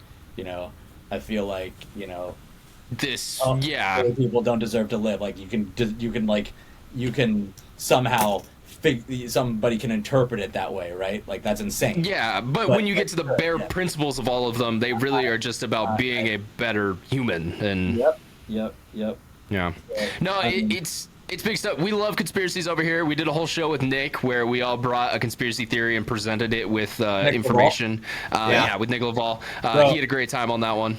I feel like This, other people don't deserve to live. Like you can somehow somebody can interpret it that way, right? Like that's insane. yeah, but when you get to the bare principles of all of them, they really are just about being a better human. And Yep. yeah, no, it's big stuff. We love conspiracies over here. We did a whole show with Nick where we all brought a conspiracy theory and presented it with information. With Nick Laval. He had a great time on that one.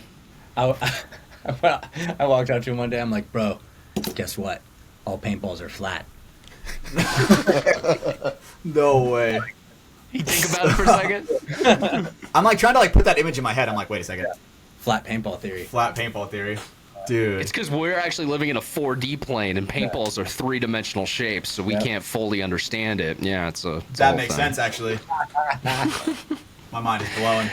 I walked up to him one day. I'm like, bro, guess what? All paintballs are flat. No way. You think about it for a second. I'm like trying to like put that image in my head. I'm like, wait a second. Flat paintball theory. Flat paintball theory. Dude. It's because we're actually living in a 4D plane, and paintballs are 3-dimensional shapes, so we can't fully understand it. Yeah, it's a That makes sense, actually. My mind is blowing.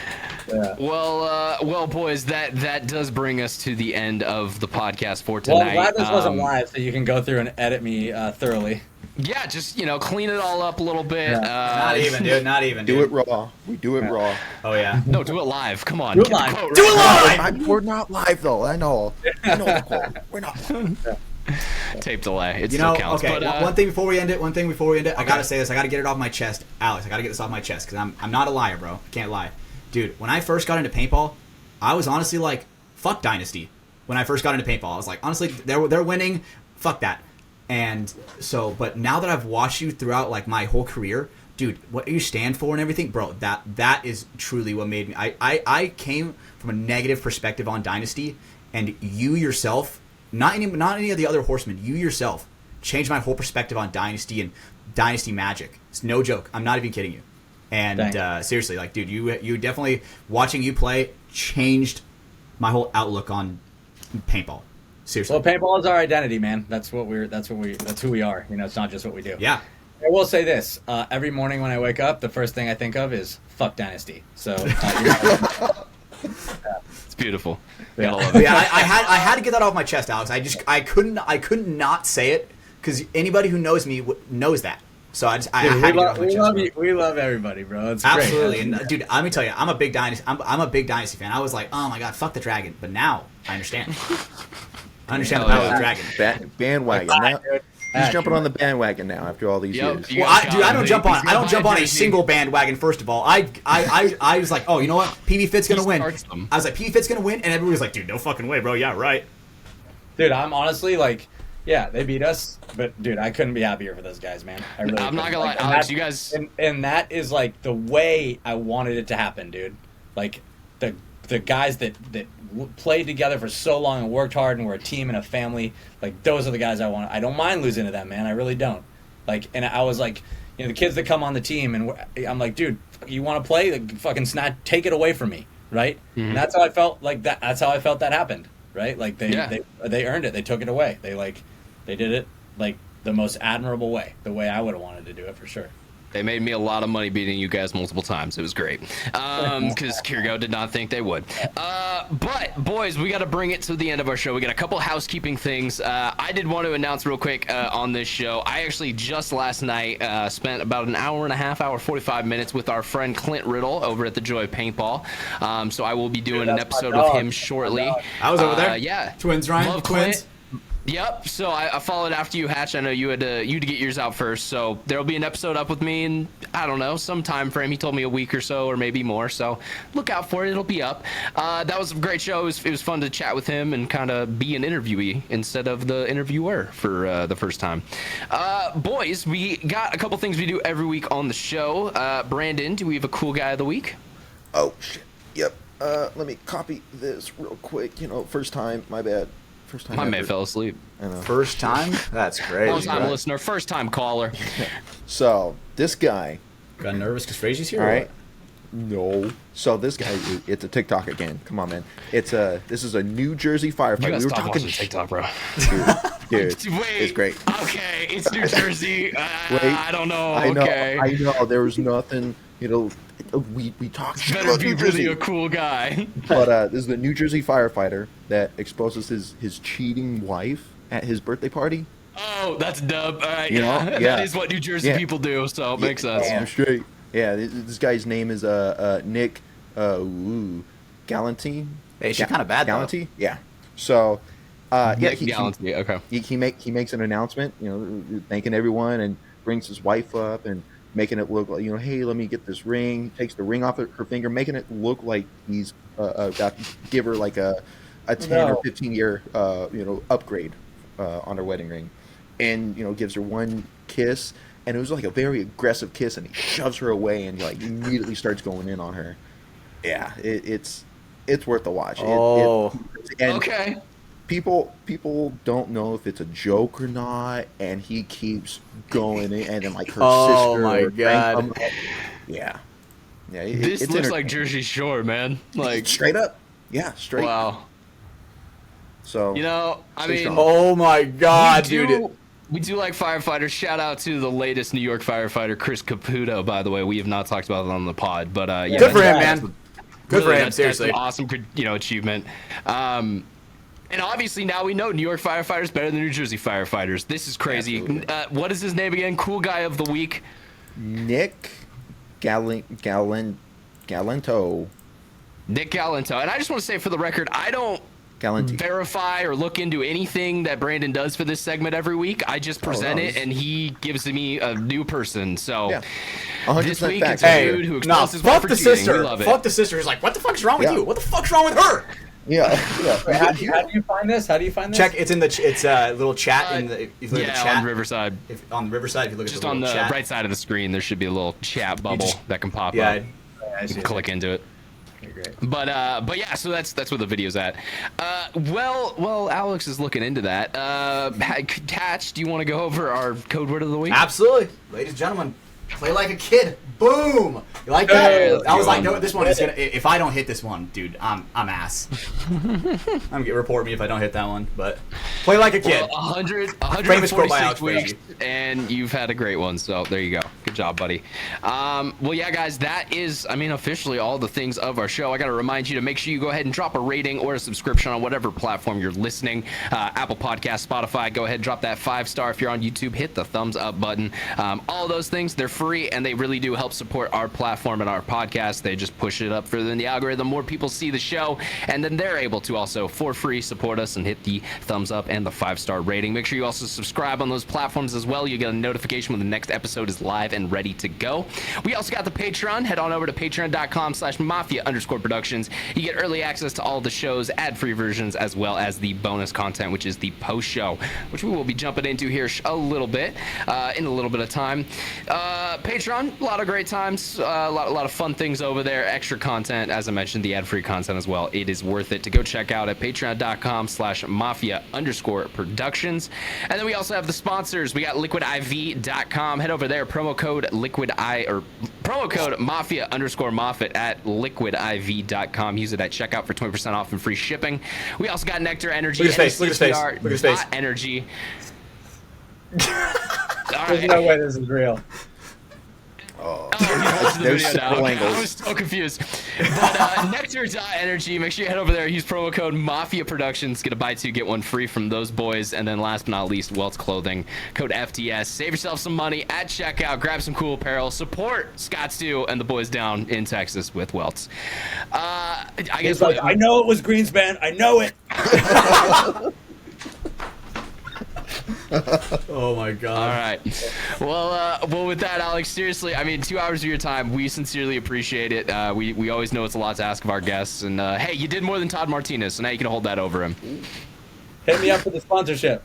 Yeah. Well, boys, that does bring us to the end of the podcast for Well, tonight. I'm glad this wasn't live, so you can go through and edit me thoroughly. Yeah, just clean it all up a little bit. Not even, dude. Not even, dude. Do it raw. We do it raw. Oh, yeah. No, do it live. Come on. Do it Get the live. quote Do it right. live! We're not live though. I know. I know the quote. We're not. Tape delay. It You still know, counts. okay, But, one thing before we end it, I gotta say this, I gotta get it off my chest. Alex, I gotta get this off my chest, because I'm not a liar, bro. Can't lie. Dude, when I first got into paintball, I was honestly like, fuck Dynasty. When I first got into paintball, I was like, honestly, they're winning, fuck that. And so, but now that I've watched you throughout like my whole career, dude, what you stand for and everything, bro, that is truly what made me. I came from a negative perspective on Dynasty, and you yourself, not any of the other horsemen, you yourself changed my whole perspective on Dynasty and Dynasty Magic. It's no joke. I'm not even kidding you. And seriously, like, dude, you definitely, watching you play changed my whole outlook on paintball. Seriously. Well, paintball is our identity, man. That's who we are. It's not just what we do. Yeah. I will say this: every morning when I wake up, the first thing I think of is "fuck Dynasty." So it's beautiful. Yeah. Gotta love it. Yeah, I had to get that off my chest, Alex. I couldn't not say it, because anybody who knows me knows that. So I had to get it off my chest. we love everybody, bro. It's Absolutely, great. and dude, let me tell you, I'm a big Dynasty fan. I was like, oh my god, fuck the dragon, but now I understand. I understand the power of the dragon. Bandwagon. Now, he's jumping on the bandwagon now after all these years. You Well, guys dude, got I don't it. jump on. He's I don't gonna jump buy on a jersey. single bandwagon. First of all, I was like, oh, you know what? PB Fit's gonna He win. starts them. I was like, PB Fit's gonna win, and everybody was like, dude, no fucking way, bro. Yeah, right. Dude, I'm honestly like, Yeah, they beat us, but dude, I couldn't be happier for those guys, man. I really I'm not couldn't. gonna lie, and Alex. that- You guys, and that is like the way I wanted it to happen, dude. Like the guys that played together for so long and worked hard and were a team and a family. Like those are the guys I want. I don't mind losing to them, man. I really don't. Like, and I was like, you know, the kids that come on the team, and I'm like, dude, you want to play? Like, fucking take it away from me, right? Mhm. And that's how I felt. Like that. That's how I felt that happened, right? Like they earned it. They took it away. They did it like the most admirable way, the way I would have wanted to do it for sure. they made me a lot of money beating you guys multiple times. It was great. Because Kirgo did not think they would. But, boys, we got to bring it to the end of our show. We got a couple housekeeping things. I did want to announce real quick on this show. I actually just last night spent about an hour and a half, 45 minutes with our friend Clint Riddle over at the Joy Paintball. So I will be doing an episode with him shortly. I was over there. Yeah. Twins, Ryan. Love Twins. Clint. Yep. So I followed after you, Hatch. I know you had to get yours out first. So there'll be an episode up with me in, I don't know, some time frame. He told me a week or so, or maybe more. So look out for it. It'll be up. That was a great show. It was fun to chat with him and kind of be an interviewee instead of the interviewer for the first time. Boys, we got a couple things we do every week on the show. Brandon, do we have a cool guy of the week? Oh shit. Yep. Let me copy this real quick. You know, first time. My bad. First time. My ever. man fell asleep. I know. First time? That's crazy. Long time right. listener, first time caller. So this guy. Got nervous because Fraige's here? All or right. what? No. So this guy, it's a TikTok again. Come on, man. This is a New Jersey You firefighter. gotta We were stop talking watching TikTok, bro. dude. Wait, It's great. Okay, it's New Jersey. Wait, I don't know. I know. Okay. I know. There was nothing. You know, we talked shit Better about be New really Jersey. a cool guy. But this is the New Jersey firefighter that exposes his cheating wife at his birthday party. Oh, that's dub. All right, You know? yeah. Yeah. That is what New Jersey Yeah. people do, so it makes sense. Damn straight. Yeah, this guy's name is Nick Galantine. Hey, she's kind of bad, though. Galantine? Yeah. So, yeah, Nick Gallanty, okay. he makes an announcement, you know, thanking everyone and brings his wife up and making it look like, you know, hey, let me get this ring. Takes the ring off her finger, making it look like he's got to give her like a 10 or 15 year upgrade on her wedding ring, and you know, gives her one kiss, and it was like a very aggressive kiss, and he shoves her away and like immediately starts going in on her. Yeah, it's worth a watch. And Okay. people don't know if it's a joke or not, and he keeps going in, and then like her Oh sister. my or God. grandma- Yeah. This it's looks like entertaining. Jersey Shore, man. Like, Straight up. Yeah, straight. wow. So You know, I Stay mean, strong. Oh my God, dude. we do like firefighters. Shout out to the latest New York firefighter, Chris Caputo, by the way. We have not talked about it on the pod, but yeah. Good for him, that's- man. Good for really, him, that's seriously. an awesome, achievement. And obviously now we know New York firefighters better than New Jersey firefighters. This is crazy. Absolutely. What is his name again? Cool guy of the week. Nick Galanto. Nick Gallanto. And I just want to say for the record, I don't Galanti. verify or look into anything that Brandon does for this segment every week. I just present no, it, and he gives me a new person. So Yeah. 100% this week facts. it's a Hey, dude who no, exposes his wife fuck for the cheating. sister. We love it. Fuck the sister. Who's like, what the fuck's wrong with Yeah. you? What the fuck's wrong with her? Yeah. How do you find this? How do you find this? Check. It's in the. It's a little chat in the. If you look at the Yeah, chat on Riverside. on Riverside, if you look Just at the on little the chat. right side of the screen, there should be a little chat bubble just- that can pop Yeah. up. I You see can it. click into it. Okay, great. But yeah, so that's where the video's at. Well, Alex is looking into that. Hatch, do you want to go over our code word of the week? Absolutely, ladies and gentlemen, play like a kid. Boom! You like that? Hey, let's I was go. like, no, this one is gonna. If I don't hit this one, dude, I'm ass. I'm gonna report me if I don't hit that one. But play like a kid. Well, 146 Famous quote by Alex weeks, Fraige. and you've had a great one. So there you go. Good job, buddy. Well, yeah, guys, that is, officially all the things of our show. I got to remind you to make sure you go ahead and drop a rating or a subscription on whatever platform you're listening. Apple Podcasts, Spotify. Go ahead and drop that 5-star. If you're on YouTube, hit the thumbs up button. All those things, they're free, and they really do help support our platform and our podcast. They just push it up further in the algorithm. More people see the show, and then they're able to also, for free, support us and hit the thumbs up and the 5-star rating. Make sure you also subscribe on those platforms as well. You get a notification when the next episode is live and and ready to go. We also got the Patreon. Head on over to patreon.com/Mafia_Productions. You get early access to all the shows, ad-free versions, as well as the bonus content, which is the post show, which we will be jumping into here a little bit in a little bit of time. Patreon, a lot of great times, a lot of fun things over there, extra content, as I mentioned, the ad-free content as well. It is worth it to go check out at patreon.com/Mafia_Productions. And then we also have the sponsors. We got liquidiv.com. Head over there, promo code Mafia_Moffitt at liquidiv.com. Use it at checkout for 20% off and free shipping. We also got NECTR Energy. Look at his face. Look at his face. Look at his face. Energy. There's no way this is real. Oh, There's several angles. I was so confused. But NECTR.energy, make sure you head over there. Use promo code MafiaProductions. Get a buy two, get one free from those boys. And then last but not least, Welt's Clothing. Code FTS. Save yourself some money at checkout. Grab some cool apparel. Support Scott Stew and the boys down in Texas with Welt's. I guess I know it was Greenspan. I know it. Oh my god. All right. Well, with that, Alex, seriously, I mean, 2 hours of your time, we sincerely appreciate it. We always know it's a lot to ask of our guests. And hey, you did more than Todd Martinez, so now you can hold that over him. Hit me up for the sponsorship.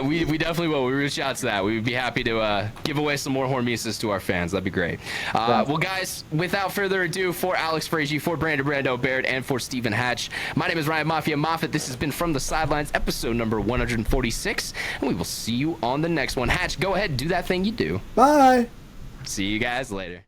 We definitely will. We reach out to that. We would be happy to give away some more hormesis to our fans. That'd be great. Well, guys, without further ado, for Alex Fraige, for Brando, Baird, and for Stephen Hatch, my name is Ryan Mafia Moffitt. This has been From the Sidelines, episode number 146, and we will see you on the next one. Hatch, go ahead, do that thing you do. Bye. See you guys later.